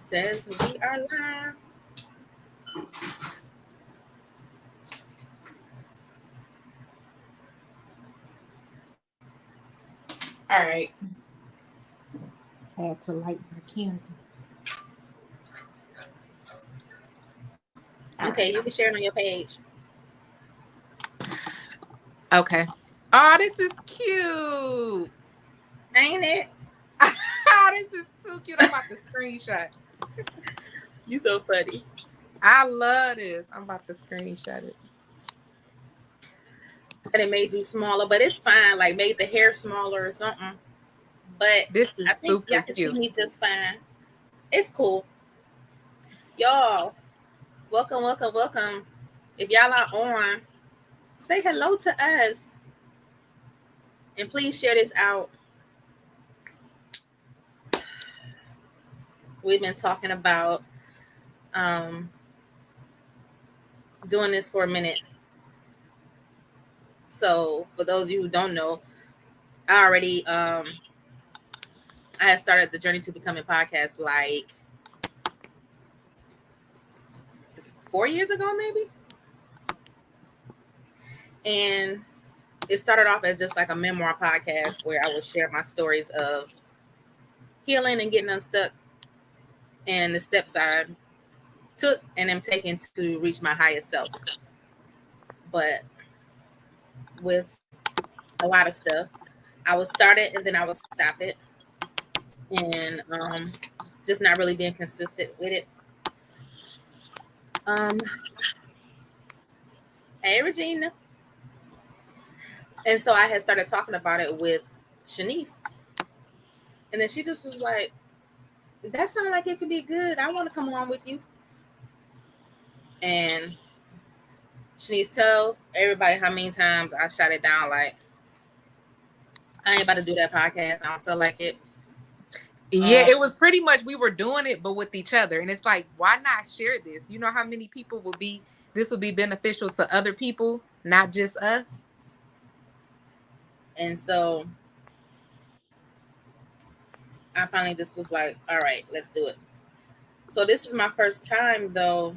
says we are live. All right. I had to light my candle. Okay, you can share it on your page. Okay. Oh, this is cute. Ain't it? This is too cute. I'm about to screenshot. You so funny. I love this. I'm about to screenshot it. And it made you smaller, but it's fine. Like made the hair smaller or something. But This is I think y'all can see me just fine. It's cool. Y'all, welcome. If y'all are on, say hello to us. And please share this out. We've been talking about doing this for a minute. So for those of you who don't know, I already I had started the Journey to Becoming podcast like 4 years ago, maybe. And it started off as just like a memoir podcast where I would share my stories of healing and getting unstuck and the steps I took and am taking to reach my highest self. But with a lot of stuff, I would start it and then I would stop it. And just not really being consistent with it. Hey, Regina. And so I had started talking about it with Shanise. And then she just was like, that sounds like it could be good. I want to come on with you. And Shanise, tell everybody how many times I shot it down. Like, I ain't about to do that podcast. I don't feel like it. Yeah, it was pretty much we were doing it, but with each other. And it's like, why not share this? You know how many people this will be beneficial to other people, not just us? And so I finally just was like, all right, let's do it. So this is my first time, though.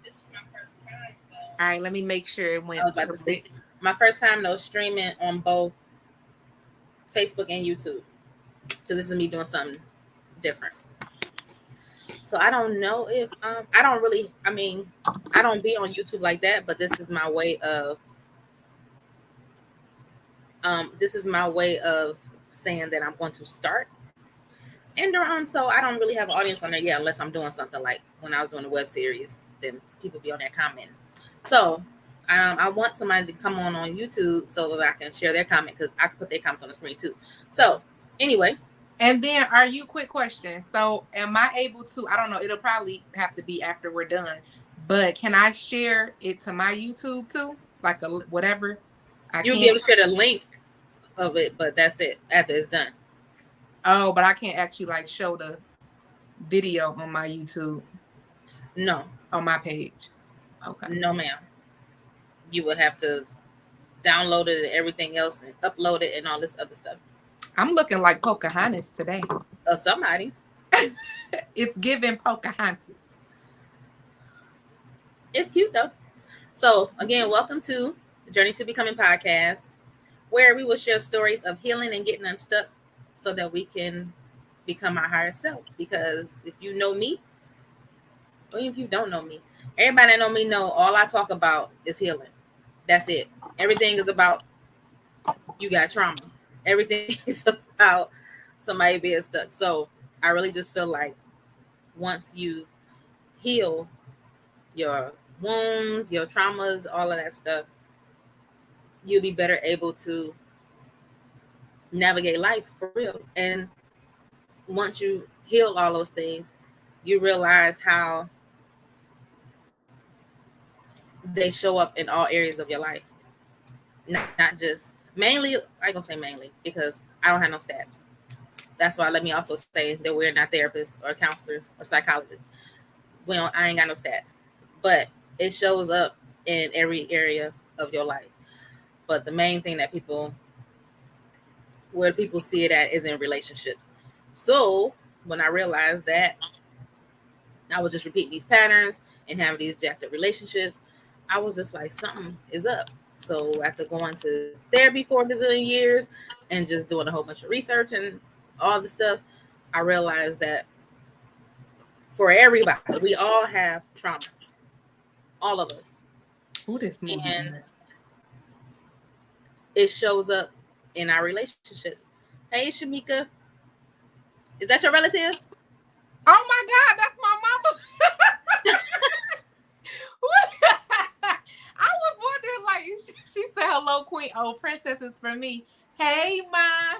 This is my first time, though. All right, let me make sure it went. I was about to say, my first time, though, streaming on both Facebook and YouTube. Because this is me doing something different. So I don't know if I don't really, I mean, I don't be on YouTube like that, but this is my way of saying that I'm going to start. And so I don't really have an audience on there yet unless I'm doing something like when I was doing a web series, then people be on there commenting. So I want somebody to come on YouTube so that I can share their comment because I can put their comments on the screen too. So anyway. And then quick question. So am I able to, I don't know, it'll probably have to be after we're done, but can I share it to my YouTube too? Like whatever You'll be able to share the link of it, but that's it after it's done. Oh, but I can't actually like show the video on my YouTube. No. On my page. Okay. No, ma'am. You would have to download it and everything else and upload it and all this other stuff. I'm looking like Pocahontas today. Somebody. It's giving Pocahontas. It's cute though. So again, welcome to the Journey to Becoming podcast, where we will share stories of healing and getting unstuck so that we can become our higher self. Because if you know me, or even if you don't know me, everybody that know me know all I talk about is healing. That's it. Everything is about you got trauma. Everything is about somebody being stuck. So I really just feel like once you heal your wounds, your traumas, all of that stuff, you'll be better able to navigate life for real. And once you heal all those things, you realize how they show up in all areas of your life. Not just mainly, I ain't gonna say mainly because I don't have no stats. That's why let me also say that we're not therapists or counselors or psychologists. I ain't got no stats, but it shows up in every area of your life. But the main thing that people where people see it at is in relationships. So when I realized that I was just repeating these patterns and having these jacked up relationships, I was just like, something is up. So after going to therapy for a gazillion years and just doing a whole bunch of research and all the stuff, I realized that for everybody, we all have trauma, all of us. Who this smoothie And is? it shows up in our relationships. Hey, Shamika, is that your relative? Oh my God, that's my mama. I was wondering, like, she said, hello, Queen. Oh, princess is for me. Hey, Ma.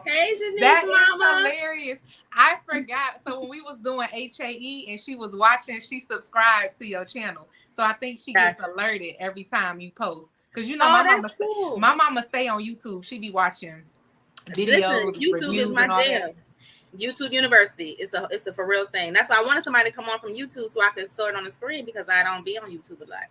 Hey, Shanise That mama. is hilarious. I forgot. So when we was doing HAE and she was watching, she subscribed to your channel. So I think she gets alerted every time you post. Because you know, Cool. my mama stay on YouTube. She be watching videos, Listen, YouTube reviews, is my and all jam. that. YouTube University. It's a for real thing. That's why I wanted somebody to come on from YouTube so I could show it on the screen because I don't be on YouTube a lot.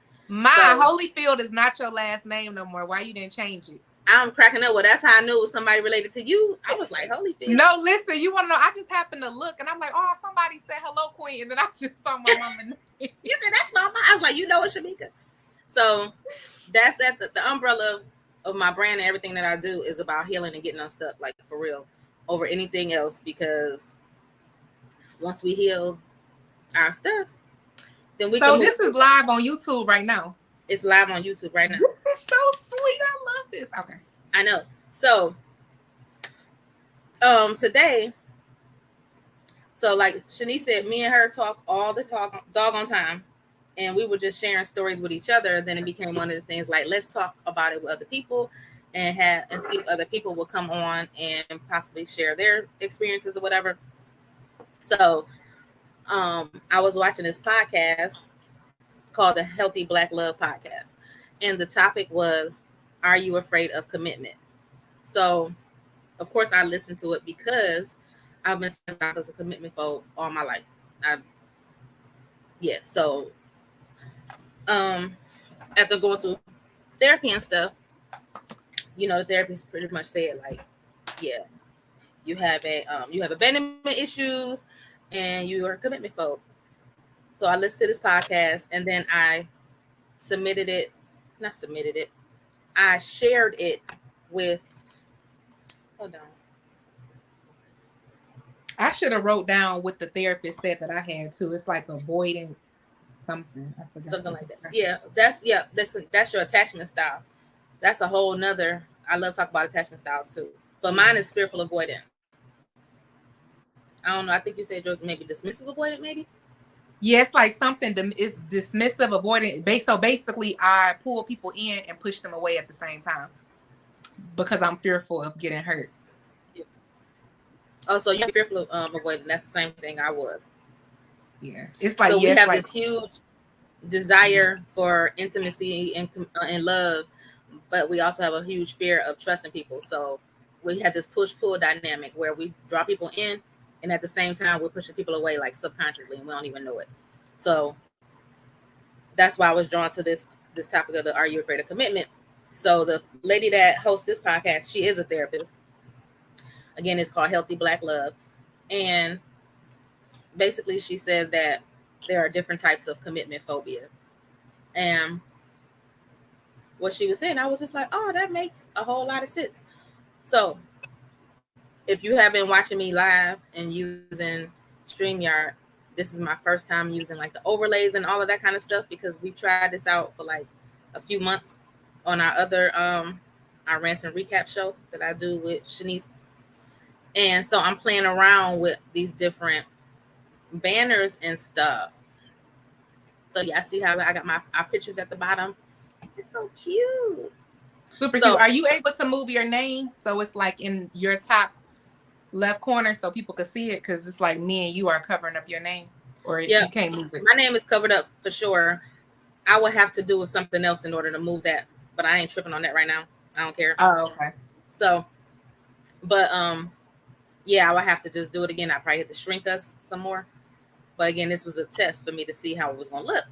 Holyfield is not your last name no more. Why you didn't change it? I'm cracking up. Well, that's how I knew it was somebody related to you. I was like, Holyfield. No, listen, you want to know? I just happened to look and I'm like, oh, somebody said hello, Queen. And then I just saw my mama name. You said, that's my mom. I was like, you know it's Shamika. So that's at the umbrella of my brand and everything that I do is about healing and getting unstuck, like for real, over anything else. Because once we heal our stuff, then we can. So this is live on YouTube right now. It's live on YouTube right now. This is so sweet. I love this. Okay. I know. So today, so like Shanise said, me and her talk all the doggone time. And we were just sharing stories with each other. Then it became one of the things like, let's talk about it with other people and see if other people will come on and possibly share their experiences or whatever. So I was watching this podcast called the Healthy Black Love Podcast. And the topic was, are you afraid of commitment? So, of course, I listened to it because I've been saying I was a commitment phobe all my life. So after going through therapy and stuff, you know, the therapist pretty much said like, yeah, you have abandonment issues and you are a commitment phobe. So I listened to this podcast and then I I shared it with, hold on. I should have wrote down what the therapist said that I had too. It's like avoiding something. I forgot. Something like that. Yeah, that's your attachment style. That's a whole nother. I love talking about attachment styles too. But mine is fearful avoidant. I don't know. I think you said yours maybe dismissive avoidant, maybe. Yeah, it's like something is dismissive, avoidant. So basically, I pull people in and push them away at the same time because I'm fearful of getting hurt. Yeah. Oh, so you're fearful of avoidant. That's the same thing I was. Yeah, it's like so we have this huge desire for intimacy and love, but we also have a huge fear of trusting people. So we have this push-pull dynamic where we draw people in, and at the same time we're pushing people away like subconsciously, and we don't even know it. So that's why I was drawn to this topic of the Are You Afraid of Commitment? So the lady that hosts this podcast, she is a therapist. Again, it's called Healthy Black Love. And basically she said that there are different types of commitment phobia. And what she was saying, I was just like, oh, that makes a whole lot of sense. So if you have been watching me live and using StreamYard, this is my first time using like the overlays and all of that kind of stuff because we tried this out for like a few months on our other our rants and recap show that I do with Shanise. And so I'm playing around with these different banners and stuff. So yeah, I see how I got our pictures at the bottom. It's so cute. Super cute. Are you able to move your name so it's like in your top left corner so people can see it? Because it's like me and you are covering up your name, or you can't move it. My name is covered up for sure. I would have to do with something else in order to move that, but I ain't tripping on that right now. I don't care. Oh, okay. So, but yeah, I would have to just do it again. I probably have to shrink us some more. But again, this was a test for me to see how it was gonna look.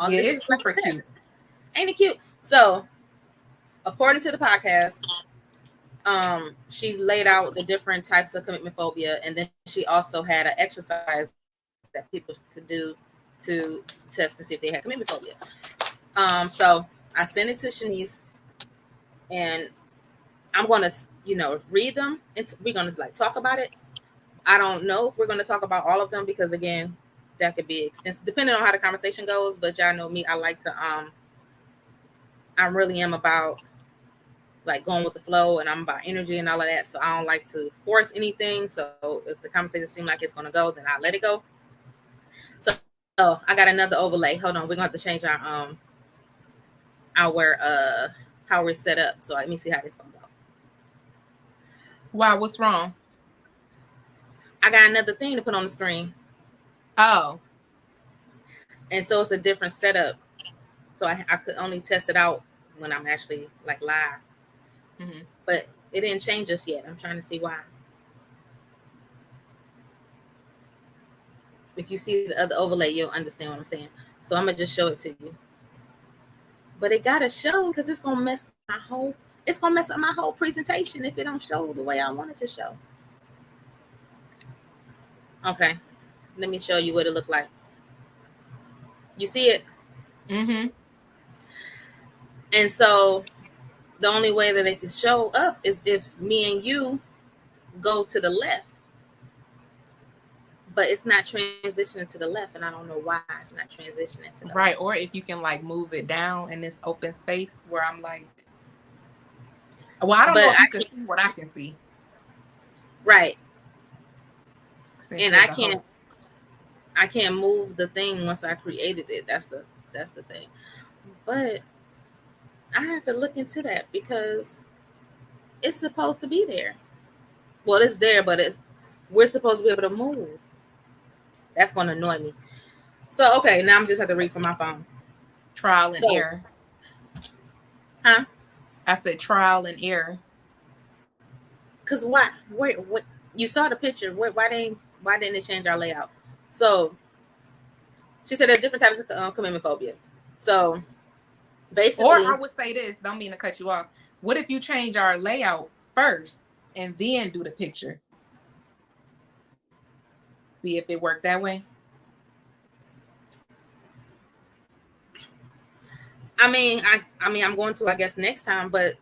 Yeah, it's super cute. Ain't it cute? So, according to the podcast, She laid out the different types of commitment phobia, and then she also had an exercise that people could do to test to see if they had commitment phobia. So I sent it to Shanise, and I'm gonna, read them, and we're gonna like talk about it. I don't know if we're gonna talk about all of them because again, that could be extensive depending on how the conversation goes. But y'all know me, I like to I really am about like going with the flow, and I'm about energy and all of that. So I don't like to force anything. So if the conversation seems like it's gonna go, then I let it go. So I got another overlay. Hold on, we're gonna have to change our how we're set up. So let me see how this gonna go. Wow, what's wrong? I got another thing to put on the screen. Oh. And so it's a different setup. So I could only test it out when I'm actually like live. Mm-hmm. But it didn't change just yet. I'm trying to see why. If you see the other overlay, you'll understand what I'm saying. So I'm gonna just show it to you. But it gotta show because it's gonna mess up my whole presentation if it don't show the way I want it to show. Okay. Let me show you what it looked like. You see it? Mm-hmm. And so the only way that it can show up is if me and you go to the left. But it's not transitioning to the left, and I don't know why it's not transitioning to the left. Right, or if you can like move it down in this open space where I'm like, well, I don't know if you can see what I can see. Right. Since And you're the host. I can't move the thing once I created it. That's the thing. But I have to look into that because it's supposed to be there. Well, it's there, but we're supposed to be able to move. That's going to annoy me. So, okay, now I'm just have to read from my phone. Trial and error. Huh? I said trial and error. Cause why? Wait, what? You saw the picture. Why didn't it change our layout? So she said there's different types of commitment phobia. So basically, or I would say this. Don't mean to cut you off. What if you change our layout first and then do the picture? See if it worked that way. I mean, I'm going to, I guess, next time, but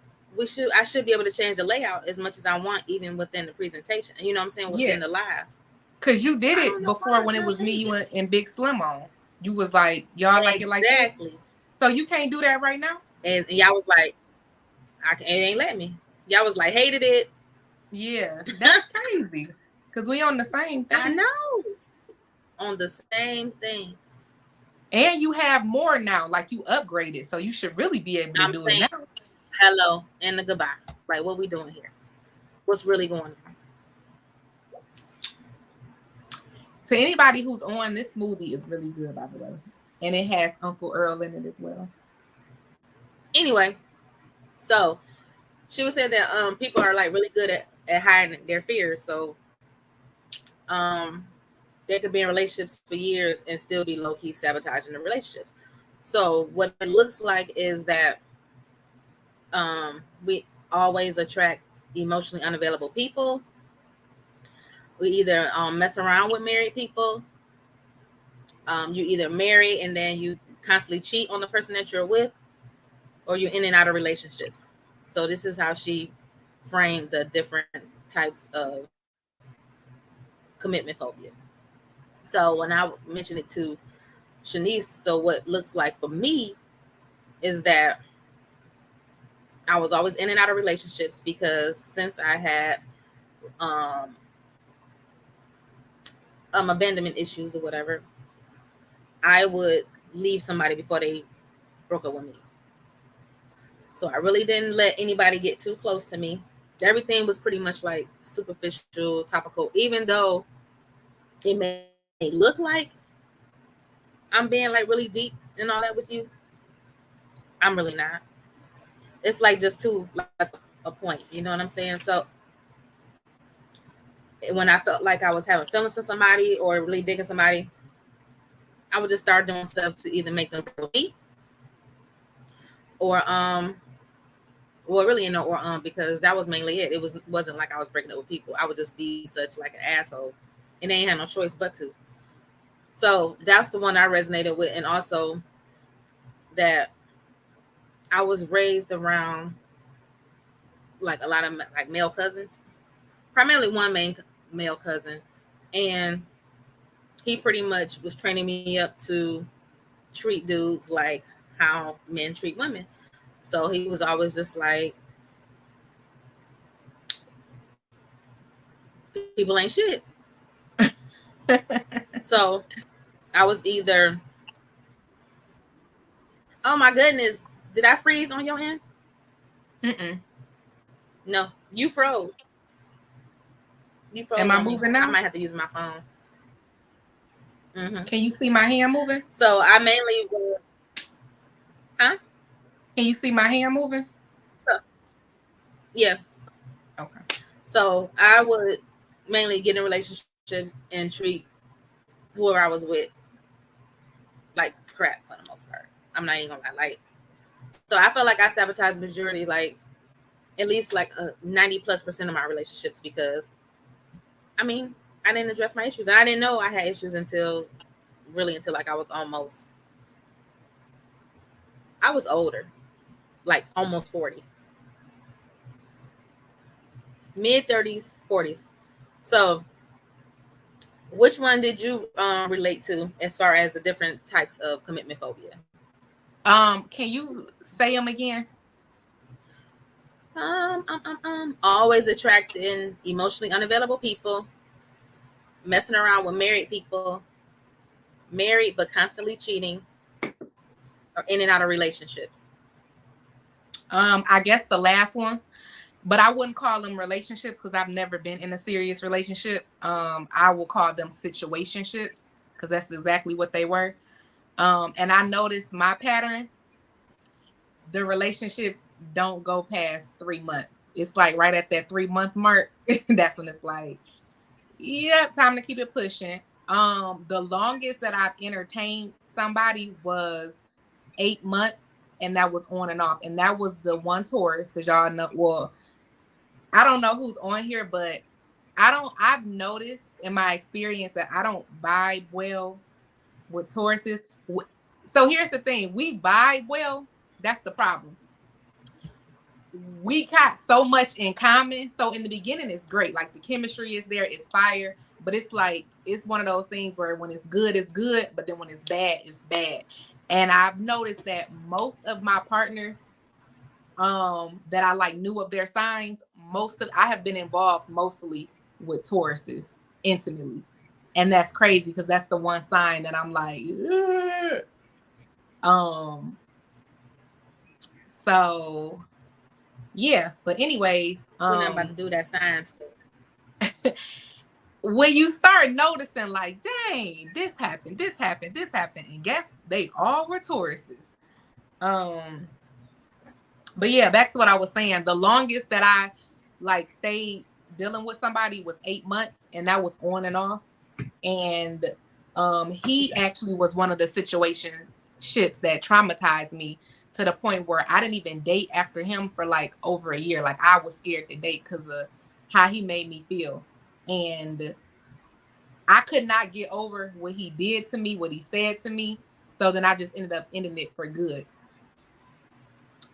I should be able to change the layout as much as I want, even within the presentation. You know what I'm saying? Within the live. Cause you did it before when it was me, you and Big Slim on. You was like, y'all like it like that. Exactly. So you can't do that right now. And y'all was like, it ain't let me. Y'all was like, hated it. Yeah, that's crazy. Cause we on the same thing. I know. On the same thing. And you have more now, like you upgraded, so you should really be able to do it now. Hello and the goodbye. Like, what we doing here? What's really going on? To anybody who's on, this smoothie is really good, by the way. And it has Uncle Earl in it as well. Anyway, so she was saying that people are like really good at hiding their fears. So they could be in relationships for years and still be low-key sabotaging the relationships. So what it looks like is that we always attract emotionally unavailable people. We either mess around with married people. You either marry and then you constantly cheat on the person that you're with, or you're in and out of relationships. So this is how she framed the different types of commitment phobia. So when I mentioned it to Shanise, so what it looks like for me is that I was always in and out of relationships because since I had abandonment issues or whatever, I would leave somebody before they broke up with me. So I really didn't let anybody get too close to me. Everything was pretty much like superficial, topical, even though it may look like I'm being like really deep and all that with you. I'm really not. It's like just to like a point, you know what I'm saying? So when I felt like I was having feelings for somebody or really digging somebody, I would just start doing stuff to either make them feel me or Well, really, because that was mainly it. Wasn't like I was breaking up with people. I would just be such like an asshole, and they ain't had no choice but to. So that's the one I resonated with, and also that I was raised around like a lot of like male cousins, primarily one main male cousin, and he pretty much was training me up to treat dudes like how men treat women. So he was always just like, people ain't shit. So I was either, oh my goodness, did I freeze on your end? Mm-mm. No, you froze. You Am froze I on me. moving I now? might have to use my phone. Can you see my hand moving? So I mainly would, huh? Can you see my hand moving? So yeah. Okay. So I would mainly get in relationships and treat whoever I was with like crap for the most part. I'm not even gonna lie. Like, so I felt like I sabotaged majority, like at least like 90+% of my relationships because I mean I didn't address my issues. I didn't know I had issues until like I was older, like almost 40, mid 30s, 40s. So which one did you relate to as far as the different types of commitment phobia? Can you say them again? Always attracting emotionally unavailable people, messing around with married people, married but constantly cheating, or in and out of relationships. I guess the last one, but I wouldn't call them relationships because I've never been in a serious relationship. I will call them situationships because that's exactly what they were. And I noticed my pattern, the relationships don't go past 3 months. It's like right at that 3 month mark. That's when it's like, yeah, time to keep it pushing. The longest that I've entertained somebody was 8 months, and that was on and off. And that was the one Taurus, because y'all know, well, I don't know who's on here, but I've noticed in my experience that I don't vibe well with Tauruses. So here's the thing, we vibe well. That's the problem. We got so much in common. So in the beginning, it's great. Like the chemistry is there, it's fire. But it's like, it's one of those things where when it's good, it's good. But then when it's bad, it's bad. And I've noticed that most of my partners that I like knew of their signs, I have been involved mostly with Tauruses intimately. And that's crazy because that's the one sign that I'm like, ugh. So yeah, but anyways, We're not about to do that science. when you start noticing like, dang, this happened, and guess they all were Tauruses. But yeah, back to what I was saying. The longest that I like stayed dealing with somebody was 8 months, and that was on and off. And he actually was one of the situationships that traumatized me to the point where I didn't even date after him for like over a year. Like I was scared to date because of how he made me feel. And I could not get over what he did to me, what he said to me. So then I just ended up ending it for good.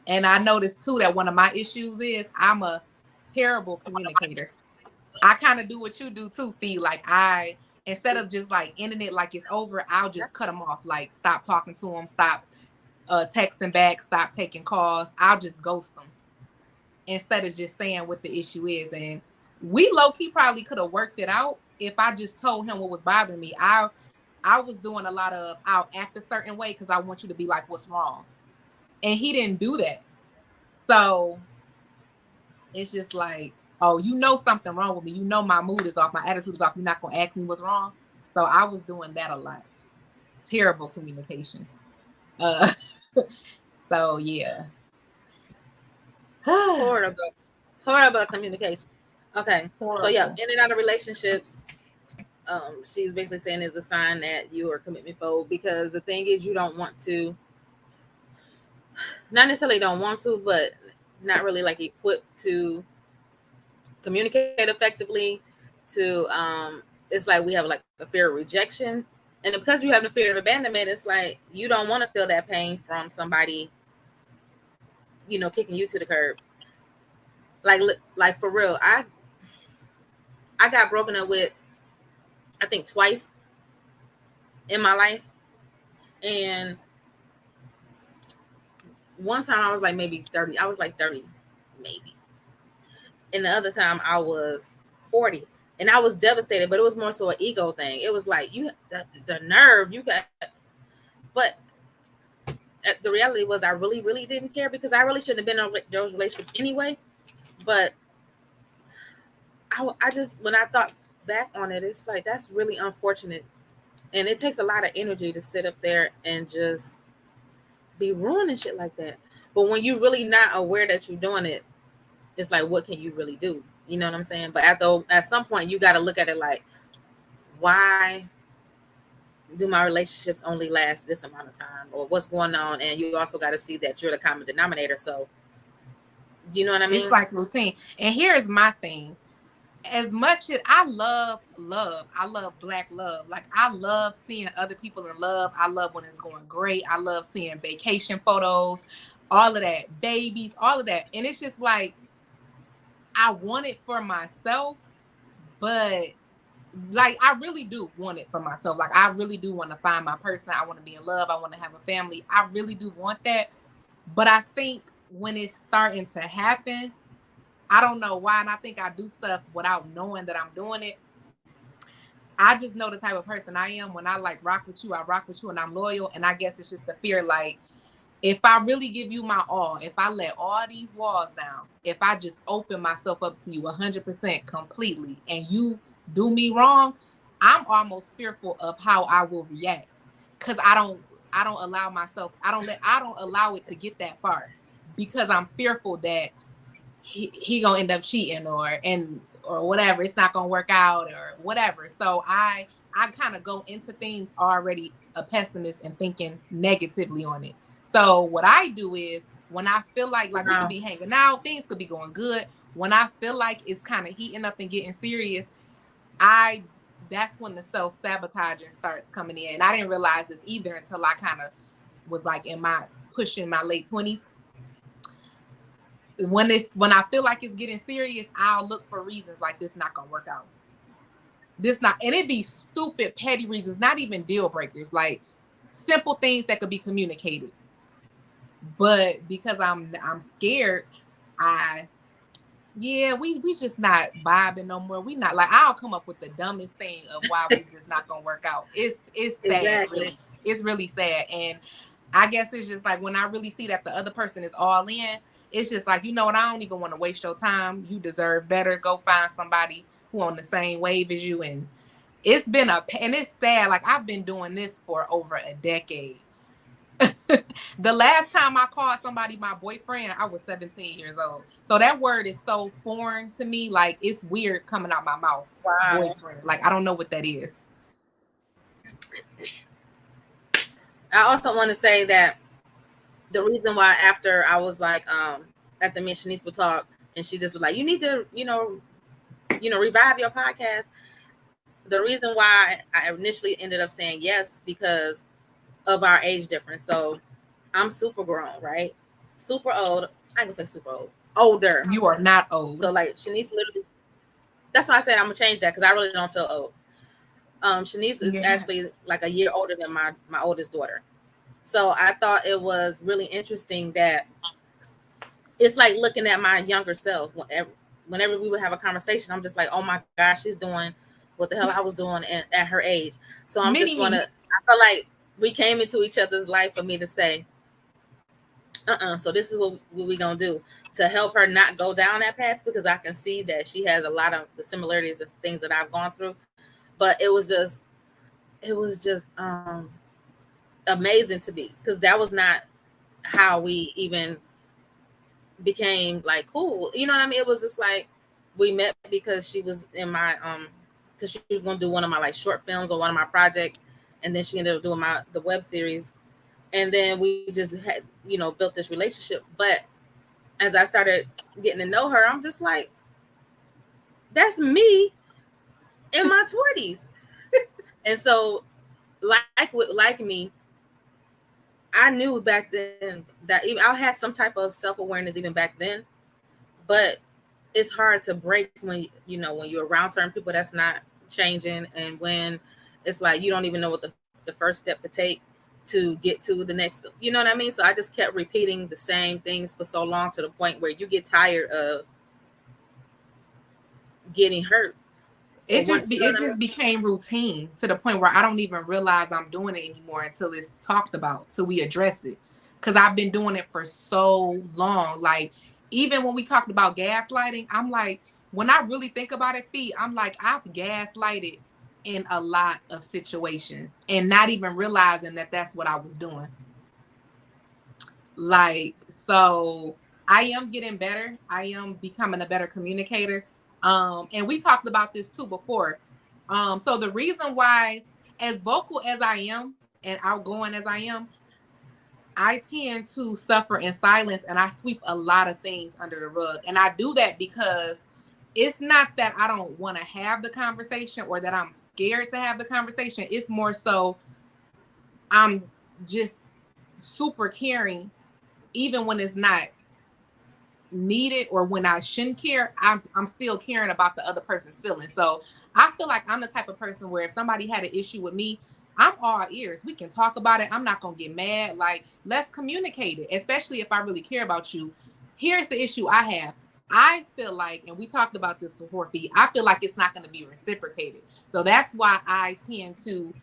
And I noticed too that one of my issues is I'm a terrible communicator. I kind of do what you do too, Fee. Like instead of just like ending it like it's over, I'll just cut them off. Like stop talking to them, stop texting back, stop taking calls. I'll just ghost them instead of just saying what the issue is. And we low key probably could have worked it out if I just told him what was bothering me. I was doing a lot of I'll act a certain way because I want you to be like, what's wrong? And he didn't do that. So it's just like, oh, you know something wrong with me. You know my mood is off, my attitude is off. You're not gonna ask me what's wrong. So I was doing that a lot. Terrible communication. So yeah. Horrible communication. Okay. Horrible. So yeah, in and out of relationships. She's basically saying is a sign that you are commitment phobe because the thing is you don't want to, not necessarily don't want to, but not really like equipped to communicate effectively. To it's like we have like a fear of rejection, and because you have the fear of abandonment, it's like you don't want to feel that pain from somebody, kicking you to the curb. Like for real, I got broken up with, I think twice in my life, and one time I was like maybe 30. I was like 30, maybe, and the other time I was 40. And I was devastated, but it was more so an ego thing. It was like the nerve you got, but the reality was I really, really didn't care because I really shouldn't have been in those relationships anyway. But I just, when I thought back on it, it's like that's really unfortunate, and it takes a lot of energy to sit up there and just be ruining shit like that. But when you're really not aware that you're doing it, it's like, what can you really do? You know what I'm saying? But at some point, you got to look at it like, why do my relationships only last this amount of time, or what's going on? And you also got to see that you're the common denominator. So, you know what I mean? It's like routine. And here's my thing. As much as I love Black love. Like, I love seeing other people in love. I love when it's going great. I love seeing vacation photos, all of that, babies, all of that. And it's just like, I want it for myself, but like, I really do want it for myself. Like, I really do want to find my person. I want to be in love. I want to have a family. I really do want that. But I think when it's starting to happen, I don't know why. And I think I do stuff without knowing that I'm doing it. I just know the type of person I am. When I like rock with you, I rock with you and I'm loyal. And I guess it's just the fear, like, if I really give you my all, if I let all these walls down, if I just open myself up to you 100% completely, and you do me wrong, I'm almost fearful of how I will react, because I don't allow myself, I don't allow it to get that far, because I'm fearful that he gonna end up cheating or whatever. It's not gonna work out or whatever. So I kind of go into things already a pessimist and thinking negatively on it. So what I do is, when I feel like we could be hanging out, things could be going good. When I feel like it's kind of heating up and getting serious, that's when the self-sabotaging starts coming in. And I didn't realize this either until I kind of was like pushing my late 20s. When I feel like it's getting serious, I'll look for reasons like, this not gonna work out. And it'd be stupid, petty reasons, not even deal breakers, like simple things that could be communicated. But because I'm scared, we just not vibing no more. We not, like, I'll come up with the dumbest thing of why we just not gonna work out. It's sad, Exactly. really. It's really sad. And I guess it's just like, when I really see that the other person is all in, it's just like, you know what, I don't even want to waste your time. You deserve better. Go find somebody who on the same wave as you. And it's been and it's sad. Like, I've been doing this for over a decade. The last time I called somebody my boyfriend, I was 17 years old. So that word is so foreign to me. Like, it's weird coming out my mouth. Wow. Boyfriend. Like, I don't know what that is. I also want to say that the reason why, after I was like, after me and Shanise would talk, and she just was like, you need to, revive your podcast. The reason why I initially ended up saying yes, because of our age difference. So I'm super grown, right? Super old. I ain't gonna say super old. Older. You are not old. So like, Shanise literally, that's why I said I'm gonna change that, because I really don't feel old. Shanise is actually like a year older than my oldest daughter. So I thought it was really interesting that it's like looking at my younger self. Whenever we would have a conversation, I'm just like, oh my gosh, she's doing what the hell I was doing at her age. So I feel like we came into each other's life for me to say, so this is what we gonna do to help her not go down that path, because I can see that she has a lot of the similarities of things that I've gone through. But it was just amazing to me, because that was not how we even became like cool. You know what I mean? It was just like, we met because she was in my because she was gonna do one of my like short films or one of my projects, and then she ended up doing the web series, and then we just had built this relationship. But as I started getting to know her, I'm just like, that's me in my 20s. And so, like me, I knew back then that even I had some type of self-awareness even back then, but it's hard to break when when you're around certain people that's not changing, and when it's like you don't even know what the first step to take to get to the next, you know what I mean? So I just kept repeating the same things for so long, to the point where you get tired of getting hurt. Or It one, just you know what it I mean? just became routine to the point where I don't even realize I'm doing it anymore until it's talked about, till we address it. Because I've been doing it for so long. Like, even when we talked about gaslighting, I'm like, when I really think about it, Fee, I'm like, I've gaslighted in a lot of situations and not even realizing that that's what I was doing. Like, so I am getting better. I am becoming a better communicator. And we talked about this too before. So the reason why, as vocal as I am and outgoing as I am, I tend to suffer in silence and I sweep a lot of things under the rug. And I do that because it's not that I don't want to have the conversation or that I'm scared to have the conversation. It's more so I'm just super caring, even when it's not needed or when I shouldn't care. I'm still caring about the other person's feelings. So I feel like I'm the type of person where if somebody had an issue with me, I'm all ears. We can talk about it. I'm not gonna get mad. Like, let's communicate it, especially if I really care about you. Here's the issue I have. I feel like, and we talked about this before, Fee, I feel like it's not going to be reciprocated. So that's why I tend to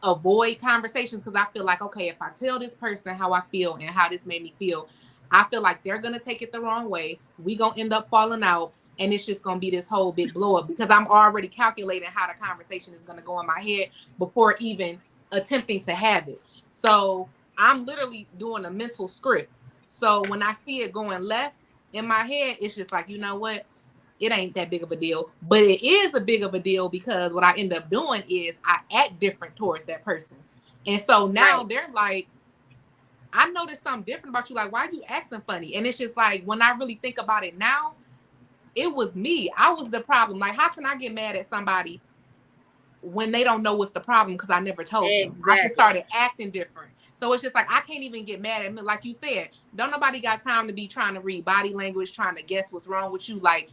avoid conversations, because I feel like, okay, if I tell this person how I feel and how this made me feel, I feel like they're gonna take it the wrong way. We gonna end up falling out, and it's just gonna be this whole big blow up because I'm already calculating how the conversation is gonna go in my head before even attempting to have it. So I'm literally doing a mental script. So when I see it going left in my head, it's just like, you know what? It ain't that big of a deal, but it is a big of a deal because what I end up doing is I act different towards that person. And so now Right. they're like, I noticed something different about you. Like, why are you acting funny? And it's just like, when I really think about it now, it was me. I was the problem. Like, how can I get mad at somebody when they don't know what's the problem because I never told them? I just Exactly. started acting different. So it's just like, I can't even get mad at me. Like you said, don't nobody got time to be trying to read body language, trying to guess what's wrong with you. Like,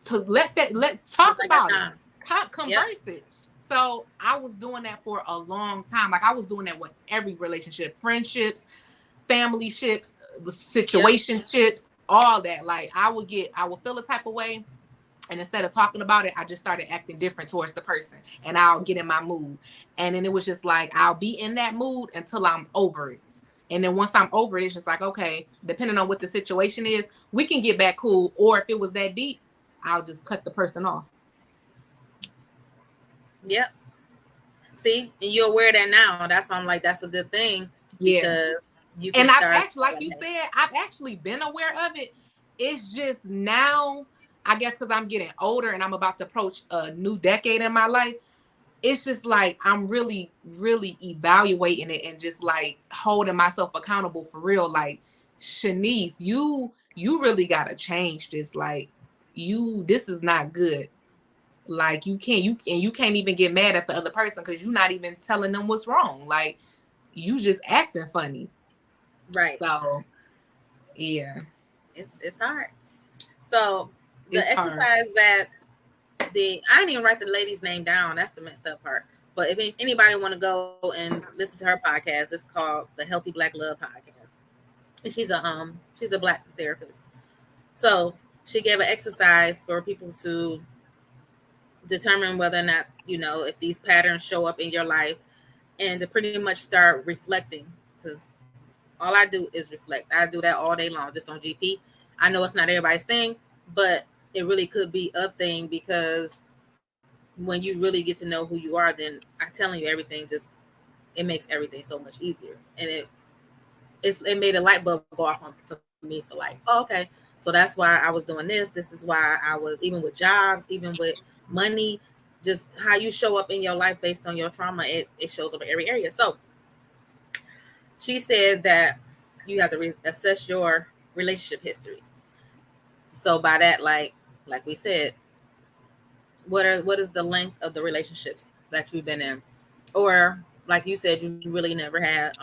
to let talk Nobody got about it, time. Yep. converse it. So I was doing that for a long time. Like, I was doing that with every relationship, friendships, family ships, Yep. situationships, all that. Like, I would feel a type of way, and instead of talking about it, I just started acting different towards the person, and I'll get in my mood. And then it was just like, I'll be in that mood until I'm over it. And then once I'm over it, it's just like, okay, depending on what the situation is, we can get back cool. Or if it was that deep, I'll just cut the person off. Yep. See, and you're aware of that now. That's why I'm like, that's a good thing, Yeah. because you can And I've start actually, like you said, I've actually been aware of it. It's just now, I guess, because I'm getting older and I'm about to approach a new decade in my life, it's just like I'm really, really evaluating it and just like holding myself accountable for real. Like, Shanise, you really gotta change this. Like, this is not good. Like, you can't even get mad at the other person because you're not even telling them what's wrong. Like, you just acting funny. right. So yeah, It's hard. So the it's hard. exercise that I didn't even write the lady's name down. That's the messed up part. But if anybody want to go and listen to her podcast, it's called the Healthy Black Love Podcast. And she's a black therapist. So she gave an exercise for people to determine whether or not, if these patterns show up in your life, and to pretty much start reflecting. Because all I do is reflect. I do that all day long, just on GP. I know it's not everybody's thing, but it really could be a thing, because when you really get to know who you are, then I'm telling you, everything just, it makes everything so much easier. And it made a light bulb go off for me, for like, oh, okay, so that's why I was doing this. This is why I was, even with jobs, even with money, just how you show up in your life based on your trauma, it shows up in every area. So she said that you have to assess your relationship history. So by that, like we said, what is the length of the relationships that you've been in, or like you said, you really never had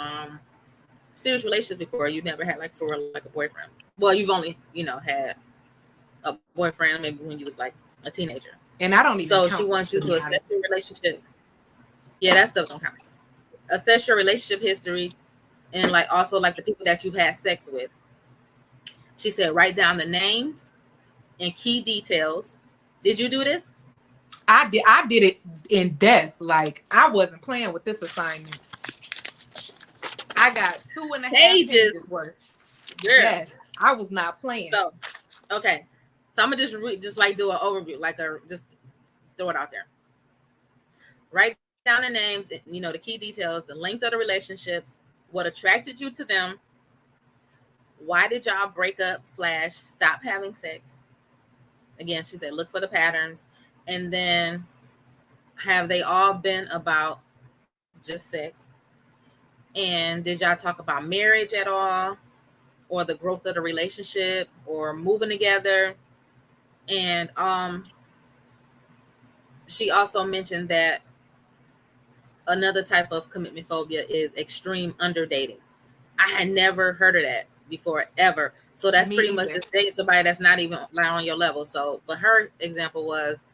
serious relationships before. You never had like for like a boyfriend. Well, you've only had a boyfriend maybe when you was like a teenager. And I don't even So she count, wants you to to be assess honest. your relationship. Yeah, that stuff don't count. Assess your relationship history and like also like the people that you've had sex with. She said write down the names and key details. Did you do this? I did it in depth. Like, I wasn't playing with this assignment. I got 2.5 pages Pages, worth. girl. Yes, I was not playing. So okay, so I'm gonna just like do an overview, like a just throw it out there. Write down the names, the key details, the length of the relationships, what attracted you to them, why did y'all break up / stop having sex. Again, she said look for the patterns, and then have they all been about just sex? And did y'all talk about marriage at all, or the growth of the relationship, or moving together? And she also mentioned that another type of commitment phobia is extreme underdating. I had never heard of that before ever. So that's Me pretty much either. just dating somebody that's not even like on your level. So, but her example was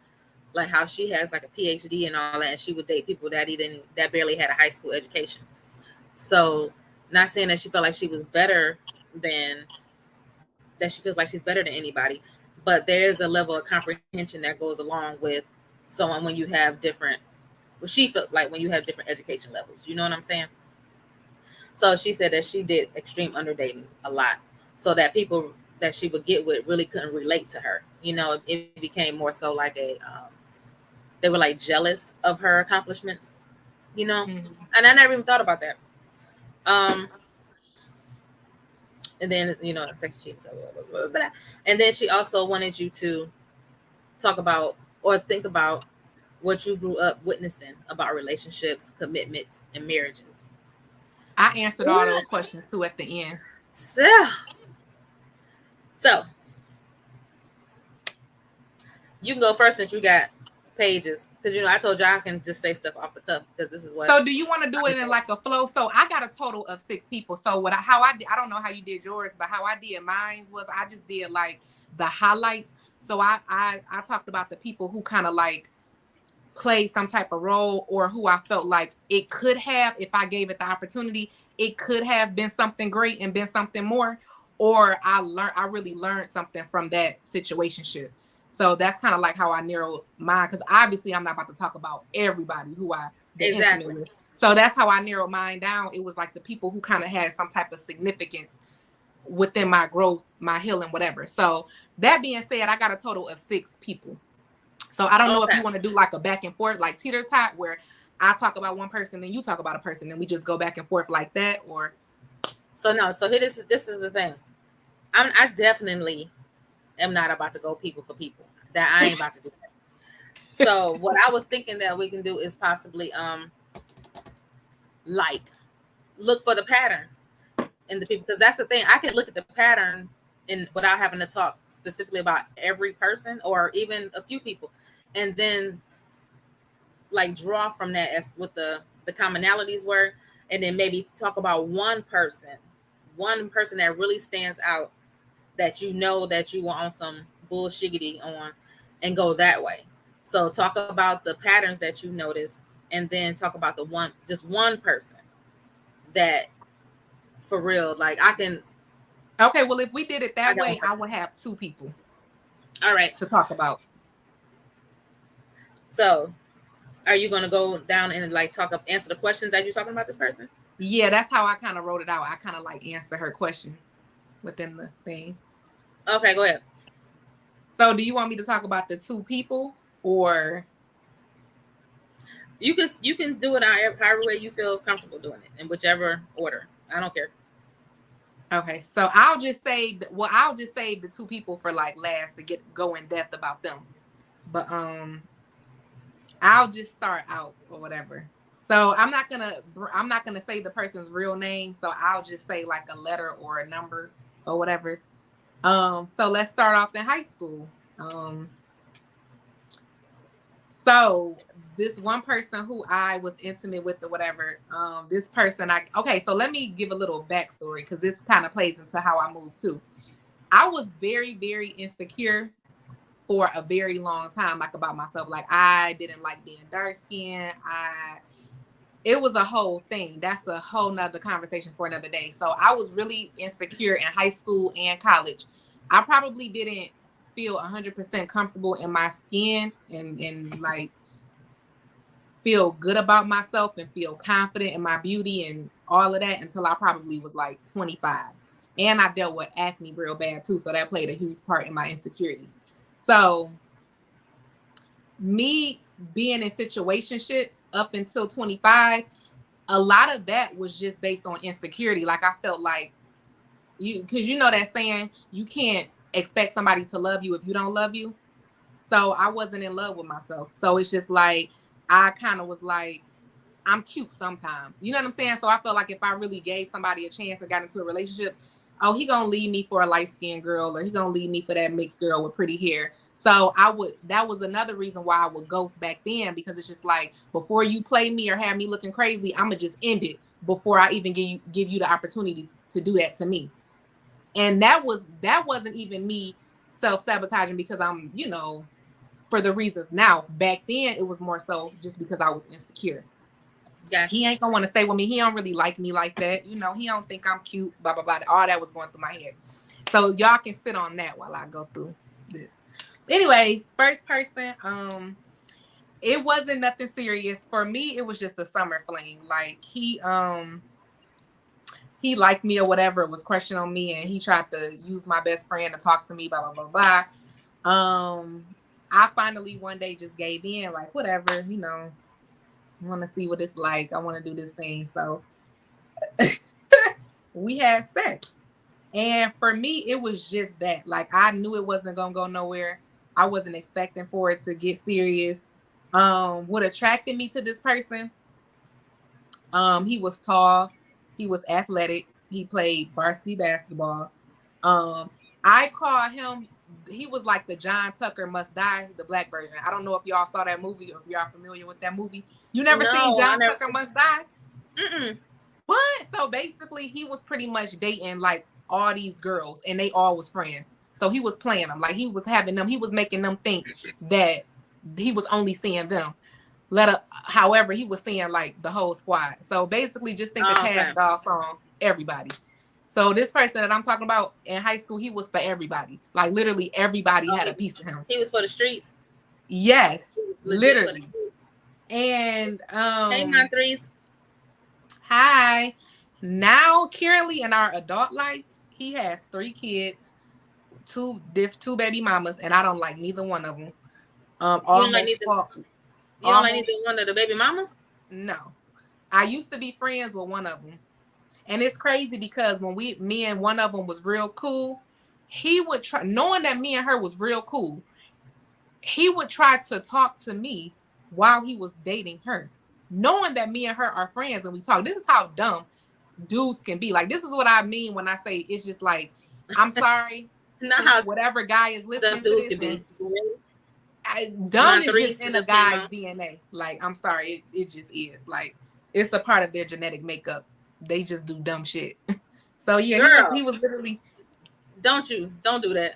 like how she has like a PhD and all that, and she would date people that barely had a high school education. So, not saying that she felt like she was better than that she feels like she's better than anybody, but there is a level of comprehension that goes along with someone when you have different. Well, she felt like when you have different education levels. You know what I'm saying? So she said that she did extreme underdating a lot, so that people that she would get with really couldn't relate to her. It became more so like they were like jealous of her accomplishments. Mhm. And I never even thought about that. Um, and then sex cheating, so blah, blah, blah, blah. And then she also wanted you to talk about or think about what you grew up witnessing about relationships, commitments, and marriages. I answered all those questions too at the end. So, so you can go first since you got pages, because I told you I can just say stuff off the cuff because this is what So do you want to do it in like a flow? So I got a total of 6 people. So how I did, I don't know how you did yours, but how I did mine was I just did like the highlights. So I talked about the people who kind of like play some type of role, or who I felt like it could have, if I gave it the opportunity, it could have been something great and been something more, or I really learned something from that situationship. So that's kind of like how I narrowed mine, because obviously I'm not about to talk about everybody who I been intimate exactly. with. So that's how I narrowed mine down. It was like the people who kind of had some type of significance within my growth, my healing, whatever. So that being said, I got a total of 6 people. So I don't know if Okay. you want to do like a back and forth, like teeter tot, where I talk about one person, then you talk about a person, and we just go back and forth like that, or. So no. So here, this is the thing. I definitely am not about to go people for people. That I ain't about to do that. So what I was thinking that we can do is possibly like look for the pattern in the people, because that's the thing. I can look at the pattern in without having to talk specifically about every person or even a few people, and then like draw from that as what the commonalities were, and then maybe talk about one person that really stands out, that that you were on some bullshiggity on, and go that way. So talk about the patterns that you notice, and then talk about just one person that for real, like I can. Okay, well, if we did it I that got one way, I person. would have 2 people All right. to talk about. So are you going to go down and like answer the questions that you're talking about this person? Yeah, that's how I kind of wrote it out. I kind of like answer her questions within the thing. Okay, go ahead. So do you want me to talk about the 2 people, or? You can do it however way you feel comfortable doing it, in whichever order. I don't care. Okay, so I'll just save the 2 people for like last to go in depth about them. But I'll just start out or whatever. So I'm not gonna say the person's real name. So I'll just say like a letter or a number or whatever. So let's start off in high school. So this one person who I was intimate with or whatever, this person, so let me give a little backstory because this kind of plays into how I moved too. I was very, very insecure for a very long time, like about myself. Like I didn't like being dark skinned. It was a whole thing. That's a whole nother conversation for another day. So I was really insecure in high school and college. I probably didn't feel 100% comfortable in my skin and like feel good about myself and feel confident in my beauty and all of that until I probably was like 25. And I dealt with acne real bad too. So that played a huge part in my insecurity. So me being in situationships up until 25, a lot of that was just based on insecurity. Like I felt like because you know that saying, you can't expect somebody to love you if you don't love you. So I wasn't in love with myself. So it's just like, I kind of was like, I'm cute sometimes. You know what I'm saying? So I felt like if I really gave somebody a chance and got into a relationship, oh, he gonna leave me for a light-skinned girl, or he gonna leave me for that mixed girl with pretty hair. So that was another reason why I would ghost back then, because it's just like, before you play me or have me looking crazy, I'm gonna just end it before I even give you the opportunity to do that to me. And that wasn't even me self-sabotaging because I'm, for the reasons now. Back then it was more so just because I was insecure. Gotcha. He ain't gonna want to stay with me. He don't really like me like that. He don't think I'm cute, blah, blah, blah. All that was going through my head. So y'all can sit on that while I go through this. Anyways, first person, it wasn't nothing serious. For me, it was just a summer fling. Like he liked me or whatever, was crushing on me, and he tried to use my best friend to talk to me, blah, blah, blah, blah. I finally one day just gave in, like, whatever, I want to see what it's like. I want to do this thing. So we had sex. And for me, it was just that. Like, I knew it wasn't going to go nowhere. I wasn't expecting for it to get serious. What attracted me to this person, he was tall. He was athletic. He played varsity basketball. I call him, he was like the John Tucker Must Die, the black version. I don't know if y'all saw that movie or if y'all familiar with that movie. You never seen John Tucker Must Die? Mm-mm. What? So basically, he was pretty much dating like all these girls, and they all was friends. So he was playing them, like he was having them. He was making them think that he was only seeing them. However, he was seeing like the whole squad. So basically, just think of Cash Doll from everybody. So this person that I'm talking about in high school, he was for everybody. Like literally everybody had a piece of him. He was for the streets. Yes, literally. And hey, my threes. Hi. Now, currently in our adult life, he has 3 kids, two baby mamas, and I don't like neither one of them. You don't like neither one of the baby mamas? No. I used to be friends with one of them. And it's crazy because when me and one of them was real cool, he would try, knowing that me and her was real cool, he would try to talk to me while he was dating her, knowing that me and her are friends and we talk. This is how dumb dudes can be. Like, this is what I mean when I say it's just like, I'm sorry. Not how whatever guy is listening to this. Can be. Dumb is just in a guy's DNA. Like, I'm sorry. It just is. Like, it's a part of their genetic makeup. They just do dumb shit. So, yeah, girl, he was literally. Don't do that.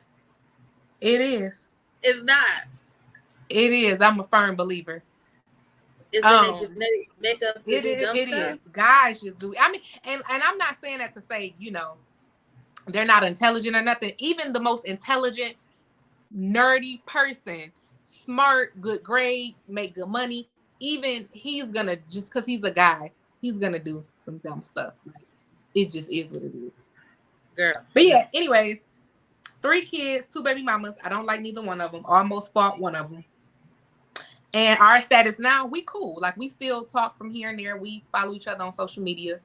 It is. It's not. It is. I'm a firm believer. It's in their genetic makeup to do dumb stuff. Is. Guys just do. I mean, and I'm not saying that to say, they're not intelligent or nothing. Even the most intelligent, nerdy person, smart, good grades, make good money, even he's gonna, just because he's a guy, he's gonna do some dumb stuff. Like, it just is what it is. Girl. But yeah, anyways, 3 kids, 2 baby mamas. I don't like neither one of them. Almost fought one of them. And our status now, we cool. Like, we still talk from here and there. We follow each other on social media.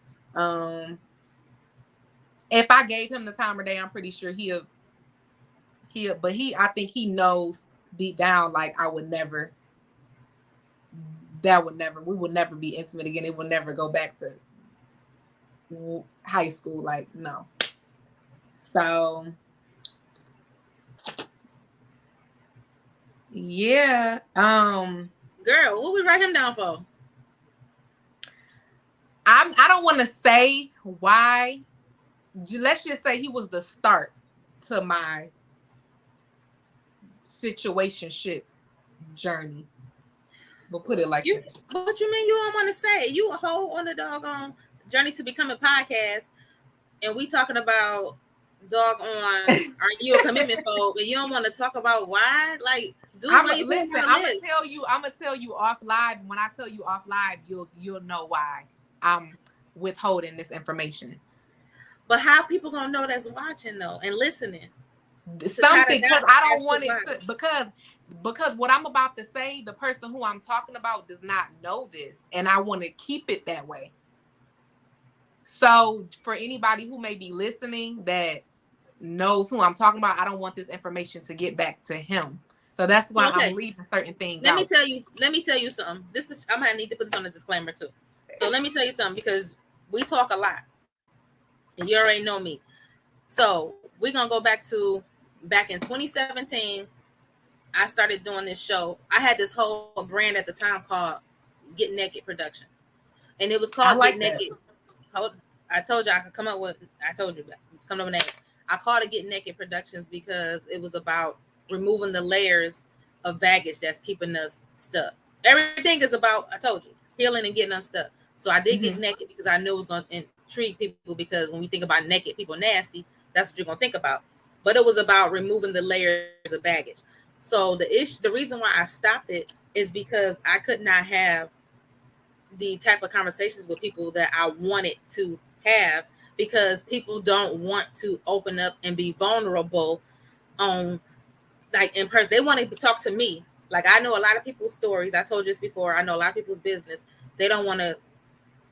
If I gave him the time of day, I'm pretty sure I think he knows deep down, like, we would never be intimate again. It would never go back to high school. Like, no. So Yeah. Girl, what we write him down for? I don't want to say why. Let's just say he was the start to my situationship journey. We'll put it like that. What you mean you don't want to say? You a whole on the doggone journey to become a podcast, and we talking about doggone are you a commitment phobe, and you don't want to talk about why? Like, dude, why you listen, I'm gonna tell you off live. When I tell you off live, you'll know why I'm withholding this information. But how people gonna know that's watching though and listening? Something, because I don't want it to, because what I'm about to say, the person who I'm talking about does not know this, and I want to keep it that way. So for anybody who may be listening that knows who I'm talking about, I don't want this information to get back to him. So that's why I'm leaving certain things out. Let me tell you something. I'm gonna need to put this on a disclaimer too. So let me tell you something, because we talk a lot. And you already know me. So we're gonna go back in 2017. I started doing this show. I had this whole brand at the time called Get Naked Productions. And it was called Get Naked. I told you I could come up with a name. I called it Get Naked Productions because it was about removing the layers of baggage that's keeping us stuck. Everything is about, I told you, healing and getting unstuck. So I did Get Naked because I knew it was going to intrigue people, because when we think about naked people nasty, that's what you're going to think about. But it was about removing the layers of baggage. So the reason why I stopped it is because I could not have the type of conversations with people that I wanted to have, because people don't want to open up and be vulnerable on, like, in person. They want to talk to me. Like, I know a lot of people's stories. I told you this before. I know a lot of people's business. They don't want to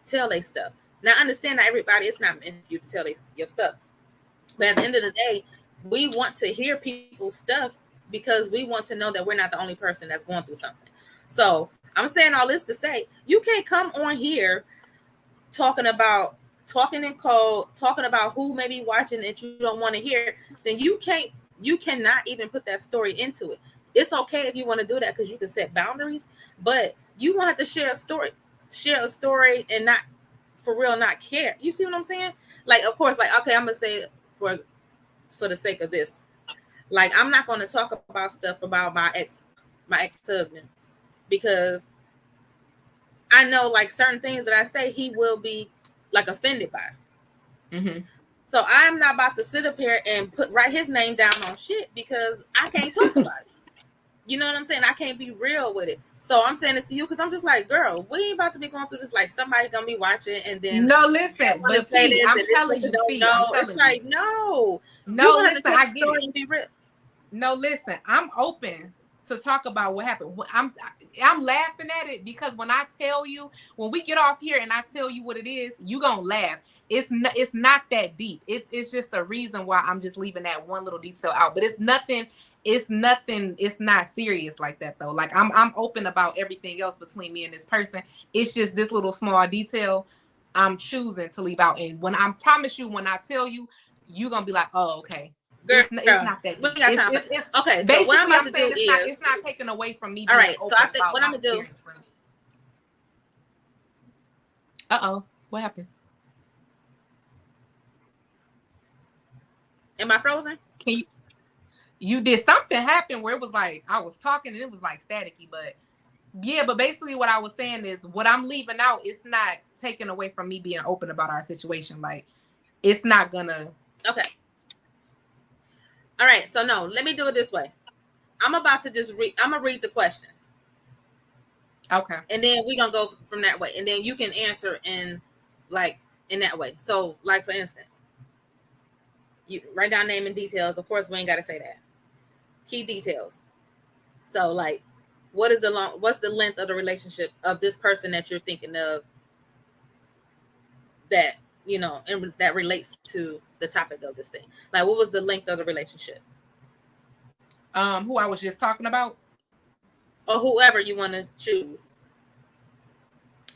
tell their stuff. Now, I understand that everybody, it's not meant for you to tell your stuff. But at the end of the day, we want to hear people's stuff because we want to know that we're not the only person that's going through something. So I'm saying all this to say, you can't come on here talking in code, talking about who may be watching that you don't want to hear. Then you cannot even put that story into it. It's okay if you want to do that, because you can set boundaries, but you want to share a story and not for real, not care. You see what I'm saying? Like, of course, like, okay, I'm gonna say for the sake of this, like, I'm not going to talk about stuff about my ex-husband, because I know, like, certain things that I say he will be, like, offended by. So I'm not about to sit up here and write his name down on shit, because I can't talk about it. You know what I'm saying? I can't be real with it. So I'm saying this to you because I'm just like, girl, we ain't about to be going through this. Like, somebody gonna be watching, and then no, listen, but P, I'm telling you, it's like, no, listen, I get it. Be real. No, listen, I'm open to talk about what happened. I'm laughing at it because when I tell you, when we get off here and I tell you what it is, you gonna laugh. It's not that deep. It's just a reason why I'm just leaving that one little detail out. But it's nothing. It's not serious like that though. Like, I'm open about everything else between me and this person. It's just this little small detail I'm choosing to leave out. And when I promise you, when I tell you, you're gonna be like, oh, okay. Girl, it's not that deep. It's okay. So what I'm about to do is it's not taken away from me. All right. So I think what I'm gonna do. What happened? Am I frozen? Can you did something happen where it was like I was talking and it was like staticky, but yeah, but basically what I was saying is what I'm leaving out, it's not taken away from me being open about our situation. Like, it's not gonna. Okay. All right. So no, let me do it this way. I'm about to just read. I'm gonna read the questions. Okay. And then we're gonna go from that way, and then you can answer in that way. So, like, for instance, you write down name and details. Of course, we ain't gotta say that. Key details. So, like, what's the length of the relationship of this person that you're thinking of, that, you know, and that relates to the topic of this thing? Like, what was the length of the relationship? Who I was just talking about? Or whoever you want to choose.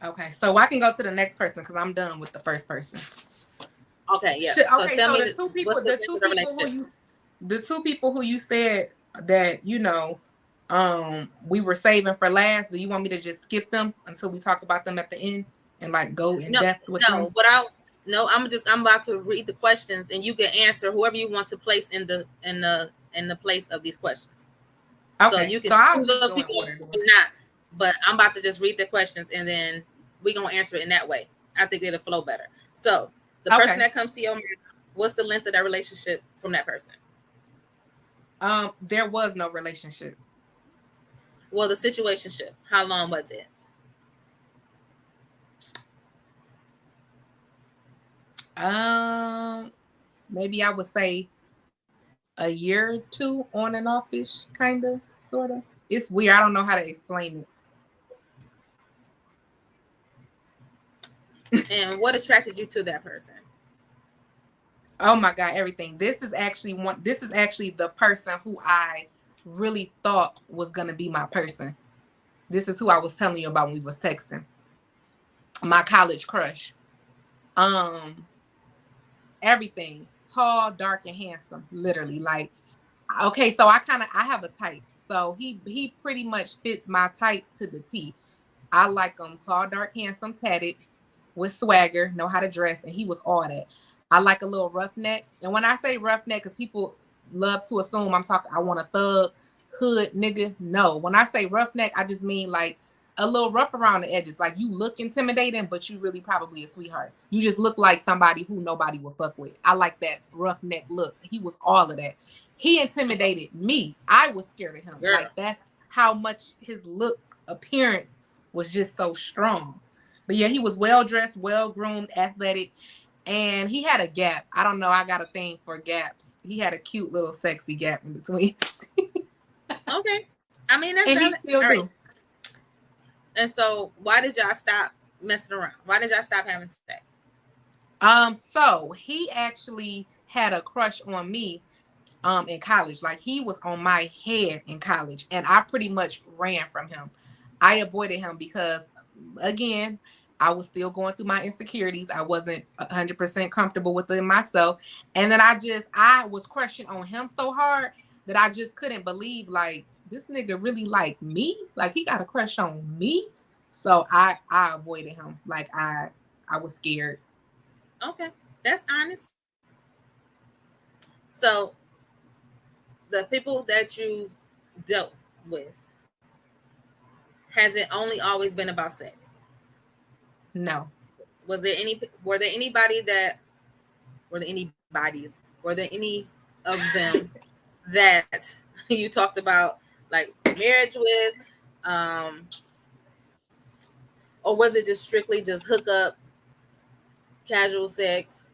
Okay, so I can go to the next person because I'm done with the first person. Okay, yeah. Okay, so tell me the two people who you said that, you know, we were saving for last. Do you want me to just skip them until we talk about them at the end and like go in depth with them? I'm about to read the questions and you can answer whoever you want to place in the place of these questions. Okay. So you can choose those people or not. But I'm about to just read the questions and then we're gonna answer it in that way. I think it'll flow better. So the person that comes to your mind, what's the length of that relationship from that person? There was no relationship. Well, the situationship, how long was it? Maybe I would say a year or two, on and off-ish, kind of, sort of. It's weird. I don't know how to explain it. And what attracted you to that person? Oh my God, everything. This is actually the person who I really thought was gonna be my person. This is who I was telling you about when we was texting. My college crush. Everything. Tall, dark, and handsome. Literally. Like, okay, so I have a type. So he pretty much fits my type to the T. I like him tall, dark, handsome, tatted, with swagger, know how to dress, and he was all that. I like a little roughneck. And when I say roughneck, because people love to assume I want a thug, hood nigga. No. When I say roughneck, I just mean like a little rough around the edges. Like, you look intimidating, but you really probably a sweetheart. You just look like somebody who nobody will fuck with. I like that roughneck look. He was all of that. He intimidated me. I was scared of him. Girl. Like, that's how much his look, appearance was just so strong. But yeah, he was well-dressed, well-groomed, athletic, and he had a gap. I don't know. I got a thing for gaps. He had a cute little sexy gap in between. Okay. I mean, that's and he still do. Right. And so why did y'all stop messing around? Why did y'all stop having sex? So he actually had a crush on me in college. Like, he was on my head in college, and I pretty much ran from him. I avoided him because, again, I was still going through my insecurities. I wasn't 100% comfortable within myself. And then I was crushing on him so hard that I just couldn't believe, like, this nigga really like me? Like, he got a crush on me? So I avoided him. Like, I was scared. Okay. That's honest. So the people that you've dealt with, has it only always been about sex? No. Were there any of them that you talked about, like, marriage with, or was it just strictly just hook up, casual sex?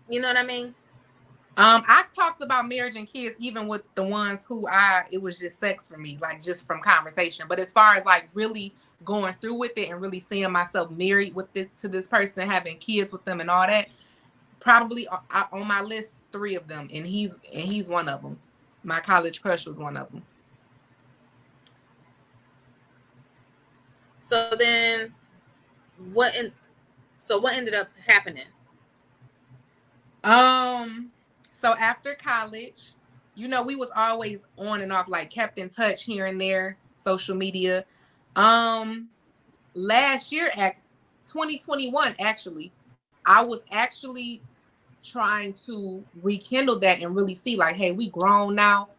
You know what I mean? I talked about marriage and kids even with the ones who it was just sex for me, like, just from conversation. But as far as like really going through with it and really seeing myself married to this person, having kids with them and all that, probably on my list, 3 of them, and he's one of them. My college crush was one of them. So then what ended up happening? So after college, we was always on and off, like, kept in touch here and there, social media. Last year, 2021, actually, I was actually trying to rekindle that and really see, like, hey, we grown now.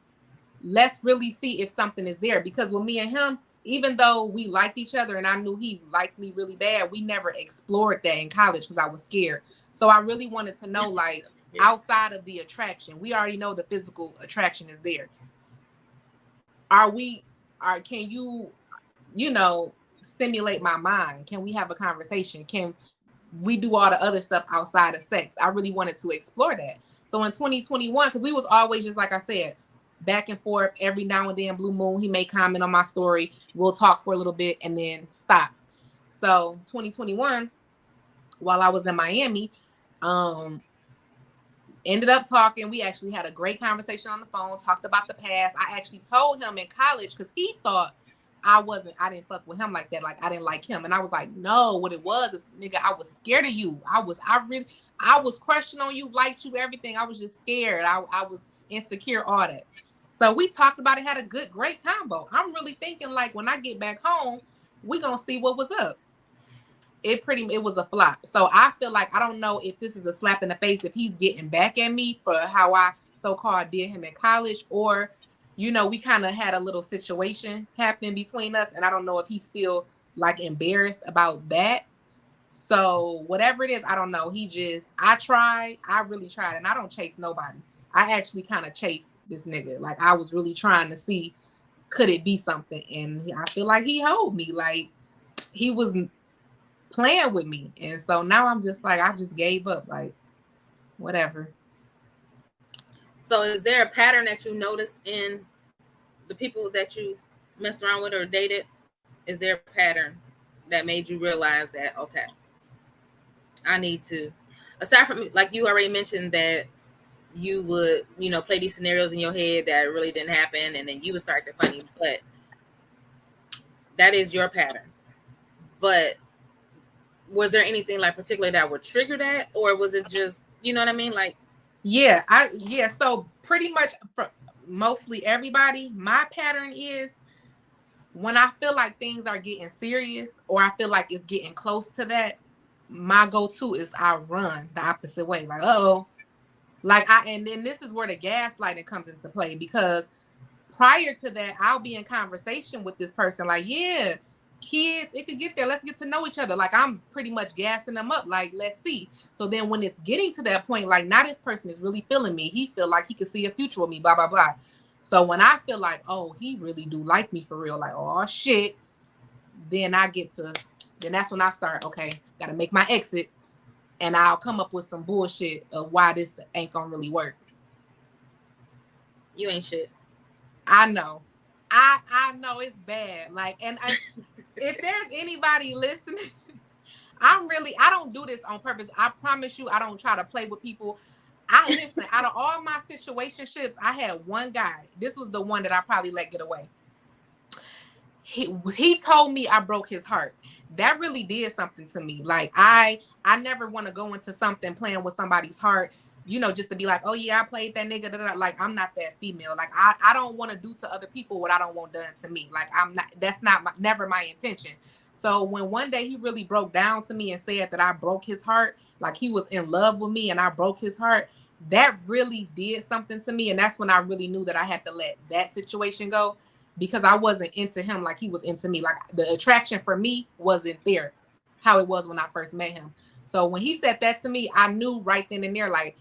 Let's really see if something is there. Because with me and him, even though we liked each other and I knew he liked me really bad, we never explored that in college because I was scared. So I really wanted to know, like, outside of the attraction, we already know the physical attraction is there. Can you, stimulate my mind? Can we have a conversation? Can we do all the other stuff outside of sex? I really wanted to explore that. So in 2021, because we was always, just like I said, back and forth, every now and then, blue moon, he may comment on my story, we'll talk for a little bit and then stop. So 2021, while I was in Miami, ended up talking. We actually had a great conversation on the phone, talked about the past. I actually told him in college, because he thought I didn't fuck with him like that. Like, I didn't like him. And I was like, no, what it was is, nigga, I was scared of you. I was crushing on you, liked you, everything. I was just scared. I was insecure, all that. So we talked about it, had a great combo. I'm really thinking like when I get back home, we gonna see what was up. It was a flop. So I feel like I don't know if this is a slap in the face if he's getting back at me for how I so-called did him in college, or we kind of had a little situation happening between us, and I don't know if he's still like embarrassed about that. So whatever it is, I don't know. I really tried, and I don't chase nobody. I actually kind of chased this nigga. Like I was really trying to see, could it be something? And I feel like he hold me, like he was playing with me. And so now I'm just like, I just gave up, like whatever. So is there a pattern that you noticed in the people that you messed around with or dated? Is there a pattern that made you realize that, okay, I need to, aside from, like you already mentioned that you would, play these scenarios in your head that really didn't happen, and then you would start to funny, but that is your pattern. But was there anything like particular that would trigger that, or was it just, you know what I mean? Like, so pretty much for mostly everybody, my pattern is when I feel like things are getting serious or I feel like it's getting close to that, my go-to is I run the opposite way. Like, and then this is where the gaslighting comes into play, because prior to that, I'll be in conversation with this person, like, yeah, kids, it could get there. Let's get to know each other. Like, I'm pretty much gassing them up. Like, let's see. So then when it's getting to that point, like, now this person is really feeling me. He feel like he could see a future with me, blah, blah, blah. So when I feel like, oh, he really do like me for real, like, oh, shit, then that's when I start, okay, got to make my exit. And I'll come up with some bullshit of why this ain't gonna really work. You ain't shit. I know. I know it's bad. Like, and if there's anybody listening, I don't do this on purpose. I promise you, I don't try to play with people. Listen, out of all my situationships, I had one guy. This was the one that I probably let get away. He told me I broke his heart. That really did something to me. Like, I never want to go into something playing with somebody's heart, just to be like, oh yeah, I played that nigga. Like, I'm not that female. Like, I don't want to do to other people what I don't want done to me. Like, that's not never my intention. So when one day he really broke down to me and said that I broke his heart, like he was in love with me and I broke his heart, that really did something to me. And that's when I really knew that I had to let that situation go, because I wasn't into him like he was into me. Like, the attraction for me wasn't there how it was when I first met him. So when he said that to me, I knew right then and there, like,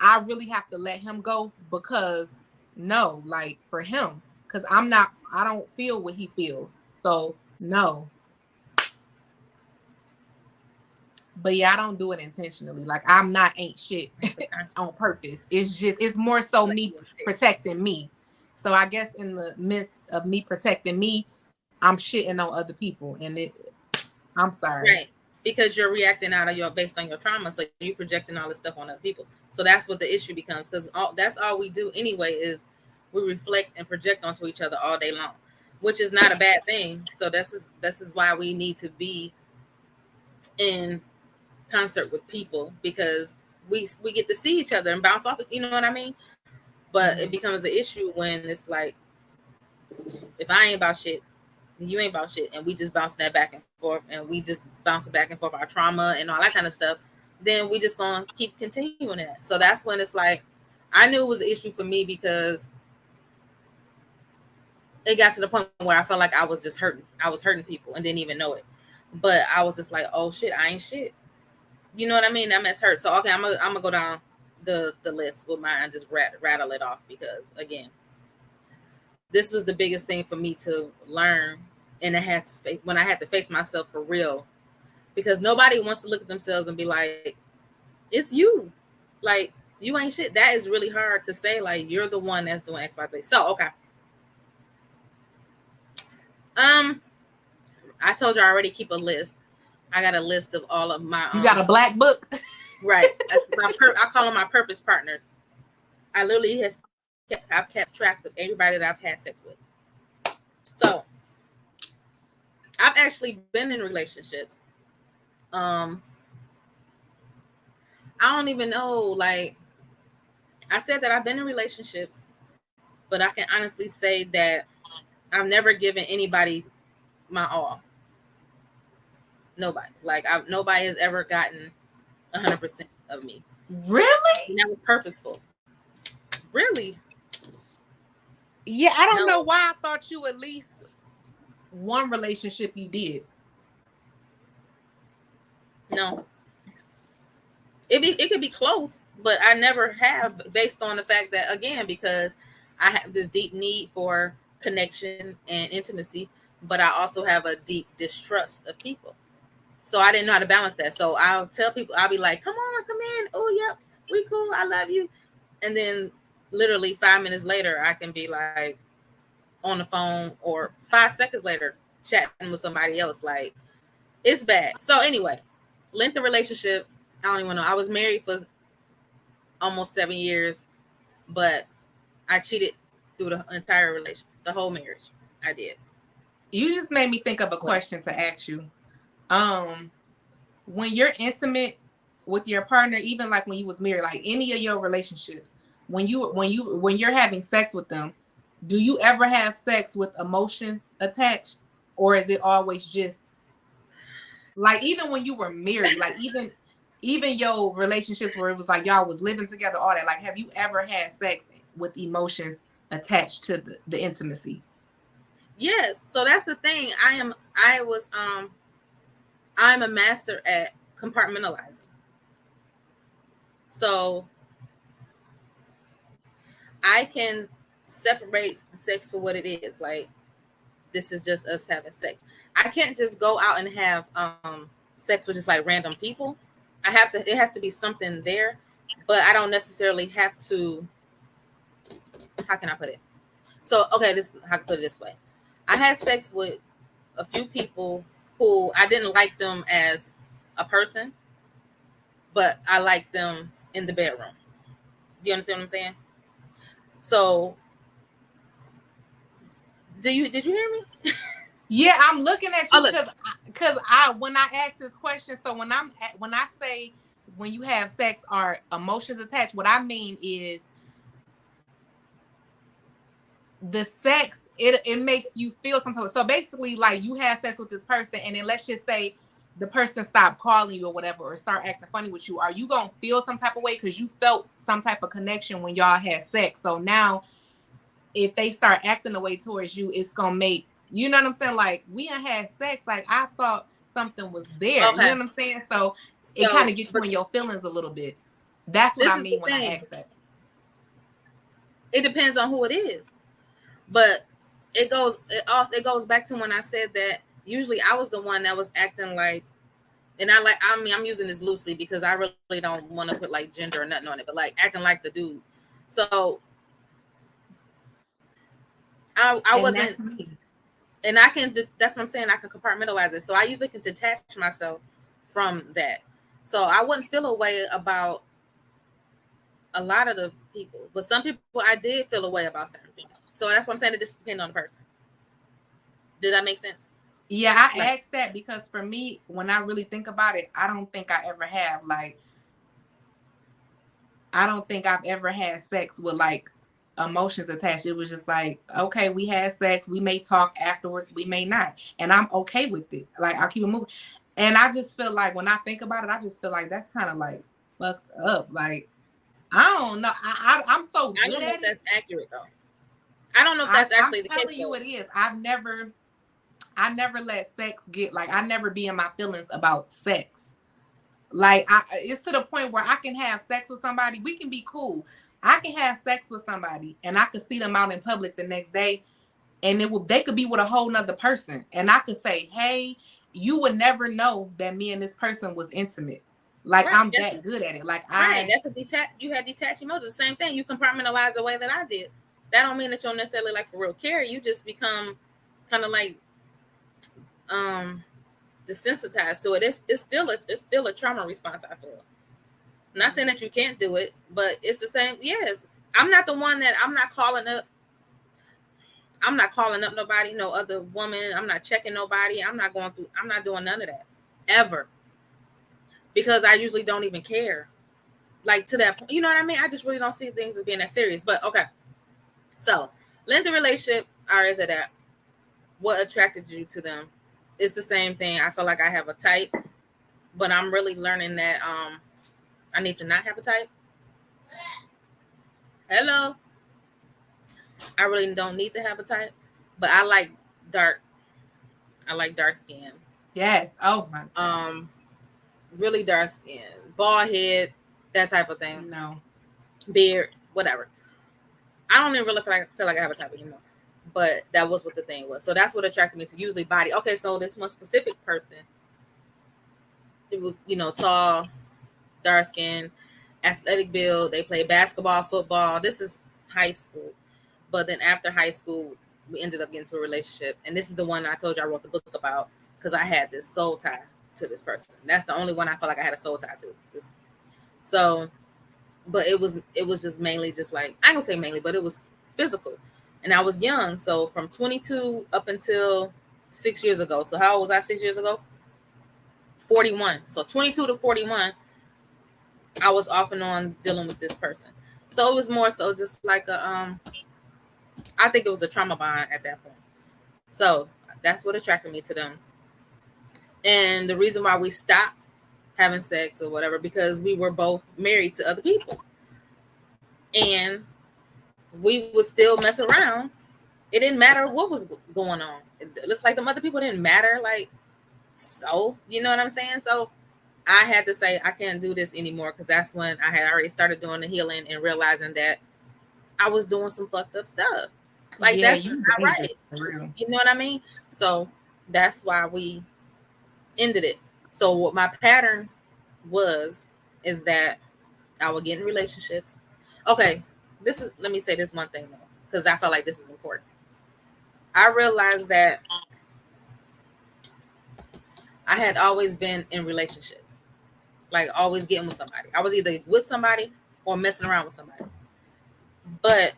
I really have to let him go, because no, like, for him, because I don't feel what he feels. So no. But yeah, I don't do it intentionally. Like, I'm not ain't shit on purpose. It's more so me protecting me. So I guess in the midst of me protecting me, I'm shitting on other people, and I'm sorry. Right. Because you're reacting based on your trauma, so you're projecting all this stuff on other people. So that's what the issue becomes, because that's all we do anyway, is we reflect and project onto each other all day long, which is not a bad thing. So this is why we need to be in concert with people, because we get to see each other and bounce off it, you know what I mean? But it becomes an issue when it's like, if I ain't about shit, you ain't about shit, and we just bouncing that back and forth, and we just bouncing back and forth our trauma and all that kind of stuff, then we just gonna keep continuing that. So that's when it's like, I knew it was an issue for me, because it got to the point where I felt like I was just hurting. I was hurting people and didn't even know it. But I was just like, oh shit, I ain't shit. You know what I mean? That mess hurt. So okay, I'm gonna go down the list with mine and just rattle it off, because again, this was the biggest thing for me to learn, and when I had to face myself for real, because nobody wants to look at themselves and be like, it's you, like, you ain't shit. That is really hard to say, like, you're the one that's doing X, Y, Z. So okay, I told you I already keep a list. I got a list of all of my you got a black book. Right. That's I call them my purpose partners. I literally I've kept track of everybody that I've had sex with. So I've actually been in relationships. I don't even know, like, I said that I've been in relationships but I can honestly say that I've never given anybody my all. Nobody. Like nobody has ever gotten 100% of me. Really? And that was purposeful. Really? Yeah, I don't know No. why I thought you at least one relationship you did. No. It could be close, but I never have, based on the fact that, again, because I have this deep need for connection and intimacy, but I also have a deep distrust of people. So I didn't know how to balance that. So I'll tell people, I'll be like, come on, come in. Oh, yep, we cool. I love you. And then literally 5 minutes later, I can be like on the phone, or 5 seconds later, chatting with somebody else. Like, it's bad. So anyway, length of relationship, I don't even know. I was married for almost 7 years, but I cheated through the entire relation, the whole marriage. I did. You just made me think of a What? question to ask you. When you're intimate with your partner, even like when you was married, like any of your relationships, when you're having sex with them, do you ever have sex with emotion attached, or is it always just like, even when you were married, like even your relationships where it was like y'all was living together, all that, like have you ever had sex with emotions attached to the intimacy? Yes. So that's the thing. I'm a master at compartmentalizing. So I can separate sex for what it is. Like, this is just us having sex. I can't just go out and have sex with just like random people. I have to. It has to be something there, but I don't necessarily have to. How can I put it? So okay, this how can I put it this way. I had sex with a few people who I didn't like them as a person, but I liked them in the bedroom. Do you understand what I'm saying? So, did you hear me? Yeah, I'm looking at Oh you look. because I when I ask this question, so when I say when you have sex are emotions attached, what I mean is the sex, it makes you feel some type of, so basically like you have sex with this person and then let's just say the person stopped calling you or whatever, or start acting funny with you, are you gonna feel some type of way because you felt some type of connection when y'all had sex? So now if they start acting the way towards you, it's gonna make, you know what I'm saying, like we ain't had sex, like I thought something was there, you Okay. know what I'm saying? So it kind So, of gets you but in your feelings a little bit. That's what this I is the mean when I thing. ask that. It depends on who it is. But it goes back to when I said that usually I was the one that was acting like, and I mean I'm using this loosely because I really don't want to put like gender or nothing on it, but like acting like the dude. So I And wasn't, that's me. and that's what I'm saying, I can compartmentalize it. So I usually can detach myself from that. So I wouldn't feel a way about a lot of the people, but some people I did feel a way about certain things. So that's what I'm saying. It just depends on the person. Did that make sense? Yeah, Like, I asked that because for me, when I really think about it, I don't think I ever have, like, I don't think I've ever had sex with like emotions attached. It was just like, okay, we had sex, we may talk afterwards, we may not. And I'm okay with it. Like I'll keep it moving. And I just feel like when I think about it, I just feel like that's kind of like fucked up. Like, I don't know. I'm so I good don't know at if it. that's accurate though. I don't know if that's I'm actually the case telling you though. it is. I never let sex get, like, I never be in my feelings about sex. Like it's to the point where I can have sex with somebody. We can be cool. I can have sex with somebody and I could see them out in public the next day, and they could be with a whole nother person. And I could say, hey, you would never know that me and this person was intimate. Like Right. I'm that good at it. Like Right. That's a detach. You had detached emotions. The same thing. You compartmentalize the way that I did. That don't mean that you don't necessarily like for real care. You just become kind of like um desensitized to it. It's still a trauma response. I feel. I'm not saying that you can't do it, but it's the same. Yes, I'm not the one that I'm not calling up. I'm not calling up nobody, no other woman. I'm not checking nobody. I'm not going through. I'm not doing none of that ever because I usually don't even care. Like to that point, you know what I mean? I just really don't see things as being that serious. But okay, so length of relationship, or is it that what attracted you to them? It's the same thing. I feel like I have a type, but I'm really learning that I need to not have a type. Hello. I really don't need to have a type, but I like dark. I like dark skin. Yes. Oh my God. Really dark skin, bald head, that type of thing. No. Beard, whatever. I don't even really feel like I have a type anymore. But that was what the thing was. So that's what attracted me to usually body. Okay, so this one specific person, it was, tall, dark skin, athletic build. They played basketball, football. This is high school. But then after high school, we ended up getting into a relationship. And this is the one I told you I wrote the book about because I had this soul tie to this person. That's the only one I felt like I had a soul tie to. So, but it was just mainly just like, I ain't gonna say mainly, but it was physical. And I was young. So from 22 up until 6 years ago. So how old was I 6 years ago? 41. So 22 to 41, I was off and on dealing with this person. So it was more so just like I think it was a trauma bond at that point. So that's what attracted me to them. And the reason why we stopped having sex or whatever, because we were both married to other people. And we would still mess around. It didn't matter what was going on. It's like the other people didn't matter. Like, so, you know what I'm saying? So I had to say, I can't do this anymore, because that's when I had already started doing the healing and realizing that I was doing some fucked up stuff. Like, yeah, that's not right. You know what I mean? So that's why we ended it. So what my pattern is that I would get in relationships. Okay, let me say this one thing though, because I felt like this is important. I realized that I had always been in relationships, like always getting with somebody. I was either with somebody or messing around with somebody. But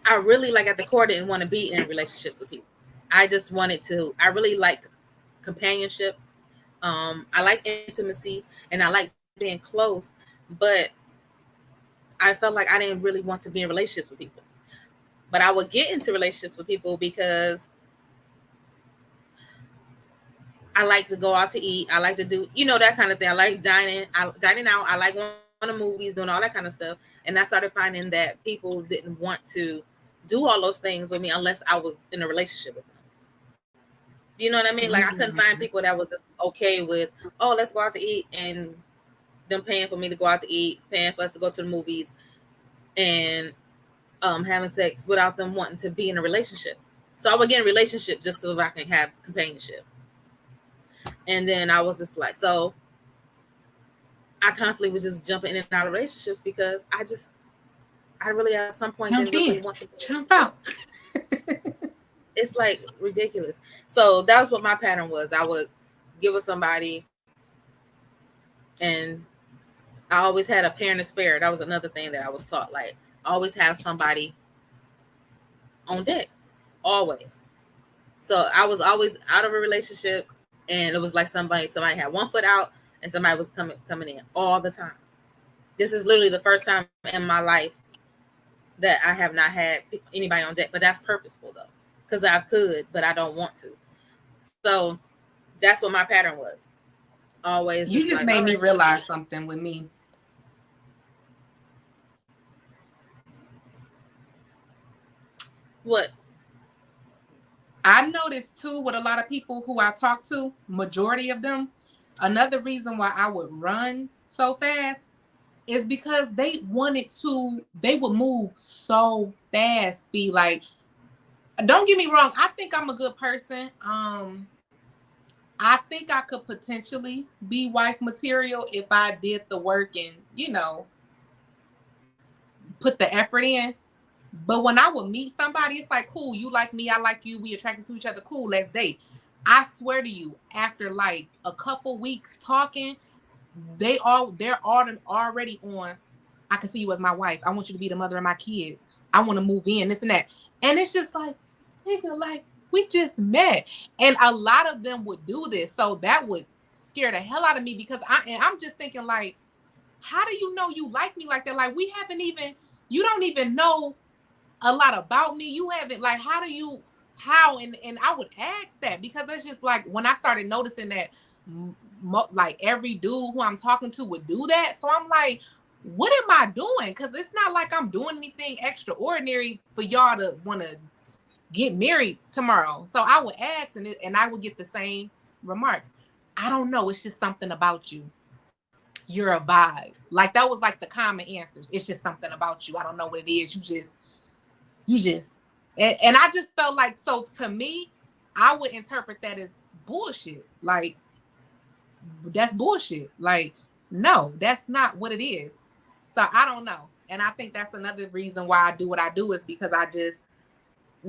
I really, like, at the core, didn't want to be in relationships with people. I just wanted to. I really like companionship. I like intimacy and I like being close, but I felt like I didn't really want to be in relationships with people. But I would get into relationships with people because I like to go out to eat. I like to do, that kind of thing. I like dining out. I like going to movies, doing all that kind of stuff. And I started finding that people didn't want to do all those things with me unless I was in a relationship with them. Do you know what I mean? Like, I couldn't find people that was just okay with, oh, let's go out to eat, and them paying for me to go out to eat, paying for us to go to the movies, and having sex without them wanting to be in a relationship. So I would get in a relationship just so that I can have companionship. And then I was just like, so I constantly was just jumping in and out of relationships because I really at some point didn't really want to jump out. It's like ridiculous. So that was what my pattern was. I would get with somebody, and I always had a parent to spare. That was another thing that I was taught. Like, always have somebody on deck, always. So I was always out of a relationship, and it was like somebody had one foot out, and somebody was coming in all the time. This is literally the first time in my life that I have not had anybody on deck, but that's purposeful though, because I could, but I don't want to. So that's what my pattern was. Always. You just made me realize something with me. What? I noticed too with a lot of people who I talk to, majority of them, another reason why I would run so fast is because they would move so fast. Be like, don't get me wrong, I think I'm a good person. I think I could potentially be wife material if I did the work and, put the effort in. But when I would meet somebody, it's like, cool, you like me, I like you, we attracted to each other, cool, let's date. I swear to you, after like a couple weeks talking, they're already on, I can see you as my wife. I want you to be the mother of my kids. I want to move in, this and that. And it's just like, nigga, like, we just met. And a lot of them would do this. So that would scare the hell out of me, because I'm just thinking, like, how do you know you like me like that? Like, we haven't even, you don't even know a lot about me. You haven't, like, how, and I would ask that, because it's just like, when I started noticing that like every dude who I'm talking to would do that. So I'm like, what am I doing? Because it's not like I'm doing anything extraordinary for y'all to want to get married tomorrow. So I would ask, and I would get the same remarks. I don't know. It's just something about you. You're a vibe. Like, that was like the common answers. It's just something about you. I don't know what it is. You just, and I just felt like, so to me, I would interpret that as bullshit. Like, that's bullshit. Like, no, that's not what it is. So I don't know. And I think that's another reason why I do what I do, is because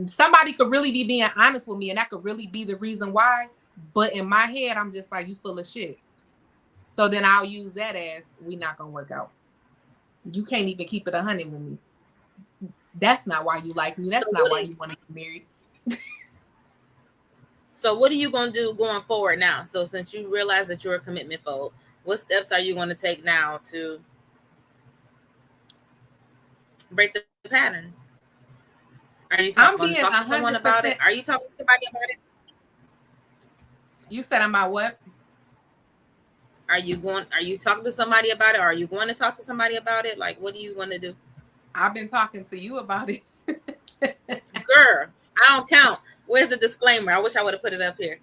somebody could really be being honest with me, and that could really be the reason why. But in my head, I'm just like, you full of shit. So then I'll use that as, we not gonna work out. You can't even keep it 100 with me. That's not why you like me. That's not why you want to get married. So what are you going to do going forward now? So since you realize that you're a commitment phobe, what steps are you going to take now to break the patterns? Are you going to talk to someone about it? Are you talking to somebody about it? You said, am I what? Are you talking to somebody about it? Or are you going to talk to somebody about it? Like, what do you want to do? I've been talking to you about it. Girl, I don't count. Where's the disclaimer? I wish I would have put it up here.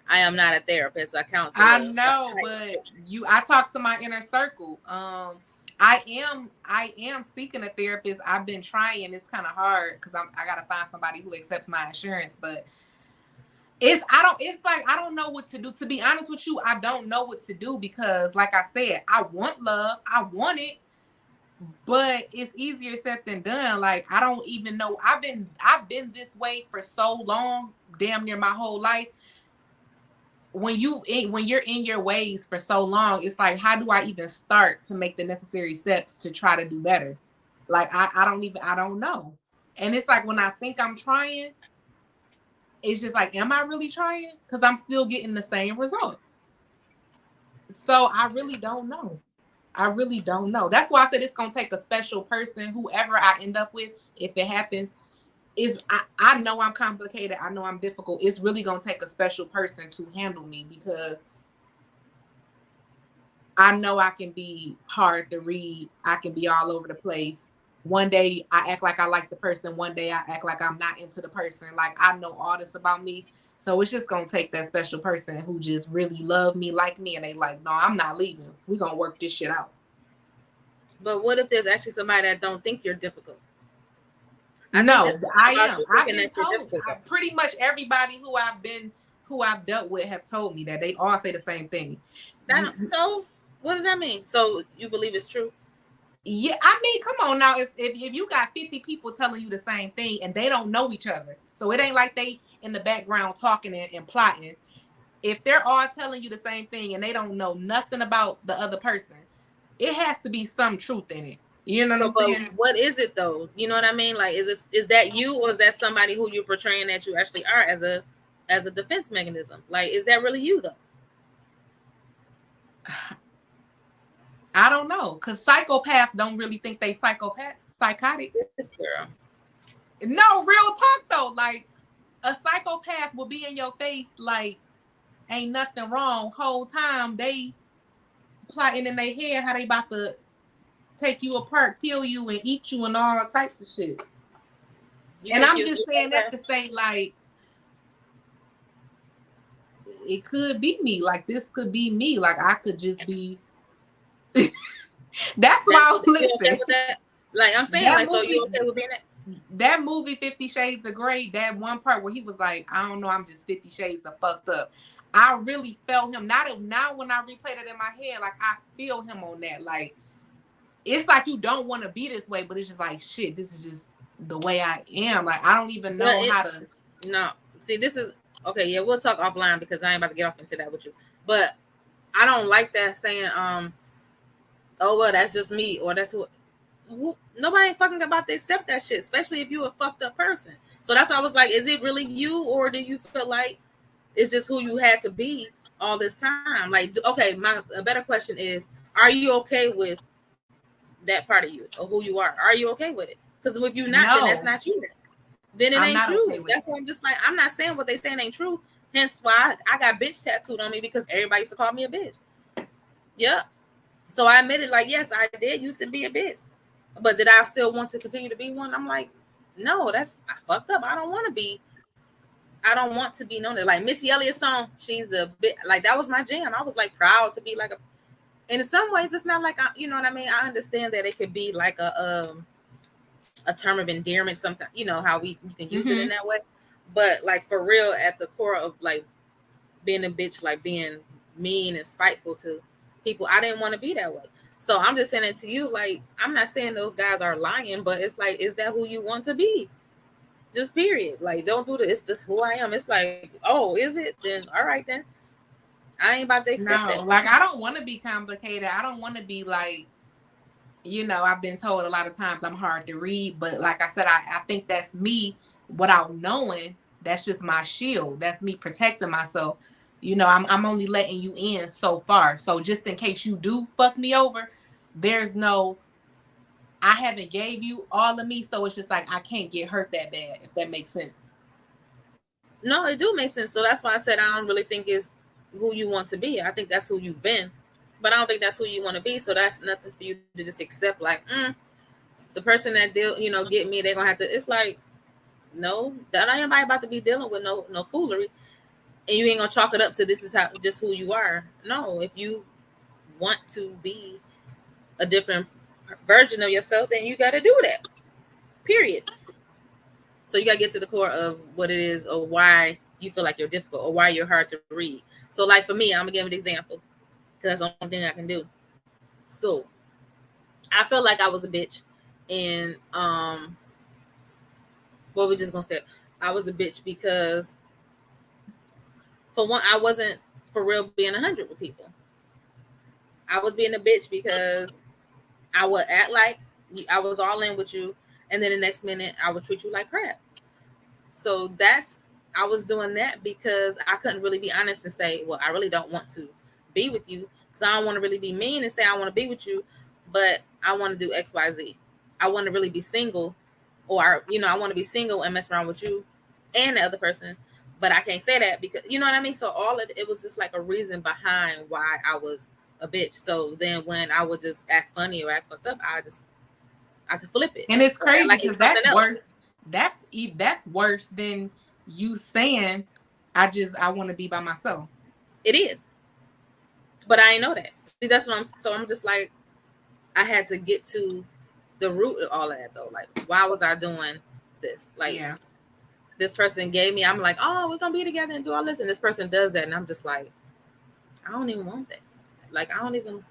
I am not a therapist, a counselor. I know, but I talk to my inner circle. I am seeking a therapist. I've been trying. It's kind of hard because I gotta find somebody who accepts my insurance, but it's like I don't know what to do. To be honest with you, I don't know what to do, because like I said, I want love. I want it. But it's easier said than done. Like, I don't even know. I've been this way for so long, damn near my whole life. When you're in your ways for so long, it's like, how do I even start to make the necessary steps to try to do better? Like, I don't know. And it's like, when I think I'm trying, it's just like, am I really trying? Because I'm still getting the same results. So I really don't know. That's why I said it's going to take a special person, whoever I end up with, if it happens. I know I'm complicated. I know I'm difficult. It's really going to take a special person to handle me, because I know I can be hard to read. I can be all over the place. One day I act like I like the person. One day I act like I'm not into the person. Like, I know all this about me. So it's just going to take that special person who just really love me, like me, and they like, no, I'm not leaving. We're going to work this shit out. But what if there's actually somebody that don't think you're difficult? I am. I've been told. Pretty much everybody who I've dealt with have told me that. They all say the same thing. So what does that mean? So you believe it's true? Yeah, I mean, come on now. If you got 50 people telling you the same thing and they don't know each other, so it ain't like they in the background talking and plotting. If they're all telling you the same thing and they don't know nothing about the other person, it has to be some truth in it. You know what I'm saying? What is it though? You know what I mean? Like, is that you, or is that somebody who you're portraying that you actually are as a defense mechanism? Like, is that really you though? I don't know, because psychopaths don't really think they psychotic. This girl. No, real talk though. Like, a psychopath will be in your face like ain't nothing wrong. Whole time they plotting in their head how they about to take you apart, kill you, and eat you, and all types of shit. And I'm just saying that to say, like, it could be me. Like, this could be me. Like, I could just be. That's why I was listening. Like, I'm saying, like, so you okay with being that? That movie 50 Shades of Grey, that one part where he was like, I don't know, I'm just 50 shades of fucked up. I really felt him. Now when I replayed it in my head, like, I feel him on that. Like, it's like you don't want to be this way, but it's just like, shit, this is just the way I am. Like, I don't even know how to. No, see, this is okay. Yeah, we'll talk offline, because I ain't about to get off into that with you. But I don't like that saying, oh well, that's just me, or that's what. Nobody ain't fucking about to accept that shit, especially if you're a fucked up person. So that's why I was like, is it really you, or do you feel like it's just who you had to be all this time? Like, okay, a better question is, are you okay with that part of you or who you are? Are you okay with it? Because if you're not, then that's No, not you. Then it I'm ain't not true. okay with That's it. why I'm just like, I'm not saying what they saying ain't true. Hence why I got bitch tattooed on me, because everybody used to call me a bitch. Yep. So I admitted, like, yes, I did used to be a bitch. But did I still want to continue to be one? I'm like, no, that's fucked up. I don't want to be. I don't want to be known as, like, Missy Elliott's song. She's a bit like, that was my jam. I was like proud to be like a. And in some ways, it's not like you know what I mean. I understand that it could be like a term of endearment sometimes. You know how you can use it in that way. But like for real, at the core of like being a bitch, like being mean and spiteful to people, I didn't want to be that way. So I'm just saying it to you, like, I'm not saying those guys are lying, but it's like, is that who you want to be? Just period. Like, don't do this. It's just who I am. It's like, oh, is it? Then all right, then I ain't about to accept that. No, like I don't want to be complicated. I don't want to be like, I've been told a lot of times I'm hard to read, but like I said, I think that's me without knowing. That's just my shield. That's me protecting myself. I'm only letting you in so far. So just in case you do fuck me over, there's no, I haven't gave you all of me. So it's just like, I can't get hurt that bad, if that makes sense. No, it do make sense. So that's why I said I don't really think it's who you want to be. I think that's who you've been, but I don't think that's who you want to be. So that's nothing for you to just accept. Like, the person that get me, they're gonna have to. It's like, no, that ain't anybody about to be dealing with no foolery, and you ain't gonna chalk it up to this is how just who you are. No, if you want to be a different version of yourself, then you got to do that. Period. So you got to get to the core of what it is, or why you feel like you're difficult, or why you're hard to read. So, like for me, I'm gonna give an example because that's the only thing I can do. So, I felt like I was a bitch, and what we just gonna say, I was a bitch because, for one, I wasn't for real being 100 with people. I was being a bitch because I would act like I was all in with you, and then the next minute I would treat you like crap. So I was doing that because I couldn't really be honest and say, well, I really don't want to be with you, because I don't want to really be mean and say I want to be with you, but I want to do X, Y, Z. I want to really be single, or I want to be single and mess around with you and the other person, but I can't say that because you know what I mean. So all of it was just like a reason behind why I was a bitch. So then when I would just act funny or act fucked up, I could flip it. And it's crazy Like it's because something that's else. worse. That's worse than you saying, I want to be by myself. It is. But I ain't know that. See, that's what I'm just like, I had to get to the root of all of that though. Like, why was I doing this? Like, Yeah. this person gave me, I'm like, oh, we're gonna be together and do all this, and this person does that, and I'm just like, I don't even want that. Like, I don't even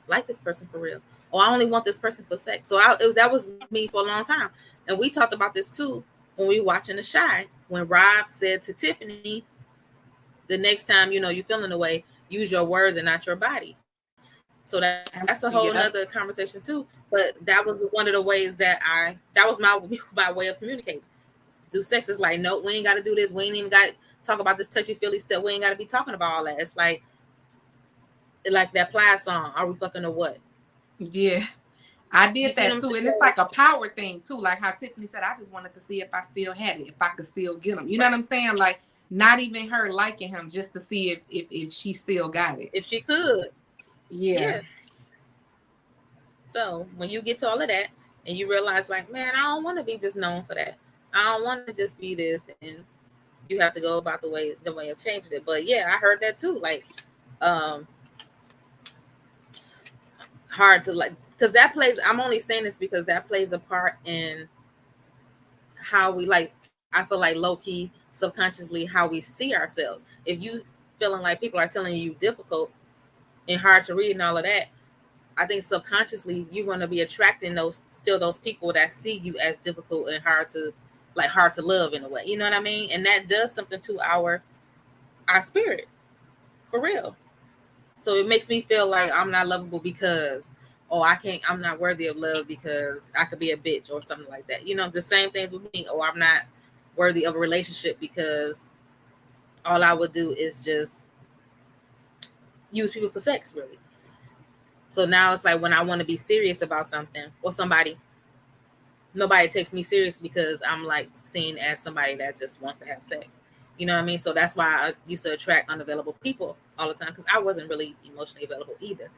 like this person for real, or I only want this person for sex. So that was me for a long time, and we talked about this too when we were watching The Shy, when Rob said to Tiffany, the next time you feeling the way, use your words and not your body. So that's a whole nother Yep. conversation too. But that was one of the ways that was my way of communicating. Do sex is like, no, we ain't got to do this. We ain't even got to talk about this touchy feely stuff. We ain't got to be talking about all that. It's like that Plies song. Are we fucking or what? Yeah. I You did see what that I'm too. saying? And it's like a power thing too. Like how Tiffany said, I just wanted to see if I still had it, if I could still get him. You know what I'm saying? Like not even her liking him, just to see if she still got it. If she could. Yeah. Yeah. So when you get to all of that and you realize, like, man, I don't want to be just known for that. I don't want to just be this, then you have to go about the way of changing it. But yeah, I heard that too. Like, um, hard to like, because that plays. I'm only saying this because that plays a part in how we like. I feel like low key, subconsciously, how we see ourselves. If you feeling like people are telling you difficult and hard to read and all of that, I think subconsciously you're going to be attracting those people that see you as difficult and hard to love in a way. You know what I mean? And that does something to our spirit, for real. So it makes me feel like I'm not lovable because, oh, I'm not worthy of love because I could be a bitch or something like that. The same things with me. Oh, I'm not worthy of a relationship because all I would do is just use people for sex, really. So now it's like when I want to be serious about something or somebody, nobody takes me serious because I'm like seen as somebody that just wants to have sex. You know what I mean? So that's why I used to attract unavailable people all the time because I wasn't really emotionally available either.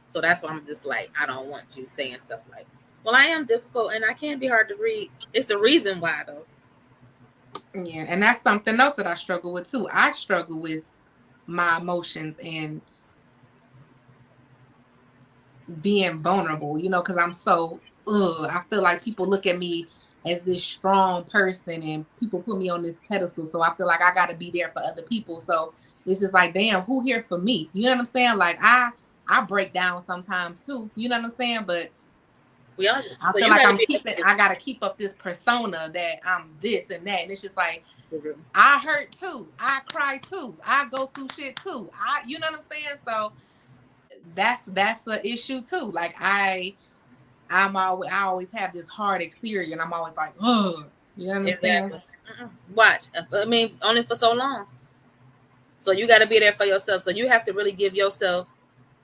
So that's why I'm just like, I don't want you saying stuff like, well, I am difficult and I can be hard to read. It's a reason why, though. Yeah, and that's something else that I struggle with too. I struggle with my emotions and being vulnerable, because I'm so, I feel like people look at me as this strong person and people put me on this pedestal. So I feel like I got to be there for other people. So it's just like, damn, who here for me? You know what I'm saying? Like I break down sometimes too. You know what I'm saying? But We all. I So feel you like got to be. I got to keep up this persona that I'm this and that. And it's just like, Mm-hmm. I hurt too. I cry too. I go through shit too. You know what I'm saying? So that's the issue too. Like I always have this hard exterior, and I'm always like, oh, you know what I'm saying? Exactly. Watch. I mean, only for so long. So you got to be there for yourself. So you have to really give yourself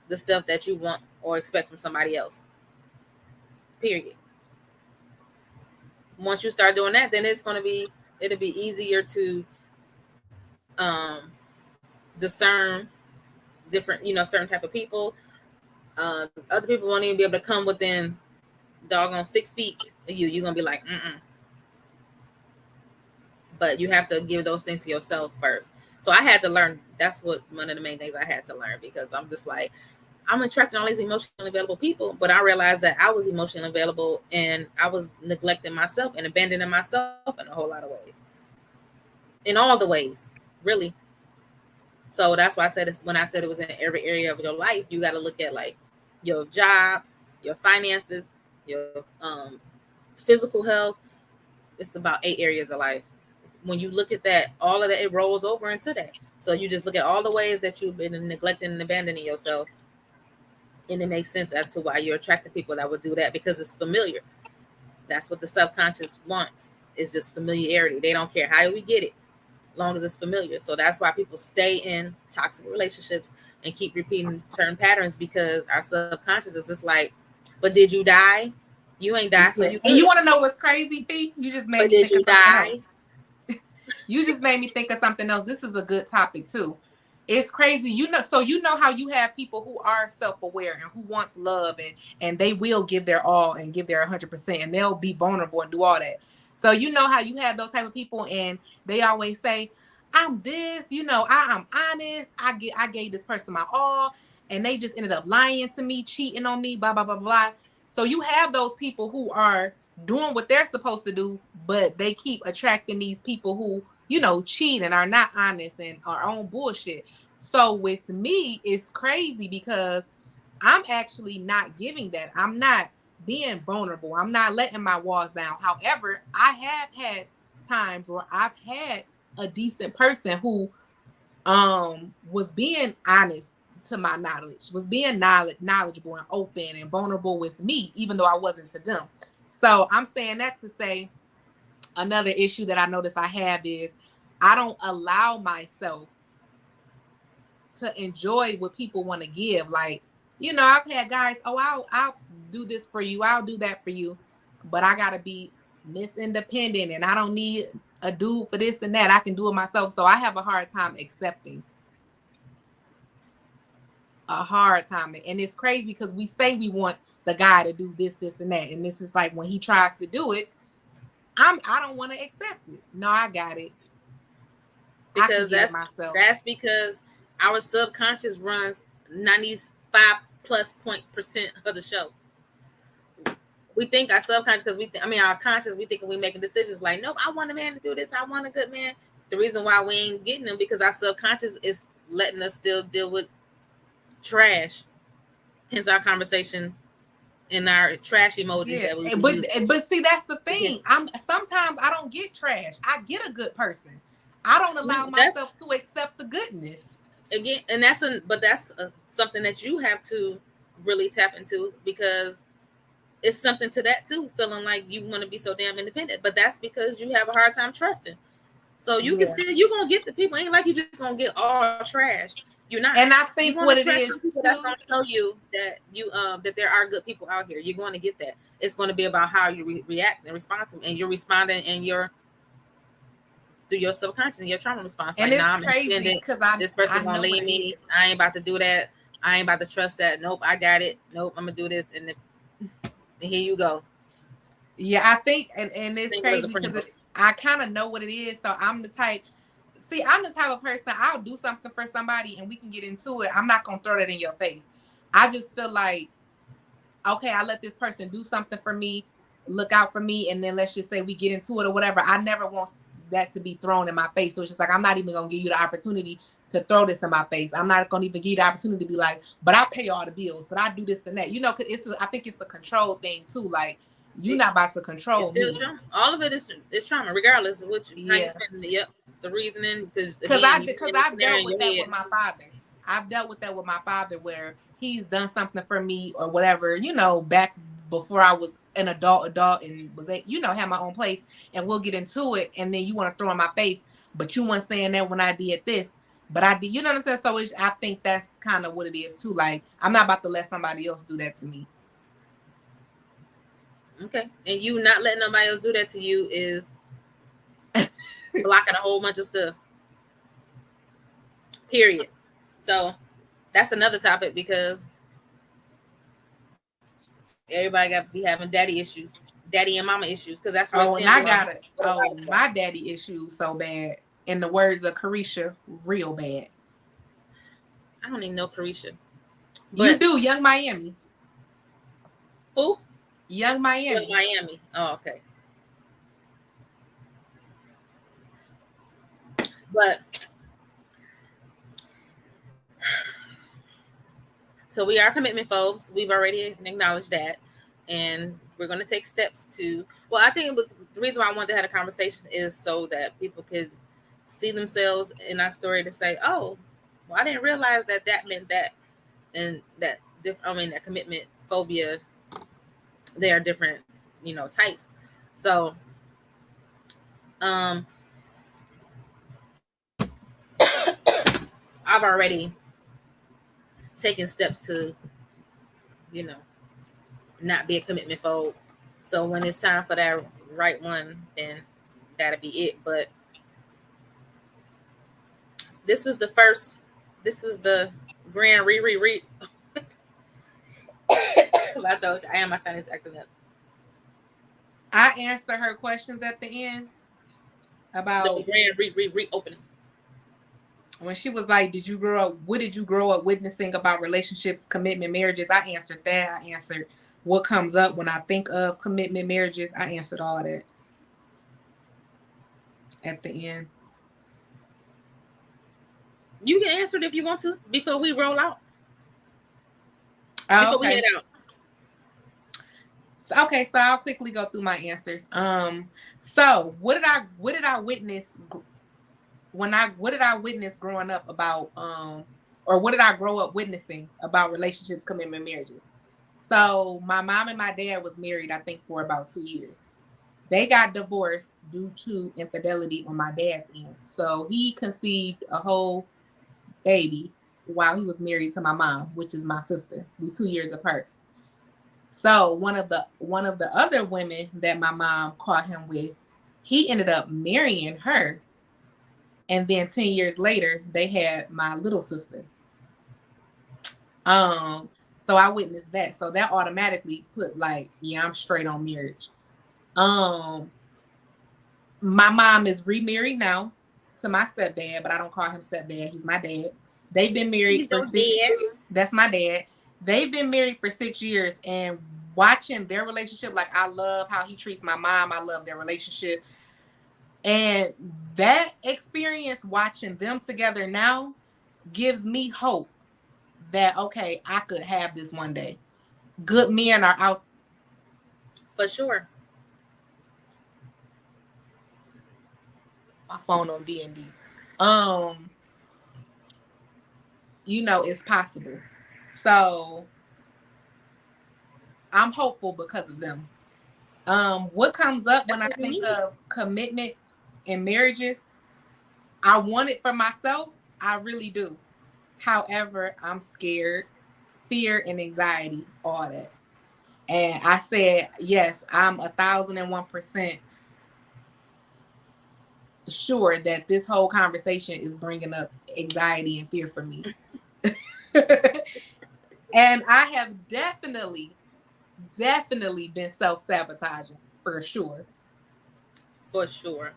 the stuff that you want or expect from somebody else. Period. Once you start doing that, then it'll be easier to discern different, certain type of people. Other people won't even be able to come within doggone 6 feet of you. You're gonna be like, mm-mm. But you have to give those things to yourself first. So I had to learn. That's what one of the main things I had to learn because I'm just like, I'm attracting all these emotionally available people, but I realized that I was emotionally available and I was neglecting myself and abandoning myself in a whole lot of ways. In all the ways, really. So that's why I said when I said it was in every area of your life, you got to look at like your job, your finances, your physical health. It's about 8 areas of life. When you look at that, all of that, it rolls over into that. So you just look at all the ways that you've been neglecting and abandoning yourself, and it makes sense as to why you're attracting people that would do that because it's familiar. That's what the subconscious wants. It's just familiarity. They don't care how we get it, long as it's familiar. So that's why people stay in toxic relationships and keep repeating certain patterns because our subconscious is just like, but did you die? You ain't die, so Yeah. you And you good. want to know what's crazy, P? You just made But me did think you of something die? else. You just made me think of something else. This is a good topic too. It's crazy. So you know how you have people who are self-aware and who wants love and they will give their all and give their 100% and they'll be vulnerable and do all that. So you know how you have those type of people and they always say, I'm this, I'm honest. I gave this person my all and they just ended up lying to me, cheating on me, blah, blah, blah, blah. So you have those people who are doing what they're supposed to do, but they keep attracting these people who cheat and are not honest and are on bullshit. So with me, it's crazy because I'm actually not giving that. I'm not being vulnerable. I'm not letting my walls down. However, I have had times where I've had a decent person who was being honest to my knowledge, was being knowledgeable and open and vulnerable with me, even though I wasn't to them. So I'm saying that to say another issue that I notice I have is I don't allow myself to enjoy what people want to give. Like, I've had guys, oh, I'll do this for you, I'll do that for you, but I gotta be Miss Independent and I don't need a dude for this and that. I can do it myself. So I have a hard time accepting. A hard time. And it's crazy because we say we want the guy to do this, this, and that. And this is like when he tries to do it, I don't want to accept it. No, I got it. Because that's because our subconscious runs 95+% of the show. We think our subconscious because our conscious, we thinking we making decisions like, no, I want a man to do this, I want a good man. The reason why we ain't getting them because our subconscious is letting us still deal with trash. Hence our conversation and our trash emojis that we use. But see, that's the thing. Sometimes I don't get trash. I get a good person. I don't allow myself to accept the goodness. Again, and that's something that you have to really tap into because it's something to that too, feeling like you want to be so damn independent. But that's because you have a hard time trusting. So you can still, you're gonna get the people. Ain't like you just gonna get all trash. You're not. And I You're think going what to it attract is some people that's too. going to show you that there are good people out here. You're going to get that. It's going to be about how you react and respond to them, and you're responding and you're through your subconscious and your trauma response. And Like, it's nah, I'm crazy independent. because This I person gonna know what leave it me. is. I ain't about to do that. I ain't about to trust that. Nope, I got it. Nope, I'm gonna do this, and here you go. Yeah, I think, and it's Single as a crazy because I kind of know what it is. So I'm the type. See, I'm the type of person, I'll do something for somebody and we can get into it. I'm not gonna throw that in your face. I just feel like, okay, I let this person do something for me, look out for me, and then let's just say we get into it or whatever. I never want that to be thrown in my face. So it's just like, I'm not even gonna give you the opportunity to throw this in my face. I'm not gonna even give you the opportunity to be like, but I pay all the bills, but I do this and that. You know, cause I think it's a control thing too. Like, you're not about to control It's still me. trauma. All of it is trauma, regardless of how you Yeah. spend it. Yep, the reasoning, because Because again, you spend the I've scenario dealt in with your that head. with my father. I've dealt with that with my father where he's done something for me or whatever, you know, back before I was an adult and was had my own place, and we'll get into it, and then you want to throw in my face, but you weren't saying that when I did this, but I did, you know what I'm saying? So I think that's kind of what it is too. Like, I'm not about to let somebody else do that to me. Okay, and you not letting nobody else do that to you is blocking a whole bunch of stuff. Period. So that's another topic because everybody got to be having daddy and mama issues, because that's where it Oh, and stems I from. got it. Oh, my daddy issues so bad. In the words of Carisha, real bad. I don't even know Carisha. You do, Young Miami. Who? Young Miami. Young Miami. Oh, okay. But so we are commitment phobes. We've already acknowledged that. And we're going to take steps to, well, I think it was the reason why I wanted to have a conversation is so that people could see themselves in our story to say, oh, well, I didn't realize that meant that. And that, that commitment phobia, they are different, types. So, I've already taken steps to, you know, not be a commitment phobe. So when it's time for that right one, then that'll be it. But this was the grand re. I told you, my son is acting up. I answer her questions at the end about the grand reopening. When she was like, what did you grow up witnessing about relationships, commitment, marriages? I answered that. I answered what comes up when I think of commitment, marriages. I answered all that at the end. You can answer it if you want to before we roll out. Oh, okay. We head out. Okay, so I'll quickly go through my answers. So what did I witness what did I witness growing up about or what did I grow up witnessing about relationships, commitment, marriages? So my mom and my dad was married, I think, for about 2 years. They got divorced due to infidelity on my dad's end. So he conceived a whole baby while he was married to my mom, which is my sister. We 2 years apart. So one of the other women that my mom caught him with, he ended up marrying her. And then 10 years later, they had my little sister. So I witnessed that. So that automatically put like, yeah, I'm straight on marriage. My mom is remarried now to my stepdad, but I don't call him stepdad. He's my dad. They've been married for 6 years. That's my dad. They've been married for 6 years, and watching their relationship, like, I love how he treats my mom. I love their relationship. And that experience, watching them together now, gives me hope that, okay, I could have this one day. Good men are out. For sure. My phone on D&D. It's possible. So I'm hopeful because of them. What comes up when I think of commitment in marriages? I want it for myself. I really do. However, I'm scared, fear and anxiety, all that. And I said, yes, I'm 1,001% sure that this whole conversation is bringing up anxiety and fear for me. And I have definitely been self-sabotaging for sure. For sure.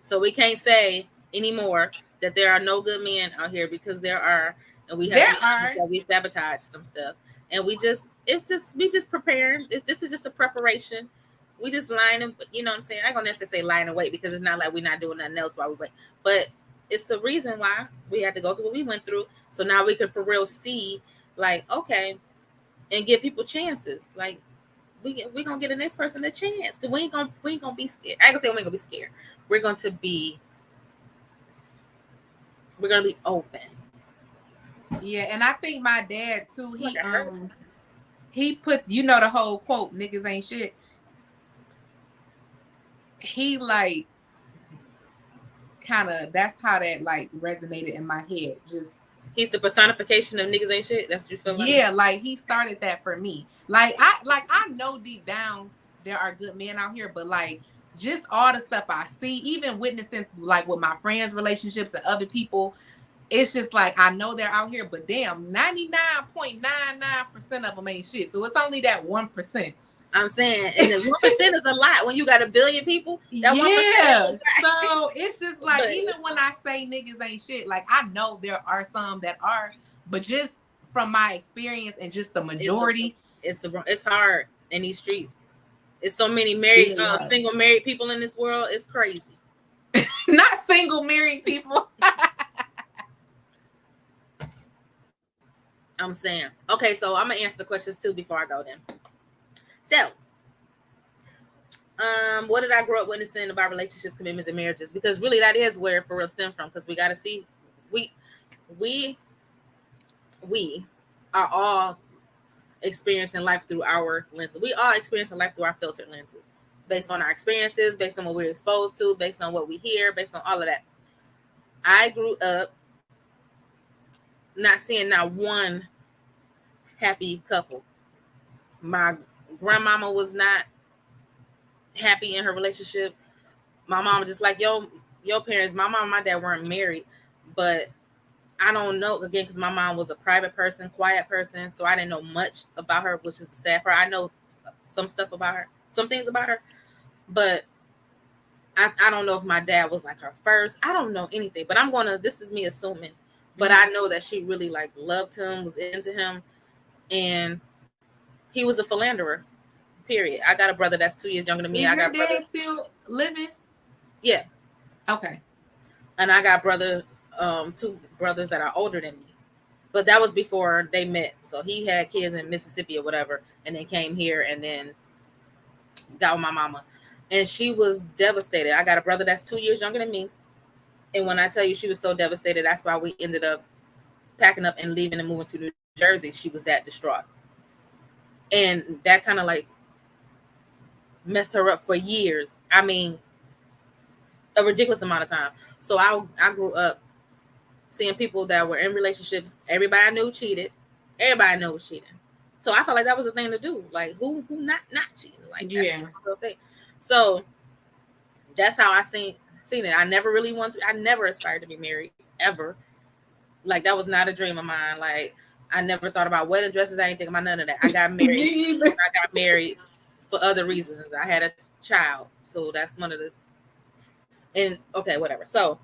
So we can't say anymore that there are no good men out here, because there are, and we have There to be honest are. that we sabotage some stuff. And we just preparing. This is just a preparation. We just lying, and you know what I'm saying. I ain't gonna necessarily say lying in wait, because it's not like we're not doing nothing else while we wait. But it's a reason why we had to go through what we went through. So now we can for real see, like, okay, and give people chances. Like we gonna get the next person a chance. Cause we ain't gonna be scared. I ain't gonna say we ain't gonna be scared. We're going to be open. Yeah, and I think my dad too, he put, you know, the whole quote, niggas ain't shit. He like kind of, that's how that like resonated in my head. Just, he's the personification of niggas ain't shit. That's what you feel like? Yeah, like he started that for me. I know deep down there are good men out here, but like just all the stuff I see, even witnessing like with my friends' relationships and other people, it's just like I know they're out here, but damn, 99.99% of them ain't shit. So it's only that 1%. I'm saying, and the 1% is a lot when you got a billion people. That 1%. So it's just like, but even when I say niggas ain't shit, like I know there are some that are, but just from my experience and just the majority, it's hard in these streets. It's so many married, single married people in this world. It's crazy. Not single married people. I'm saying. Okay, so I'm gonna answer the questions too before I go then. So, what did I grow up witnessing about relationships, commitments, and marriages? Because really, that is where for real stem from. Because we got to see, we are all experiencing life through our lenses. We all experiencing life through our filtered lenses, based on our experiences, based on what we're exposed to, based on what we hear, based on all of that. I grew up not seeing not one happy couple. My grandmama was not happy in her relationship. My mom was just like your parents. My mom and my dad weren't married, but I don't know, again, because my mom was a private person, quiet person, so I didn't know much about her, which is the sad part. I know some stuff about her, some things about her, but I don't know if my dad was like her first. I don't know anything, but this is me assuming, but I know that she really like loved him, was into him, and he was a philanderer, period. I got a brother that's 2 years younger than me. Is I got your dad still living? Yeah. Okay. And I got two brothers that are older than me, but that was before they met. So he had kids in Mississippi or whatever, and then came here and then got with my mama, and she was devastated. I got a brother that's 2 years younger than me, and when I tell you she was so devastated, that's why we ended up packing up and leaving and moving to New Jersey. She was that distraught, and that kind of like messed her up for years. I mean, a ridiculous amount of time. So I grew up seeing people that were in relationships. Everybody I knew cheated. Everybody knew was cheating. So I felt like that was a thing to do. Like who not cheating? Like that's a real thing. So that's how I seen it. I never really wanted to. I never aspired to be married ever. Like that was not a dream of mine. Like I never thought about wedding dresses. I ain't think about none of that. I got married. I got married for other reasons. I had a child, so that's one of the. And okay, whatever. So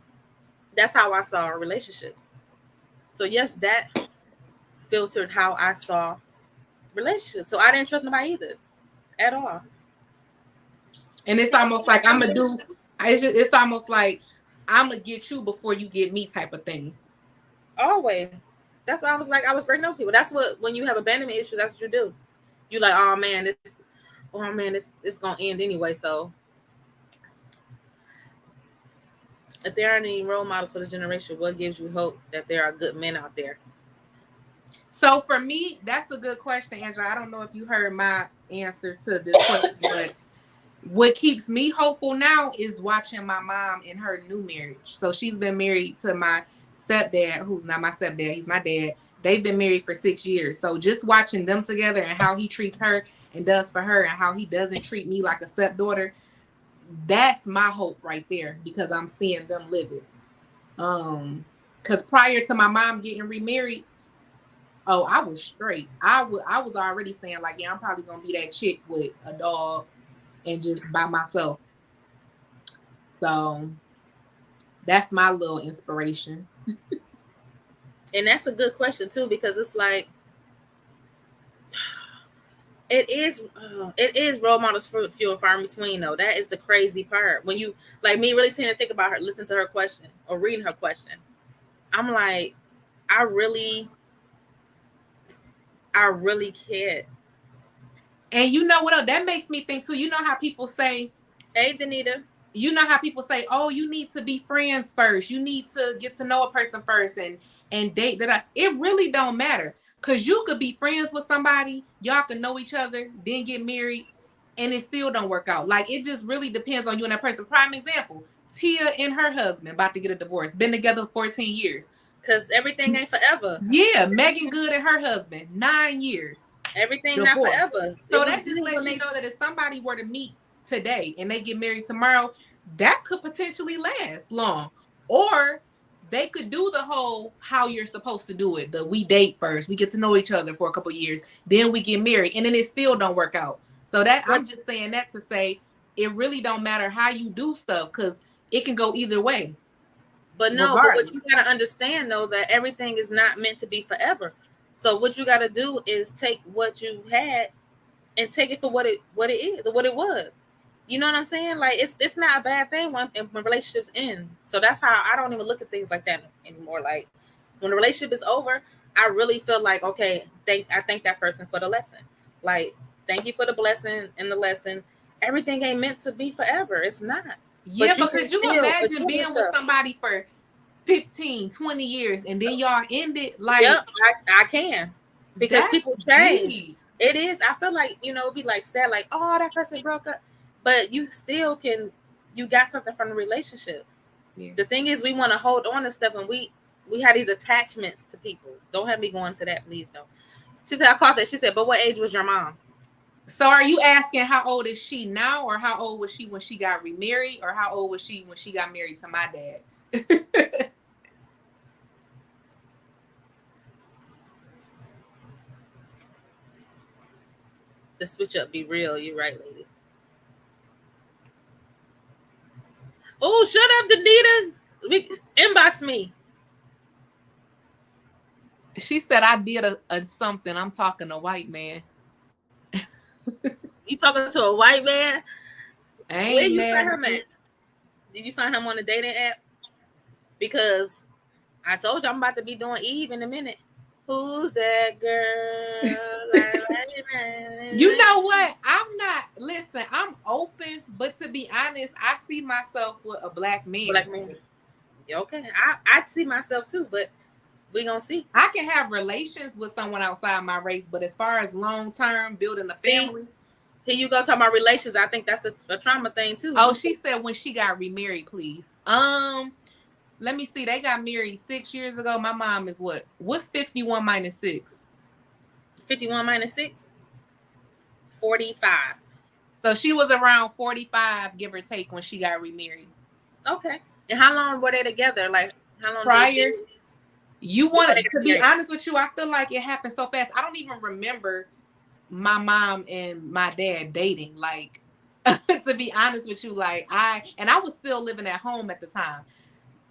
that's how I saw relationships. So yes, that filtered how I saw relationships. So I didn't trust nobody either, at all. And it's almost like it's almost like I'm gonna get you before you get me type of thing. Always. That's why I was like, I was breaking up people. That's what, when you have abandonment issues, that's what you do. You like, oh man, it's gonna end anyway. So if there aren't any role models for this generation, what gives you hope that there are good men out there? So for me, that's a good question, Angela. I don't know if you heard my answer to this question, but what keeps me hopeful now is watching my mom in her new marriage. So she's been married to my stepdad, who's not my stepdad, he's my dad. They've been married for 6 years. So just watching them together and how he treats her and does for her and how he doesn't treat me like a stepdaughter, that's my hope right there, because I'm seeing them live it. Because prior to my mom getting remarried, oh, I was straight. I was already saying like, yeah, I'm probably gonna be that chick with a dog and just by myself. So that's my little inspiration. And that's a good question too, because it's like it is role models for few and far in between though. That is the crazy part. When you like me really sitting and think about her, listen to her question or reading her question, I'm like, I really can't. And you know what else? That makes me think too. You know how people say, Hey, Danita. you know how people say, oh, you need to be friends first. You need to get to know a person first and date that. It really don't matter. Cause you could be friends with somebody, y'all can know each other, then get married, and it still don't work out. Like it just really depends on you and that person. Prime example, Tia and her husband about to get a divorce, been together 14 years. Because everything ain't forever. Yeah, Megan Good and her husband, 9 years. Everything not Divorce. forever. So that just lets you know that if somebody were to meet today and they get married tomorrow, that could potentially last long. Or they could do the whole how you're supposed to do it. The we date first, we get to know each other for a couple years, then we get married, and then it still don't work out. So that I'm just saying that to say it really don't matter how you do stuff, because it can go either way. But no, but what you gotta understand though, that everything is not meant to be forever. So what you gotta do is take what you had and take it for what it is or what it was. You know what I'm saying? Like it's not a bad thing when relationships end. So that's how I don't even look at things like that anymore. Like when the relationship is over, I really feel like, okay, I thank that person for the lesson. Like, thank you for the blessing and the lesson. Everything ain't meant to be forever. It's not. Yeah, but could you imagine being with somebody for 15, 20 years and then y'all end it? Like, yep, I can. Because people change. Deep. It is. I feel like, it'd be like sad, like, oh, that person broke up. But you still you got something from the relationship. Yeah. The thing is, we want to hold on to stuff, and we have these attachments to people. Don't have me going to that, please don't. She said, I caught that. She said, but what age was your mom? So are you asking how old is she now, or how old was she when she got remarried, or how old was she when she got married to my dad? The switch up be real. You're right, ladies. Oh, shut up, Danita. Inbox me. She said I did a something. I'm talking to a white man. You talking to a white man? Where you find him at? Did you find him on the dating app? Because I told you I'm about to be doing Eve in a minute. Who's that girl? You know what? Listen, I'm open, but to be honest, I see myself with a black man. Black man. Okay. I see myself too, but we gonna see. I can have relations with someone outside my race, but as far as long term building a family. Here you go talking about relations. I think that's a trauma thing too. Oh, she said when she got remarried, please. Let me see. They got married 6 years ago. My mom is what? What's 51 minus 6? 51 minus 6? 45. So she was around 45, give or take, when she got remarried. Okay. And how long were they together? Like, how long? Prior. You wanted to be honest with you, I feel like it happened so fast. I don't even remember my mom and my dad dating. Like, to be honest with you, like I was still living at home at the time.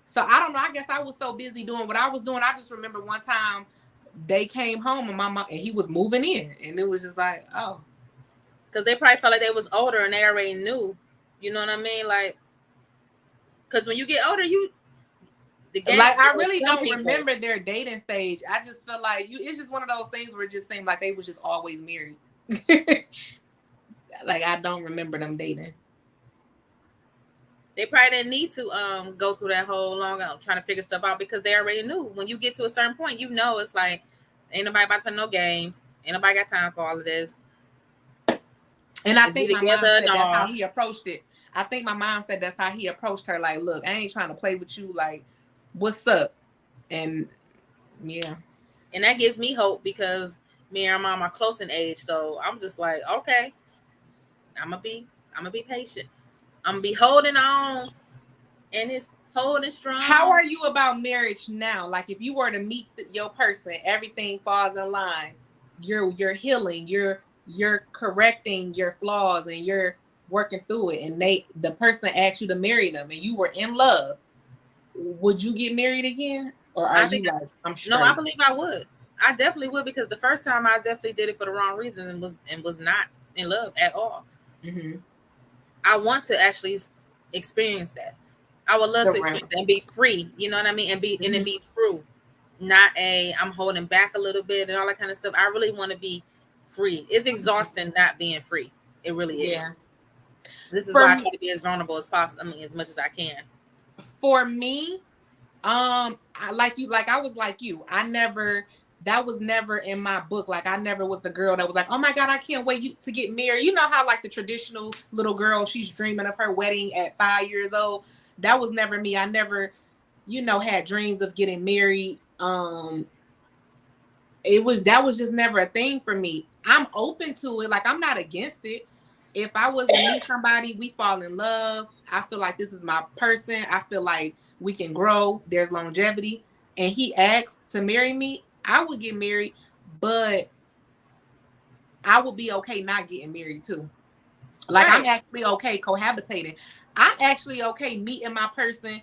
So I don't know. I guess I was so busy doing what I was doing. I just remember one time they came home and my mom and he was moving in, and it was just like, oh, because they probably felt like they was older and they already knew. You know what I mean? Like, because when you get older, like I really don't remember their dating stage. I just feel like it's just one of those things where it just seemed like they was just always married. Like I don't remember them dating. They probably didn't need to go through that whole long trying to figure stuff out, because they already knew. When you get to a certain point, it's like ain't nobody about to play no games. Ain't nobody got time for all of this. And I Is we think my mom together? said that's No. how he approached it. I think my mom said that's how he approached her. Like, look, I ain't trying to play with you. Like, what's up? And yeah. And that gives me hope because me and my mom are close in age. So I'm just like, okay, I'm gonna be patient. I'm gonna be holding on, and it's holding How strong. are you about marriage now? Like, if you were to meet your person, everything falls in line. You're healing. You're correcting your flaws, and you're working through it. And the person asked you to marry them, and you were in love. Would you get married again, or are I think you like, I'm no, I straight? believe I would. I definitely would because the first time I definitely did it for the wrong reasons and was not in love at all. Mm-hmm. I want to actually experience that. I would love The to right. experience that and be free. You know what I mean? And then Mm-hmm. be true, not a I'm holding back a little bit and all that kind of stuff. I really want to be free. It's exhausting not being free. It really Yeah. is. This is For why I try to be as vulnerable as possible. I mean, as much as I can. for me, I like you, like I was like you. I never that was never in my book. Like I never was the girl that was like, oh my God, I can't wait to get married. You know how like the traditional little girl, she's dreaming of her wedding at 5 years old. That was never me. I never, had dreams of getting married. That was just never a thing for me. I'm open to it. Like I'm not against it. If I was to meet somebody, we fall in love. I feel like this is my person. I feel like we can grow. There's longevity. And he asked to marry me, I would get married, but I would be okay not getting married too. Like I'm Right. actually okay cohabitating. I'm actually okay meeting my person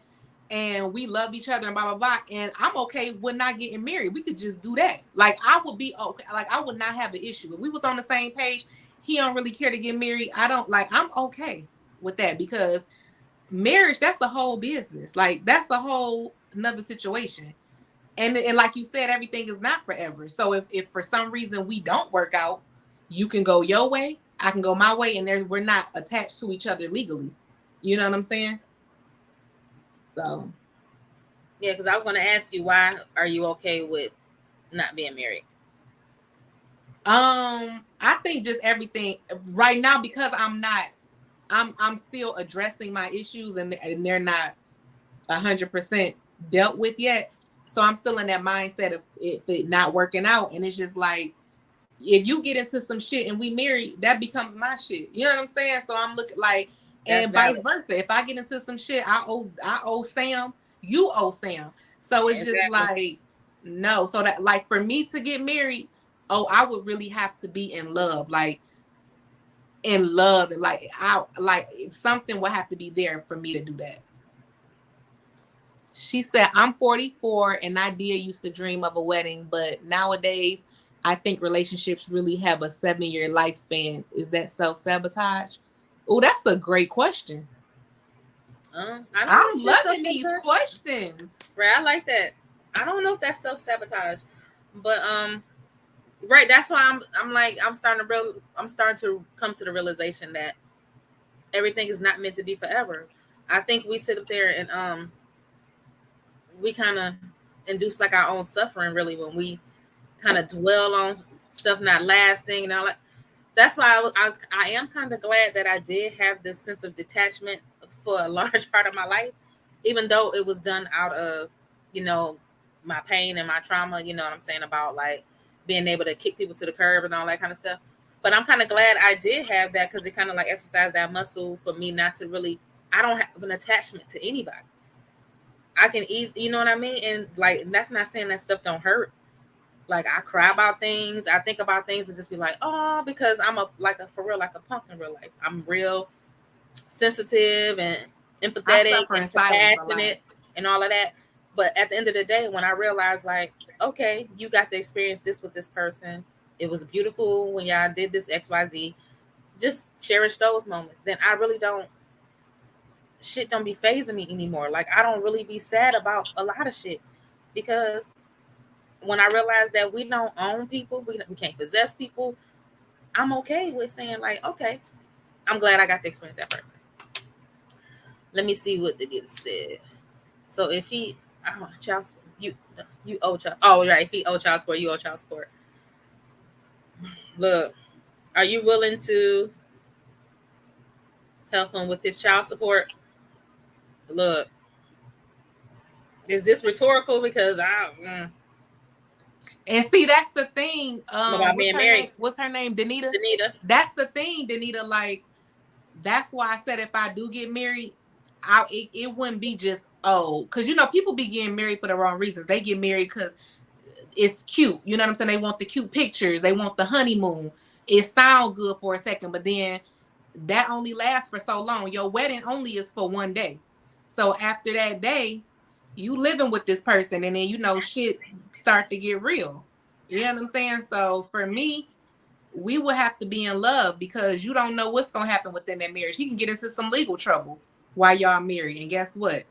and we love each other and blah blah blah. And I'm okay with not getting married. We could just do that. Like I would be okay. Like I would not have an issue. If we was on the same page, he don't really care to get married. I don't like I'm okay with that because marriage, that's the whole business. Like that's a whole another situation. And like you said, everything is not forever. So if for some reason we don't work out, you can go your way, I can go my way, and we're not attached to each other legally. You know what I'm saying? So Yeah, because I was going to ask you, why are you okay with not being married? I think just everything right now because I'm still addressing my issues and they're not 100% dealt with yet. So I'm still in that mindset of it not working out. And it's just like if you get into some shit and we married, that becomes my shit. You know what I'm saying? So I'm looking like, That's and vice valid. versa. If I get into some shit, I owe Sam, you owe Sam. So it's just Exactly. like, no. So that like for me to get married, oh, I would really have to be in love, like in love, and like I like something would have to be there for me to do that. She said, I'm 44 and Nadia used to dream of a wedding, but nowadays I think relationships really have a 7-year lifespan. Is that self sabotage? Oh, that's a great question. I don't know I'm if that's self loving these sabotage. questions. Right, I like that. I don't know if that's self sabotage, but right. That's why I'm like I'm starting to come to the realization that everything is not meant to be forever. I think we sit up there and we kind of induce like our own suffering really when we kind of dwell on stuff not lasting and all that. That's why I am kind of glad that I did have this sense of detachment for a large part of my life, even though it was done out of, you know, my pain and my trauma, you know what I'm saying, about like being able to kick people to the curb and all that kind of stuff. But I'm kind of glad I did have that because it kind of like exercised that muscle for me not to really, I don't have an attachment to anybody. I can easily, you know what I mean? And like, that's not saying that stuff don't hurt. Like I cry about things, I think about things, and just be like, oh, because I'm for real, like a punk in real life. I'm real sensitive and I empathetic suffer and in silence a lot. compassionate and all of that. But at the end of the day, when I realized, like, okay, you got to experience this with this person. It was beautiful when y'all did this XYZ. Just cherish those moments. Then I really don't, shit don't be phasing me anymore. Like I don't really be sad about a lot of shit because when I realized that we don't own people, we can't possess people, I'm okay with saying like, okay, I'm glad I got to experience that person. Let me see what the get said. So if he, oh, child support, you owe child. Oh, right. If he owe child support, you owe child support. Look, are you willing to? help him with his child support. Look, is this rhetorical? Because And see, that's the thing. about being married. What's her name? Danita. Danita. That's the thing, Danita. Like, that's why I said if I do get married, it wouldn't be just because people be getting married for the wrong reasons. They get married because it's cute. You know what I'm saying? They want the cute pictures. They want the honeymoon. It sounds good for a second, but then that only lasts for so long. Your wedding only is for one day. So after that day, you living with this person, and then shit start to get real. You know what I'm saying? So for me, we would have to be in love because you don't know what's gonna happen within that marriage. He can get into some legal trouble while y'all married, and guess what?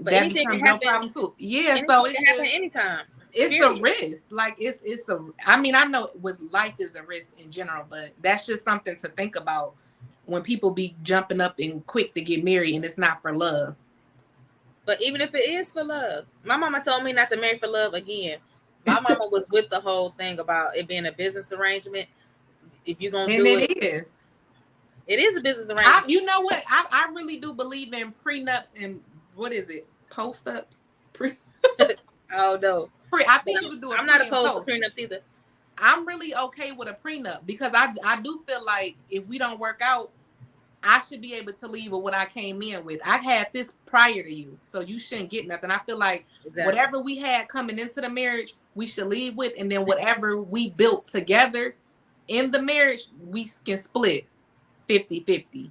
But that anything can happen. No problem too. Yeah, so it can happen anytime. It's period. A risk. Like it's a. I mean, I know with life is a risk in general, but that's just something to think about when people be jumping up and quick to get married, and it's not for love. But even if it is for love, my mama told me not to marry for love again. My mama was with the whole thing about it being a business arrangement. If you're gonna do it, it is a business arrangement. You know what? I really do believe in prenups and what is it? Post-ups? Oh no. I think you could do it. I'm not opposed to prenups either. I'm really okay with a prenup because I do feel like if we don't work out, I should be able to leave with what I came in with. I had this prior to you, so you shouldn't get nothing. I feel like whatever we had coming into the marriage, we should leave with, and then whatever we built together in the marriage, we can split 50-50.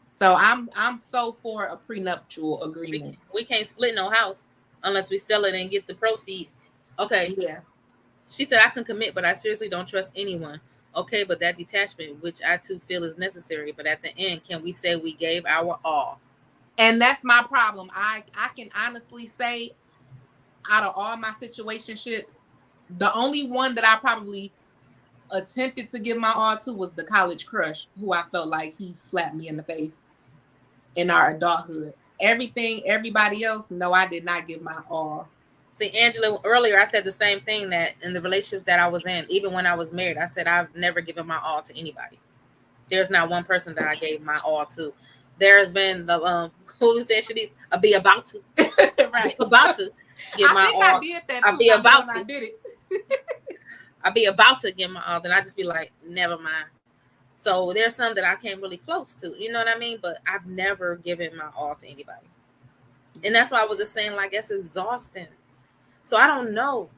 So I'm so for a prenuptial agreement. We can't split no house unless we sell it and get the proceeds. Okay. Yeah. She said, I can commit, but I seriously don't trust anyone. Okay, but that detachment, which I too feel is necessary, but at the end, can we say we gave our all? And that's my problem. I can honestly say, out of all my situationships, the only one that I probably attempted to give my all to was the college crush, who I felt like he slapped me in the face in our adulthood. Everybody else, no, I did not give my all. See, Angela, earlier I said the same thing, that in the relationships that I was in, even when I was married, I said I've never given my all to anybody. There's not one person that I gave my all to. There's been the who said Shanise, I'll be about to, right? About to give my all. I did that too. I'll be about to. I did it. I'll be about to give my all, then I just be like, never mind. So there's some that I came really close to, you know what I mean? But I've never given my all to anybody, and that's why I was just saying, like, it's exhausting. So I don't know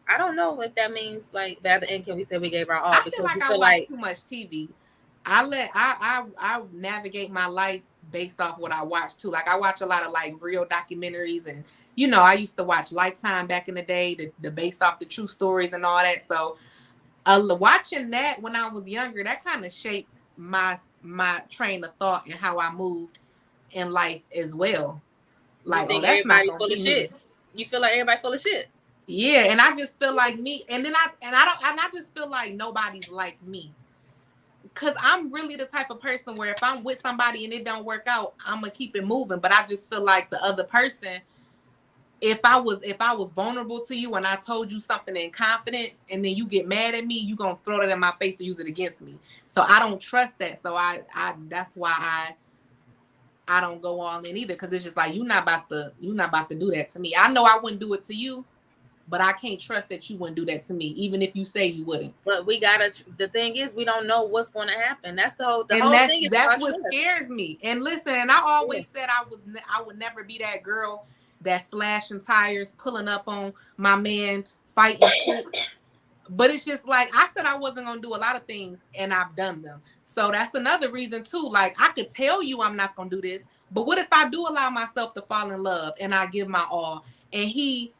if that means like at the end can we say we gave our all? I feel like I watch too much TV. I navigate my life based off what I watch too. Like I watch a lot of like real documentaries, and I used to watch Lifetime back in the day, the based off the true stories and all that. So watching that when I was younger, that kind of shaped my train of thought and how I moved in life as well. Like, that's everybody full of shit. You feel like everybody full of shit. Yeah, and I just feel like me, and I just feel like nobody's like me. Cause I'm really the type of person where if I'm with somebody and it don't work out, I'm gonna keep it moving. But I just feel like the other person, if I was vulnerable to you and I told you something in confidence and then you get mad at me, you gonna throw that in my face and use it against me. So I don't trust that. So I that's why I don't go all in either, because it's just like you're not about to do that to me. I know I wouldn't do it to you, but I can't trust that you wouldn't do that to me, even if you say you wouldn't. But the thing is, we don't know what's going to happen. That's the whole thing. That's what scares me. And listen, and I always said I would never be that girl that slashing tires, pulling up on my man, fighting shit. But it's just like, I said I wasn't going to do a lot of things, and I've done them. So that's another reason, too. Like, I could tell you I'm not going to do this, but what if I do allow myself to fall in love, and I give my all, and he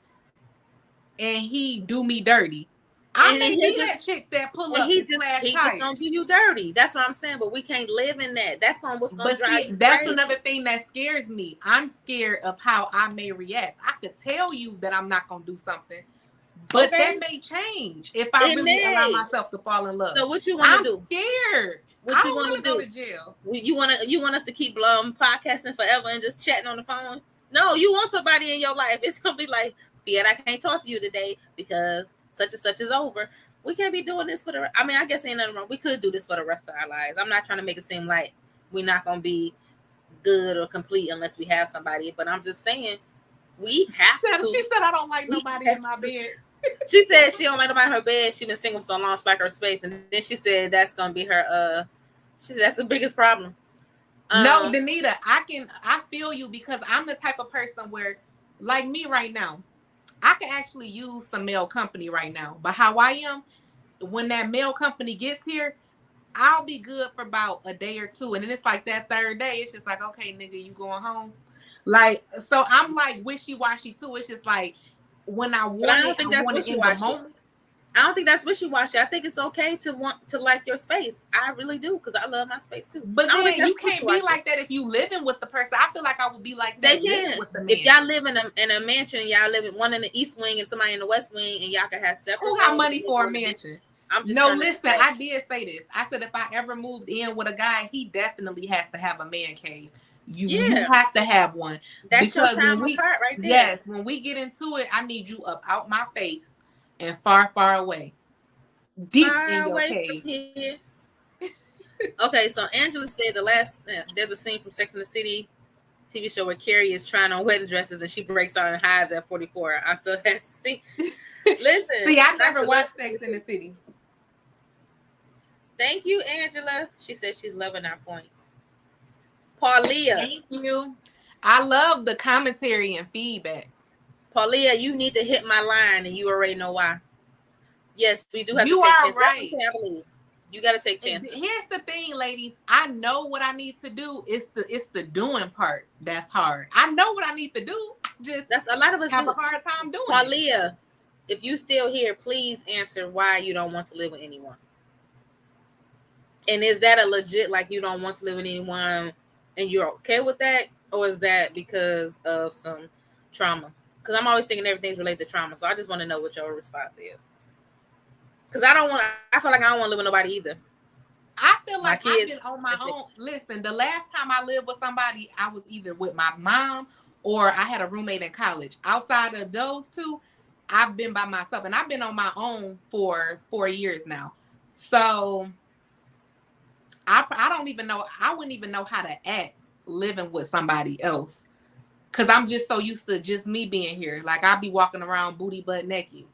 do me dirty? I may be that chick that pull up he just going to do you dirty. That's what I'm saying, but we can't live in that. That's what's going to drive you That's crazy. Another thing that scares me. I'm scared of how I may react. I could tell you that I'm not going to do something, but that may change if I really allow myself to fall in love. So what you want to do? I'm scared. What you want to go to jail? You want us to keep podcasting forever and just chatting on the phone? No, you want somebody in your life. It's gonna be like, Phette, I can't talk to you today because such and such is over. we can't be doing this for the. I mean, I guess ain't nothing wrong. We could do this for the rest of our lives. I'm not trying to make it seem like we're not gonna be good or complete unless we have somebody. But I'm just saying we have to. She said, I don't like We nobody have in my to. bed. She said she don't like nobody in her bed. She been single for so long, she like her space. And then she said that's gonna be her. She said that's the biggest problem. No, Danita, I feel you because I'm the type of person where, like me right now, I can actually use some male company right now. But how I am, when that male company gets here, I'll be good for about a day or two. And then it's like that third day, it's just like, okay, nigga, you going home? Like, so I'm like wishy-washy too. It's just like when I But I want don't it, think I that's want it wishy in the washy. moment. I don't think that's wishy-washy. I think it's okay to want to like your space. I really do, because I love my space too. But I don't think then that's you can't be wishy-washy. like that if you living with the person. I feel like I would be like They that living can. with the man. If y'all live in a mansion, y'all live in one in the east wing and somebody in the west wing, and y'all can have separate Who rooms. got money for a mansion? I'm just no, listen, I did say this. I said if I ever moved in with a guy, he definitely has to have a man cave. You have to have one. That's because your time apart right there. Yes, when we get into it, I need you up out my face and far, far away. Deep far in your away cave. from here. Okay, so Angela said there's a scene from Sex and the City TV show where Carrie is trying on wedding dresses and she breaks out in hives at 44. I feel that. See, listen. See, I never watched Sex in the City. Thank you, Angela. She said she's loving our points. Paulia. Thank you. I love the commentary and feedback. Paulia, you need to hit my line, and you already know why. Yes, we do have you to take are chances. right. You got to take chances. Here's the thing, ladies. I know what I need to do. It's the doing part that's hard. I know what I need to do. That's a lot of us have a hard time doing Paulia, if you still here, please answer why you don't want to live with anyone. And is that a legit, like, you don't want to live with anyone and you're okay with that? Or is that because of some trauma? Because I'm always thinking everything's related to trauma. So I just want to know what your response is. Because I feel like I don't want to live with nobody either. I feel like I've been on my own. Listen, the last time I lived with somebody, I was either with my mom or I had a roommate in college. Outside of those two, I've been by myself. And I've been on my own for 4 years now. So I don't even know. I wouldn't even know how to act living with somebody else. Because I'm just so used to just me being here. Like, I'll be walking around booty butt naked.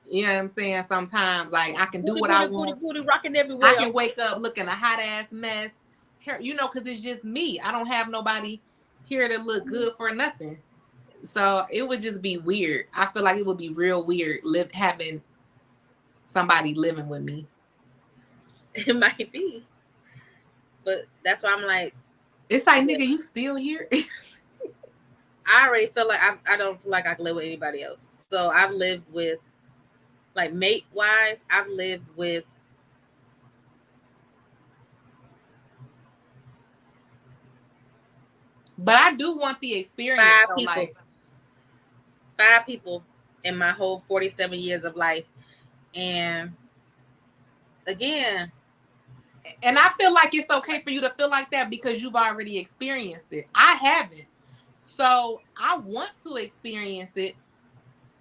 You know what I'm saying? Sometimes, like, I can do what I want. Booty rocking everywhere. I can wake up looking a hot ass mess. You know, because it's just me. I don't have nobody here to look good for nothing. So it would just be weird. I feel like it would be real weird having somebody living with me. It might be. But that's why I'm like, it's like, nigga, you still here? I already feel like I don't feel like I can live with anybody else. So I've lived with, like, mate wise, I've lived with but I do want the experience. 5 people. Like 5 people in my whole 47 years of life. And again, and I feel like it's okay for you to feel like that because you've already experienced it. I haven't. So I want to experience it.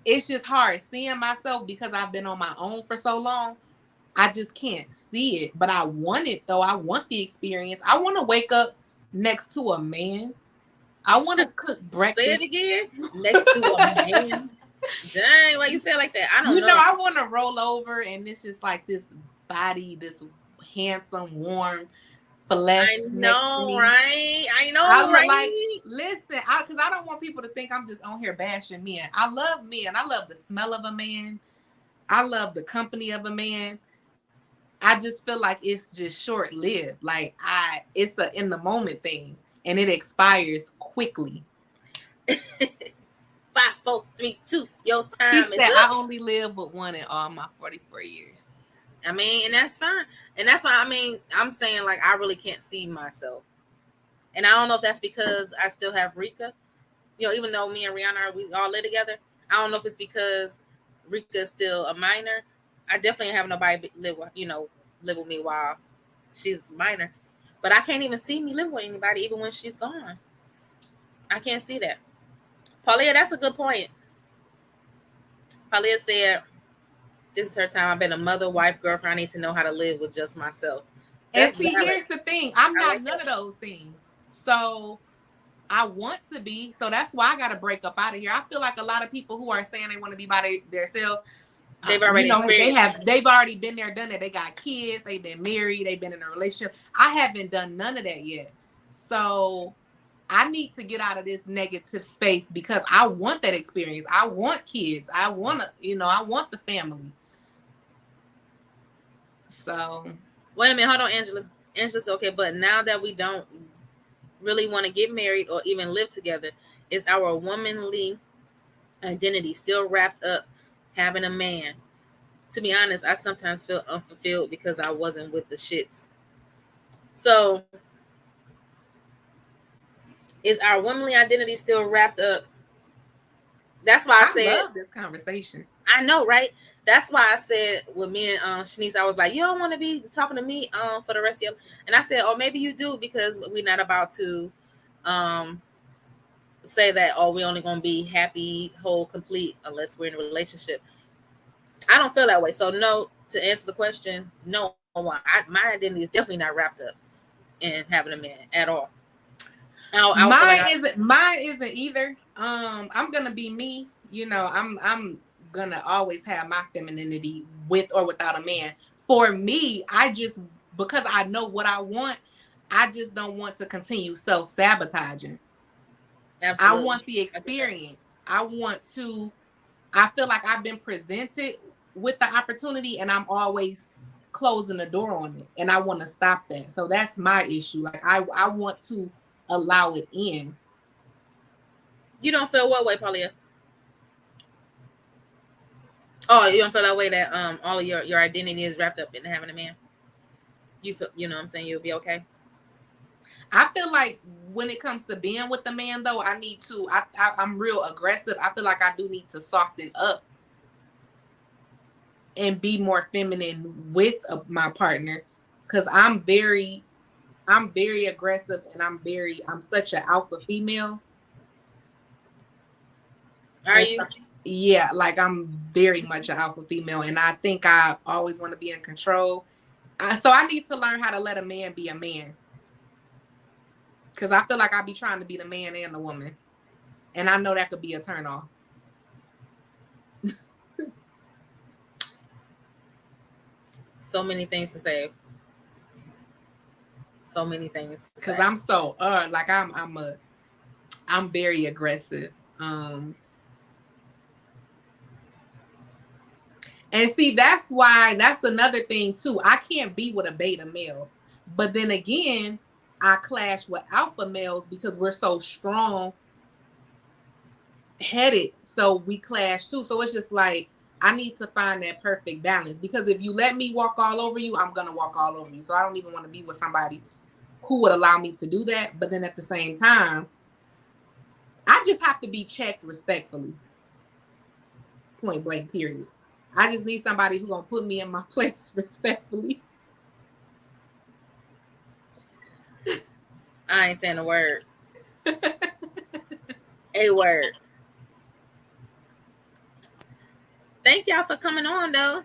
It's just hard seeing myself because I've been on my own for so long. I just can't see it. But I want it, though. I want the experience. I want to wake up next to a man. I want to cook breakfast. Say it again. Next to a man. Dang, why you say it like that? I don't know. I want to roll over and it's just like this body, this handsome, warm flesh. I know, right? I know, right? Like, listen, because I don't want people to think I'm just on here bashing men. I love men. I love the smell of a man. I love the company of a man. I just feel like it's just short-lived. Like, it's a in the moment thing, and it expires quickly. 5, 4, 3, 2. Your time is up. I only live with one in all my 44 years. I mean, and that's fine. And that's why, I mean, I'm saying, like, I really can't see myself. And I don't know if that's because I still have Rika. You know, even though me and Rihanna, we all live together. I don't know if it's because Rika is still a minor. I definitely have nobody live with me while she's minor. But I can't even see me live with anybody even when she's gone. I can't see that. Paulia, that's a good point. Paulia said, This is her time. I've been a mother, wife, girlfriend. I need to know how to live with just myself. And That's see, valid. here's the thing. I'm I not like none that. of those things. So I want to be. So that's why I got to break up out of here. I feel like a lot of people who are saying they want to be by themselves, They've already experienced. they've already been there, done it. They got kids, they've been married, they've been in a relationship. I haven't done none of that yet. So I need to get out of this negative space because I want that experience. I want kids. I want to, I want the family. So Wait a minute, hold on, Angela. Angela's okay, but now that we don't really want to get married or even live together, is our womanly identity still wrapped up having a man? To be honest, I sometimes feel unfulfilled because I wasn't with the shits. So, is our womanly identity still wrapped up? That's why I I said, love this conversation. I know, right? That's why I said with me and Shanise, I was like, you don't want to be talking to me for the rest of your. And I said, oh, maybe you do because we're not about to um say that, oh, we're only gonna be happy, whole, complete unless we're in a relationship. I don't feel that way. So no, to answer the question, no, my identity is definitely not wrapped up in having a man at all. I don't feel like Mine isn't either. I'm gonna be me. I'm gonna always have my femininity with or without a man. For me, because I know what I want, I just don't want to continue self-sabotaging. I absolutely. want the experience. I feel like I've been presented with the opportunity and I'm always closing the door on it. And I want to stop that. So that's my issue. Like I want to allow it in. You don't feel what way, Paulia? Oh, you don't feel that way that all of your identity is wrapped up in having a man. You feel, you know what I'm saying, you'll be okay. I feel like when it comes to being with the man, though, I'm real aggressive. I feel like I do need to soften up and be more feminine with my partner because I'm very aggressive and I'm such an alpha female. Are you? Yeah, like I'm very much an alpha female and I think I always want to be in control. So I need to learn how to let a man be a man. Because I feel like I be trying to be the man and the woman. And I know that could be a turn off. So many things to say. So many things. Because I'm so like I'm very aggressive. And see, that's another thing too. I can't be with a beta male. But then again, I clash with alpha males because we're so strong headed. So we clash too. So it's just like I need to find that perfect balance because if you let me walk all over you, I'm gonna walk all over you. So I don't even want to be with somebody who would allow me to do that. But then at the same time, I just have to be checked respectfully. Point blank, period. I just need somebody who's gonna put me in my place respectfully. I ain't saying a word. A word. Thank y'all for coming on though.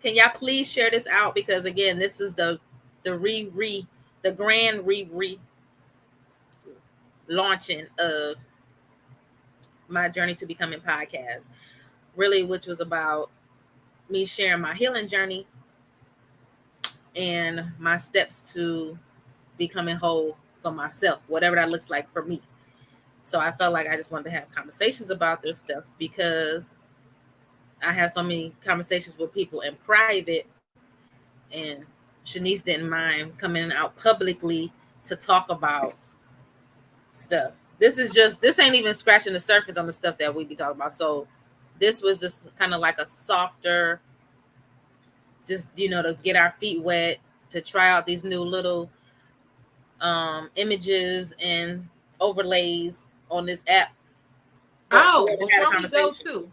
Can y'all please share this out? Because again, this is the grand launching of my Journey to Becoming podcast. Really, which was about me sharing my healing journey and my steps to becoming whole for myself, whatever that looks like for me. So I felt like I just wanted to have conversations about this stuff because I have so many conversations with people in private, and Shanise didn't mind coming out publicly to talk about stuff. This ain't even scratching the surface on the stuff that we be talking about. So this was just kind of like a softer, just to get our feet wet, to try out these new little images and overlays on this app. Before we go too,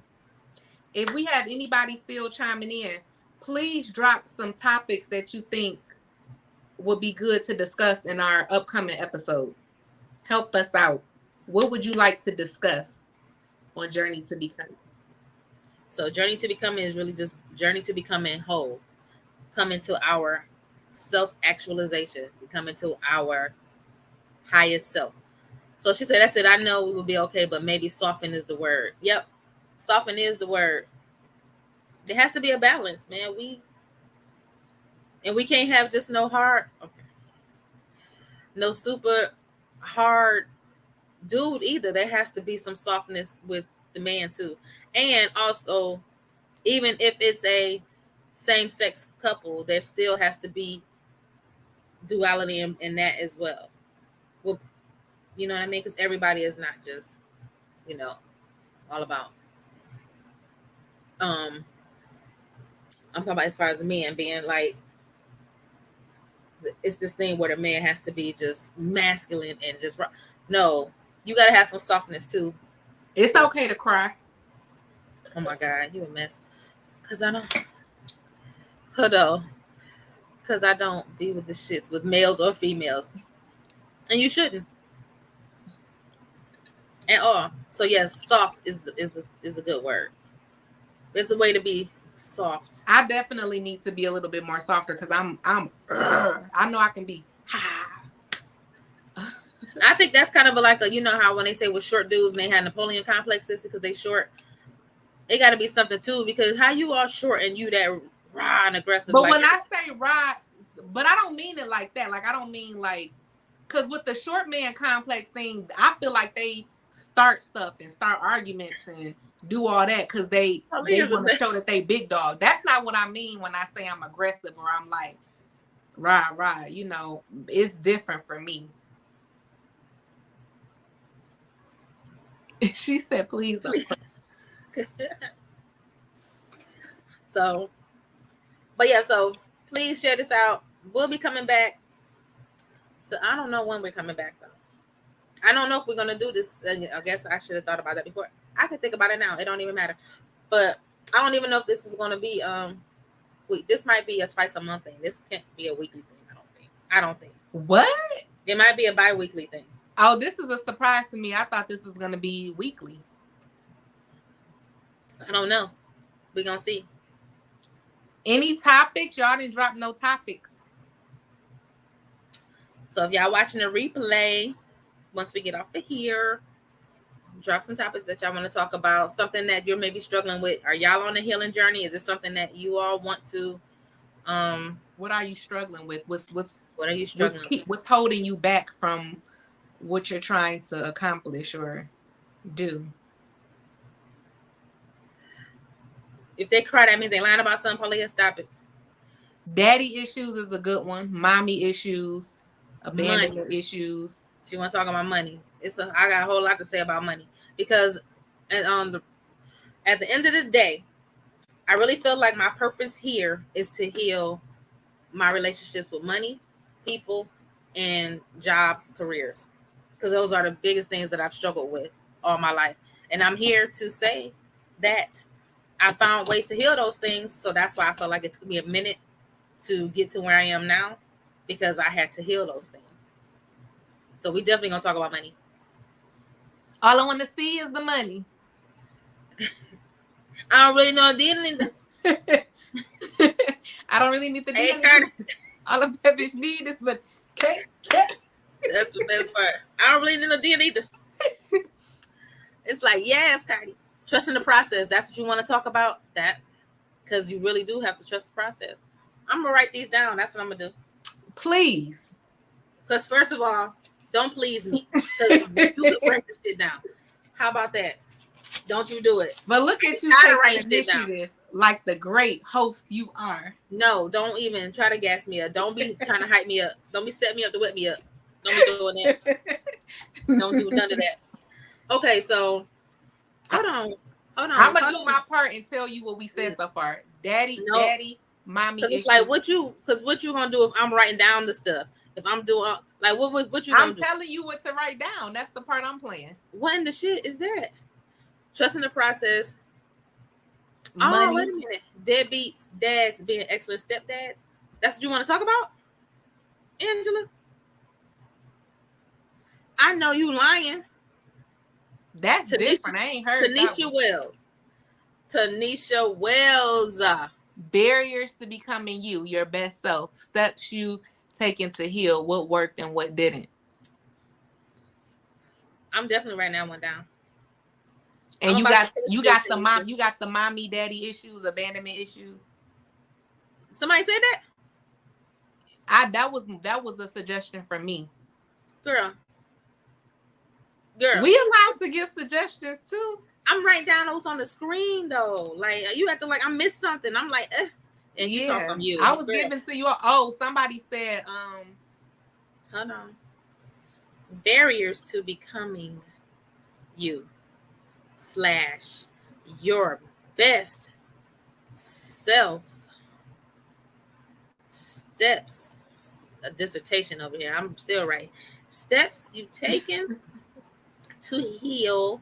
if we have anybody still chiming in, please drop some topics that you think would be good to discuss in our upcoming episodes. Help us out. What would you like to discuss on Journey to Become? So journey to becoming is really just journey to becoming whole, coming to our self-actualization, becoming to our highest self. So she said, that's it. I know we will be okay, but maybe soften is the word. Yep. Soften is the word. There has to be a balance, man. We can't have just no hard, okay, no super hard dude either. There has to be some softness with the man too. And also, even if it's a same-sex couple, there still has to be duality in that as well. Well, you know what I mean? Because everybody is not just, all about I'm talking about as far as the men being like, it's this thing where the man has to be just masculine and just no, you gotta have some softness too. It's okay to cry. Oh my God, you a mess. Cause I don't hold on. Cause I don't be with the shits with males or females. And you shouldn't at all. So yes, soft is a good word. It's a way to be soft. I definitely need to be a little bit more softer because I know I can be. I think that's kind of like a, how when they say with short dudes and they have Napoleon complexes because they short, it got to be something too, because how you all short and you that raw and aggressive. But when I say raw, but I don't mean it like that. Like I don't mean like, because with the short man complex thing, I feel like they start stuff and start arguments and do all that because they want to show that they big dog. That's not what I mean when I say I'm aggressive or I'm like rah. It's different for me. She said, please don't. So, but yeah, so please share this out. We'll be coming back. So I don't know when we're coming back though. I don't know if we're gonna do this. I guess I should have thought about that before. I can think about it now. It don't even matter. But I don't even know if this is gonna be this might be a twice a month thing. This can't be a weekly thing. I don't think. What? It might be a bi-weekly thing. Oh, this is a surprise to me. I thought this was gonna be weekly. I don't know. We're gonna see. Any topics? Y'all didn't drop no topics. So if y'all watching the replay, once we get off of here, drop some topics that y'all want to talk about. Something that you're maybe struggling with. Are y'all on a healing journey? Is it something that you all want to? What are you struggling with? What are you struggling with? What's holding you back from what you're trying to accomplish or do? If they cry, that means they lying about something. Paulia, stop it. Daddy issues is a good one. Mommy issues, abandonment issues. She want to talk about money. I got a whole lot to say about money because, at the end of the day, I really feel like my purpose here is to heal my relationships with money, people, and jobs, careers, because those are the biggest things that I've struggled with all my life. And I'm here to say that I found ways to heal those things. So that's why I felt like it took me a minute to get to where I am now, because I had to heal those things. So we definitely gonna talk about money. All I want to see is the money. I don't really know the I don't really need the DNA. All of that bitch need is but cake. That's the best part. I don't really need no DNA either. It's like, yes, Cardi. Trusting the process. That's what you want to talk about? That? Because you really do have to trust the process. I'm going to write these down. That's what I'm going to do. Please. Because first of all, don't please me. Because you can write this shit down. How about that? Don't you do it. But look at you taking initiative like the great host you are. No, don't even try to gas me up. Don't be trying to hype me up. Don't be setting me up to whip me up. Don't be doing that. Don't do none of that. Okay, so hold on. I'm gonna do my part and tell you what we said so far. Daddy, mommy. Because it's like what you gonna do if I'm writing down the stuff? If I'm doing like what you gonna do? I'm telling you what to write down. That's the part I'm playing. What in the shit is that? Trusting the process. Money. Oh, wait a minute. Deadbeats, dads being excellent stepdads. That's what you want to talk about, Angela? I know you lying. That's different. I ain't heard. Tanisha Wells. Tanisha Wells. Barriers to becoming you, your best self. Steps you taken to heal. What worked and what didn't. I'm definitely writing that one down. And you got the mommy daddy issues, abandonment issues. Somebody said that? That was a suggestion from me. Girl. We allowed to give suggestions too. I'm writing down what's on the screen though. Like you have to I missed something. I'm like, and you talk from you. I was giving to you. Somebody said, hold on. Barriers to becoming you / your best self. Steps. A dissertation over here. I'm still right. Steps you've taken to heal.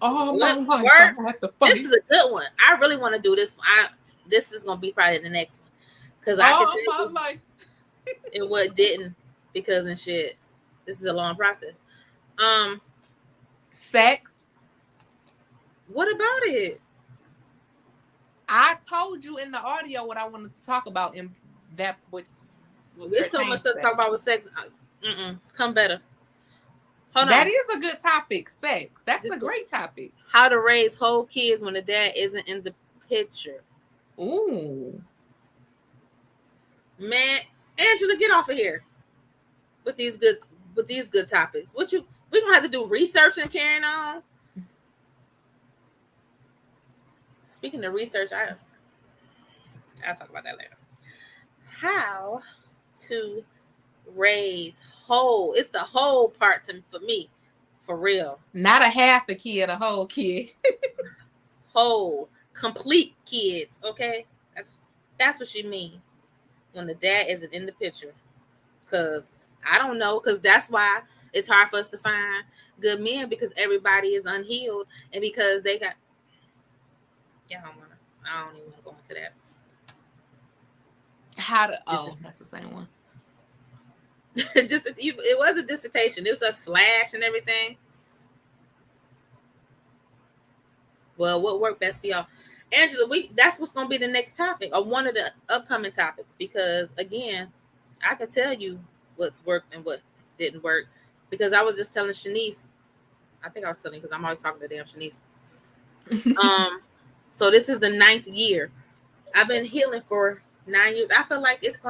Oh my life. This is a good one. I really want to do this one. This is gonna be probably the next one. Because I can tell you life. And what didn't, because and shit. This is a long process. Sex. What about it? I told you in the audio what I wanted to talk about in that. There's so much to talk about with sex. Come better. Hold on. That is a good topic. Sex. That's a great topic. How to raise whole kids when the dad isn't in the picture. Ooh. Man, Angela, get off of here with these good topics. We gonna have to do research and carrying on. Speaking of research, I'll talk about that later. How to raise whole. It's the whole part for me, for real. Not a half a kid, a whole kid. Whole, complete kids. Okay, that's what she mean when the dad isn't in the picture. Cause I don't know. Cause that's why it's hard for us to find good men, because everybody is unhealed, and because they got. Yeah, I don't even want to go into that. That's the same one. It was a dissertation. It was a slash and everything. Well, what worked best for y'all? Angela, that's what's going to be the next topic, or one of the upcoming topics, because again, I could tell you what's worked and what didn't work, because I was just telling Shanise. I think I was telling you, because I'm always talking to damn Shanise. So this is the 9th year. I've been healing for 9 years. I feel like this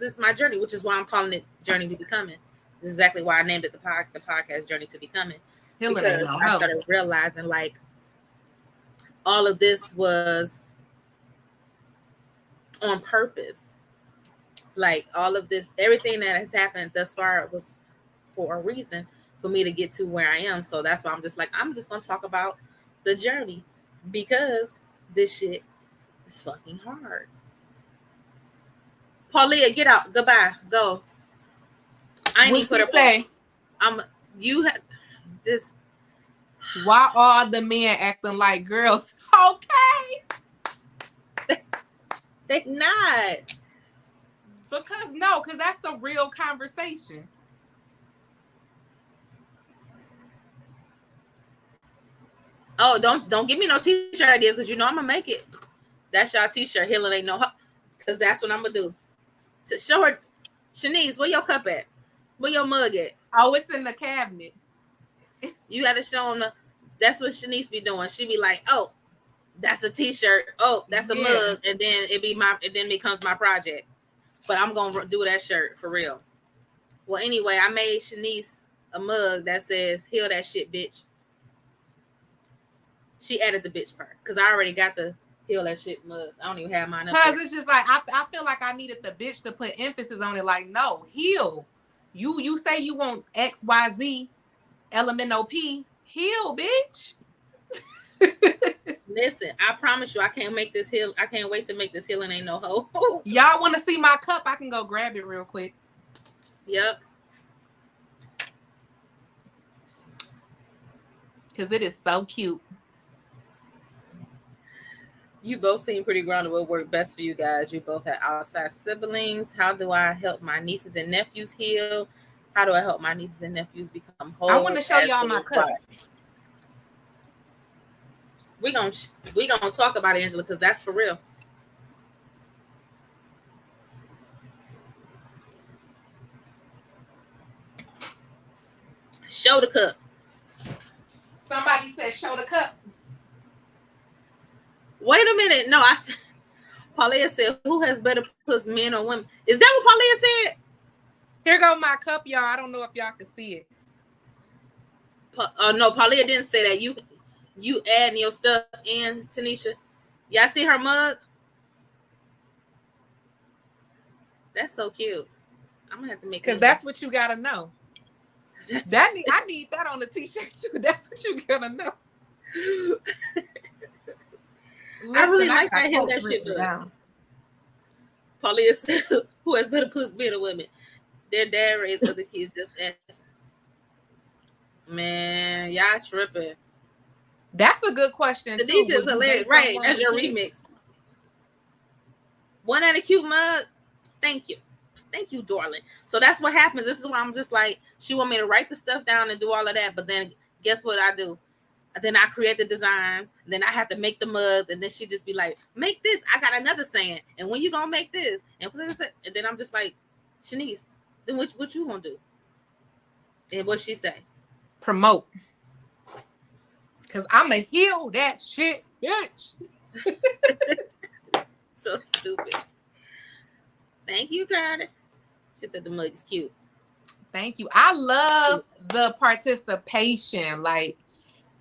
is my journey, which is why I'm calling it Journey to Becoming. This is exactly why I named it the podcast Journey to Becoming. Healing, because I started realizing like all of this was on purpose. Like all of this, everything that has happened thus far was for a reason, for me to get to where I am. So that's why I'm just going to talk about the journey, because this shit is fucking hard. Paulia, get out. Goodbye. Go. I ain't even put her say. You had this. Why are the men acting like girls? Okay. They not. Because that's a real conversation. Oh, don't give me no t-shirt ideas, because you know I'm gonna make it. That's y'all t-shirt. Healing ain't no, because that's what I'm gonna do. To show her, Shanise, where your cup at? Where your mug at? Oh, it's in the cabinet. You got to show them. That's what Shanise be doing. She be like, "Oh, that's a t-shirt. Oh, that's a mug," and then it becomes my project. But I'm gonna do that shirt for real. Well, anyway, I made Shanise a mug that says "Heal that shit, bitch." She added the bitch part because I already got the heal that shit mugs. I don't even have mine up there. Because it's just like I feel like I needed the bitch to put emphasis on it. Like, no, heal. You say you want XYZ, LMNOP, heal, bitch. Listen, I promise you, I can't make this heal. I can't wait to make this healing ain't no hoe. Y'all want to see my cup? I can go grab it real quick. Yep. Because it is so cute. You both seem pretty grounded. What worked best for you guys? You both have outside siblings. How do I help my nieces and nephews heal? How do I help my nieces and nephews become whole? I want to show y'all my cup. We gonna talk about it, Angela, because that's for real. Show the cup. Somebody said show the cup. Wait a minute. No, I said. Paulea said, "Who has better puss, men or women?" Is that what Paulea said? Here go my cup, y'all. I don't know if y'all can see it. No, Paulea didn't say that. You adding your stuff in, Tanisha. Y'all see her mug? That's so cute. I'm gonna have to make. Because that's what you gotta know. I need that on the t-shirt too. That's what you gotta know. Listen, I really like that hill that shit down. Paulea said, "Who has better puss, men or women?" Their dad raised other kids just as. Man, y'all tripping. That's a good question. So these is hilarious, right? That's your remix. One at a cute mug. Thank you, darling. So that's what happens. This is why I'm just like, she want me to write the stuff down and do all of that, but then guess what I do? Then I create the designs, then I have to make the mugs, and then she just be like, make this. I got another saying, and when you gonna make this? And then I'm just like, Shanise, then what you gonna do? And what she say? Promote. Because I'ma heal that shit, bitch. So stupid. Thank you, Carter. She said the mug is cute. Thank you. I love the participation. Like,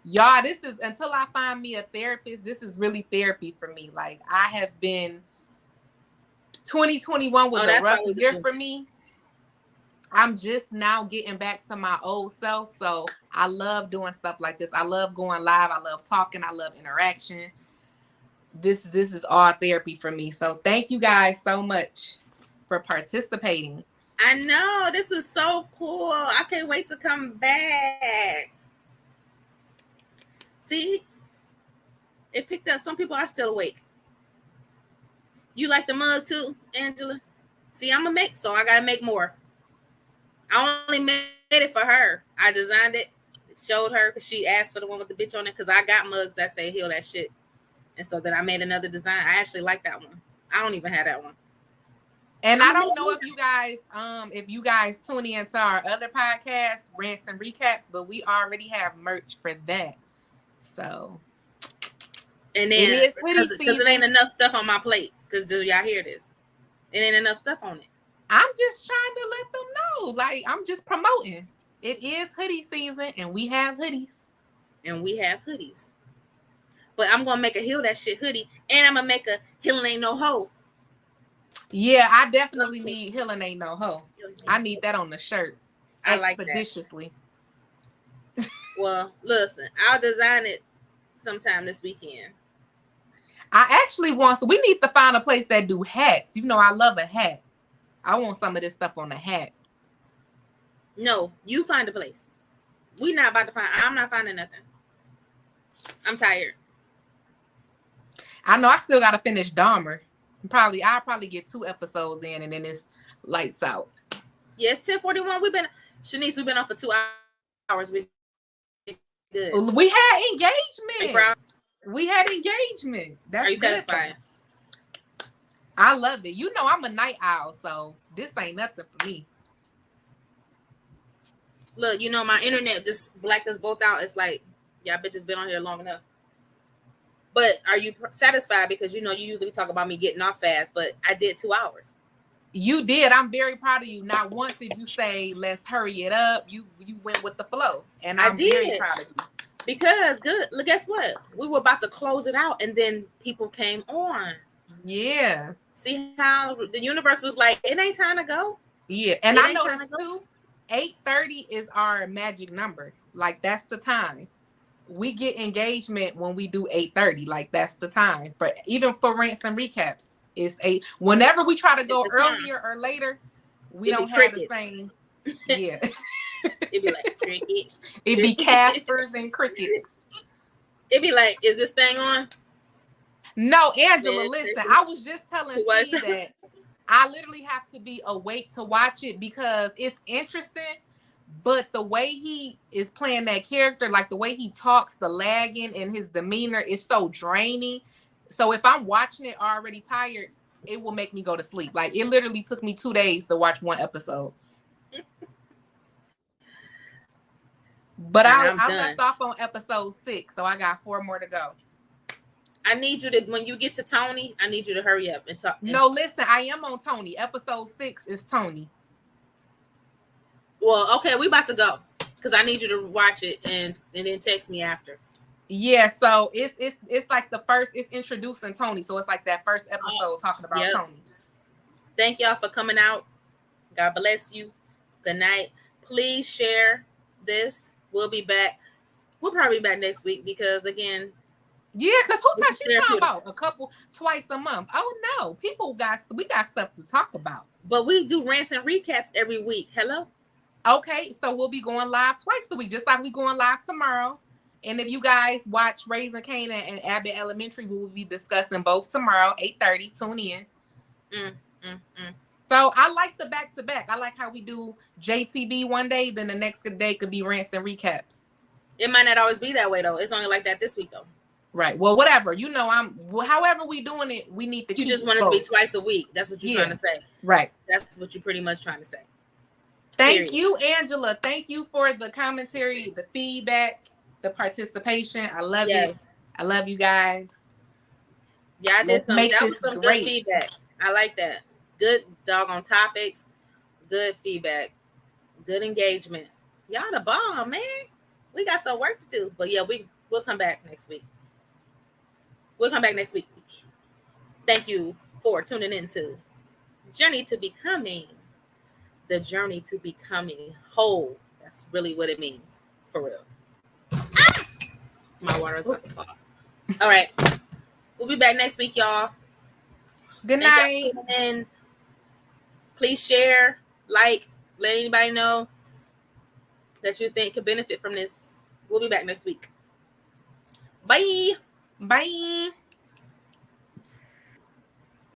y'all, this is, until I find me a therapist, this is really therapy for me. Like, I have been, 2021 was a rough year for me. I'm just now getting back to my old self. So I love doing stuff like this. I love going live. I love talking. I love interaction. This is all therapy for me. So thank you guys so much for participating. I know. This was so cool. I can't wait to come back. See? It picked up. Some people are still awake. You like the mug too, Angela? See, I'm a make, so I gotta make more. I only made it for her. I designed it, showed her because she asked for the one with the bitch on it, because I got mugs that say heal that shit. And so then I made another design. I actually like that one. I don't even have that one. And I don't know if you guys tune into our other podcast, Rants and Recaps, but we already have merch for that. So, and then because it ain't enough stuff on my plate, because do y'all hear this? It ain't enough stuff on it. I'm just trying to let them know. Like, I'm just promoting. It is hoodie season, and we have hoodies. But I'm gonna make a heal that shit hoodie, and I'm gonna make a healing ain't no hoe. Yeah, I definitely need healing ain't no hoe. I need that on the shirt. I like expeditiously. Well, listen, I'll design it sometime this weekend. I actually want, so we need to find a place that do hats. You know, I love a hat. I want some of this stuff on the hat. No, you find a place. I'm not finding nothing. I'm tired. I know I still gotta finish Dahmer. I'll probably get 2 episodes in, and then it's lights out. Yeah, it's 10:41. Shanise, we've been on for 2 hours. We good. We had engagement. That's, are you satisfied? I love it. You know I'm a night owl, so this ain't nothing for me. Look, you know my internet just blacked us both out. It's like, y'all bitches been on here long enough. But are you satisfied? Because you know you usually talk about me getting off fast, but I did 2 hours. You did. I'm very proud of you. Not once did you say, let's hurry it up. You went with the flow. And I'm very proud of you. Because look, guess what? We were about to close it out, and then people came on. Yeah. See how the universe was like, it ain't time to go. Yeah. And I noticed too, 8:30 is our magic number. Like, that's the time. We get engagement when we do 8:30. Like, that's the time. But even for Rants and Recaps, it's 8. Whenever we try to go earlier or later, we don't have the same. Yeah. It'd be like crickets. It'd be Caspers and crickets. It'd be like, is this thing on? No, Angela, listen. I was just telling you that I literally have to be awake to watch it because it's interesting, But the way he is playing that character, like the way he talks, the lagging and his demeanor is so draining. So if I'm watching it already tired, it will make me go to sleep. Like it literally took me 2 days to watch one episode. But I left off on episode 6, so I got 4 more to go. I need you to, when you get to Tony, I need you to hurry up and talk. No, listen, I am on Tony. Episode 6 is Tony. Well, okay, we about to go because I need you to watch it and then text me after. Yeah, so it's like the first, it's introducing Tony, so it's like that first episode talking about Tony. Thank y'all for coming out. God bless you. Good night. Please share this. We'll be back. We'll probably be back next week because again. Yeah, because who talks she's talking about twice a month? Oh no, we got stuff to talk about. But we do rants and recaps every week. Hello. Okay, so we'll be going live twice a week, just like we going live tomorrow. And if you guys watch Raising Canaan and Abbott Elementary, we will be discussing both tomorrow, 8:30. Tune in. So I like the back-to-back. I like how we do JTB one day, then the next day could be rants and recaps. It might not always be that way, though. It's only like that this week, though. Right. Well, whatever. However we doing it, we need to keep just want it to be twice a week. That's what you're trying to say. Right. That's what you're pretty much trying to say. Thank you, Angela. Thank you for the commentary, the feedback, the participation. I love it. I love you guys. Yeah, I did that was some good feedback. I like that. Good doggone topics. Good feedback. Good engagement. Y'all the bomb, man. We got some work to do. But yeah, we'll come back next week. Thank you for tuning in to Journey to Becoming. The journey to becoming whole. That's really what it means. For real. Ah! My water is about to fall. All right. We'll be back next week, y'all. Good night. And please share, let anybody know that you think could benefit from this. We'll be back next week. Bye. Bye.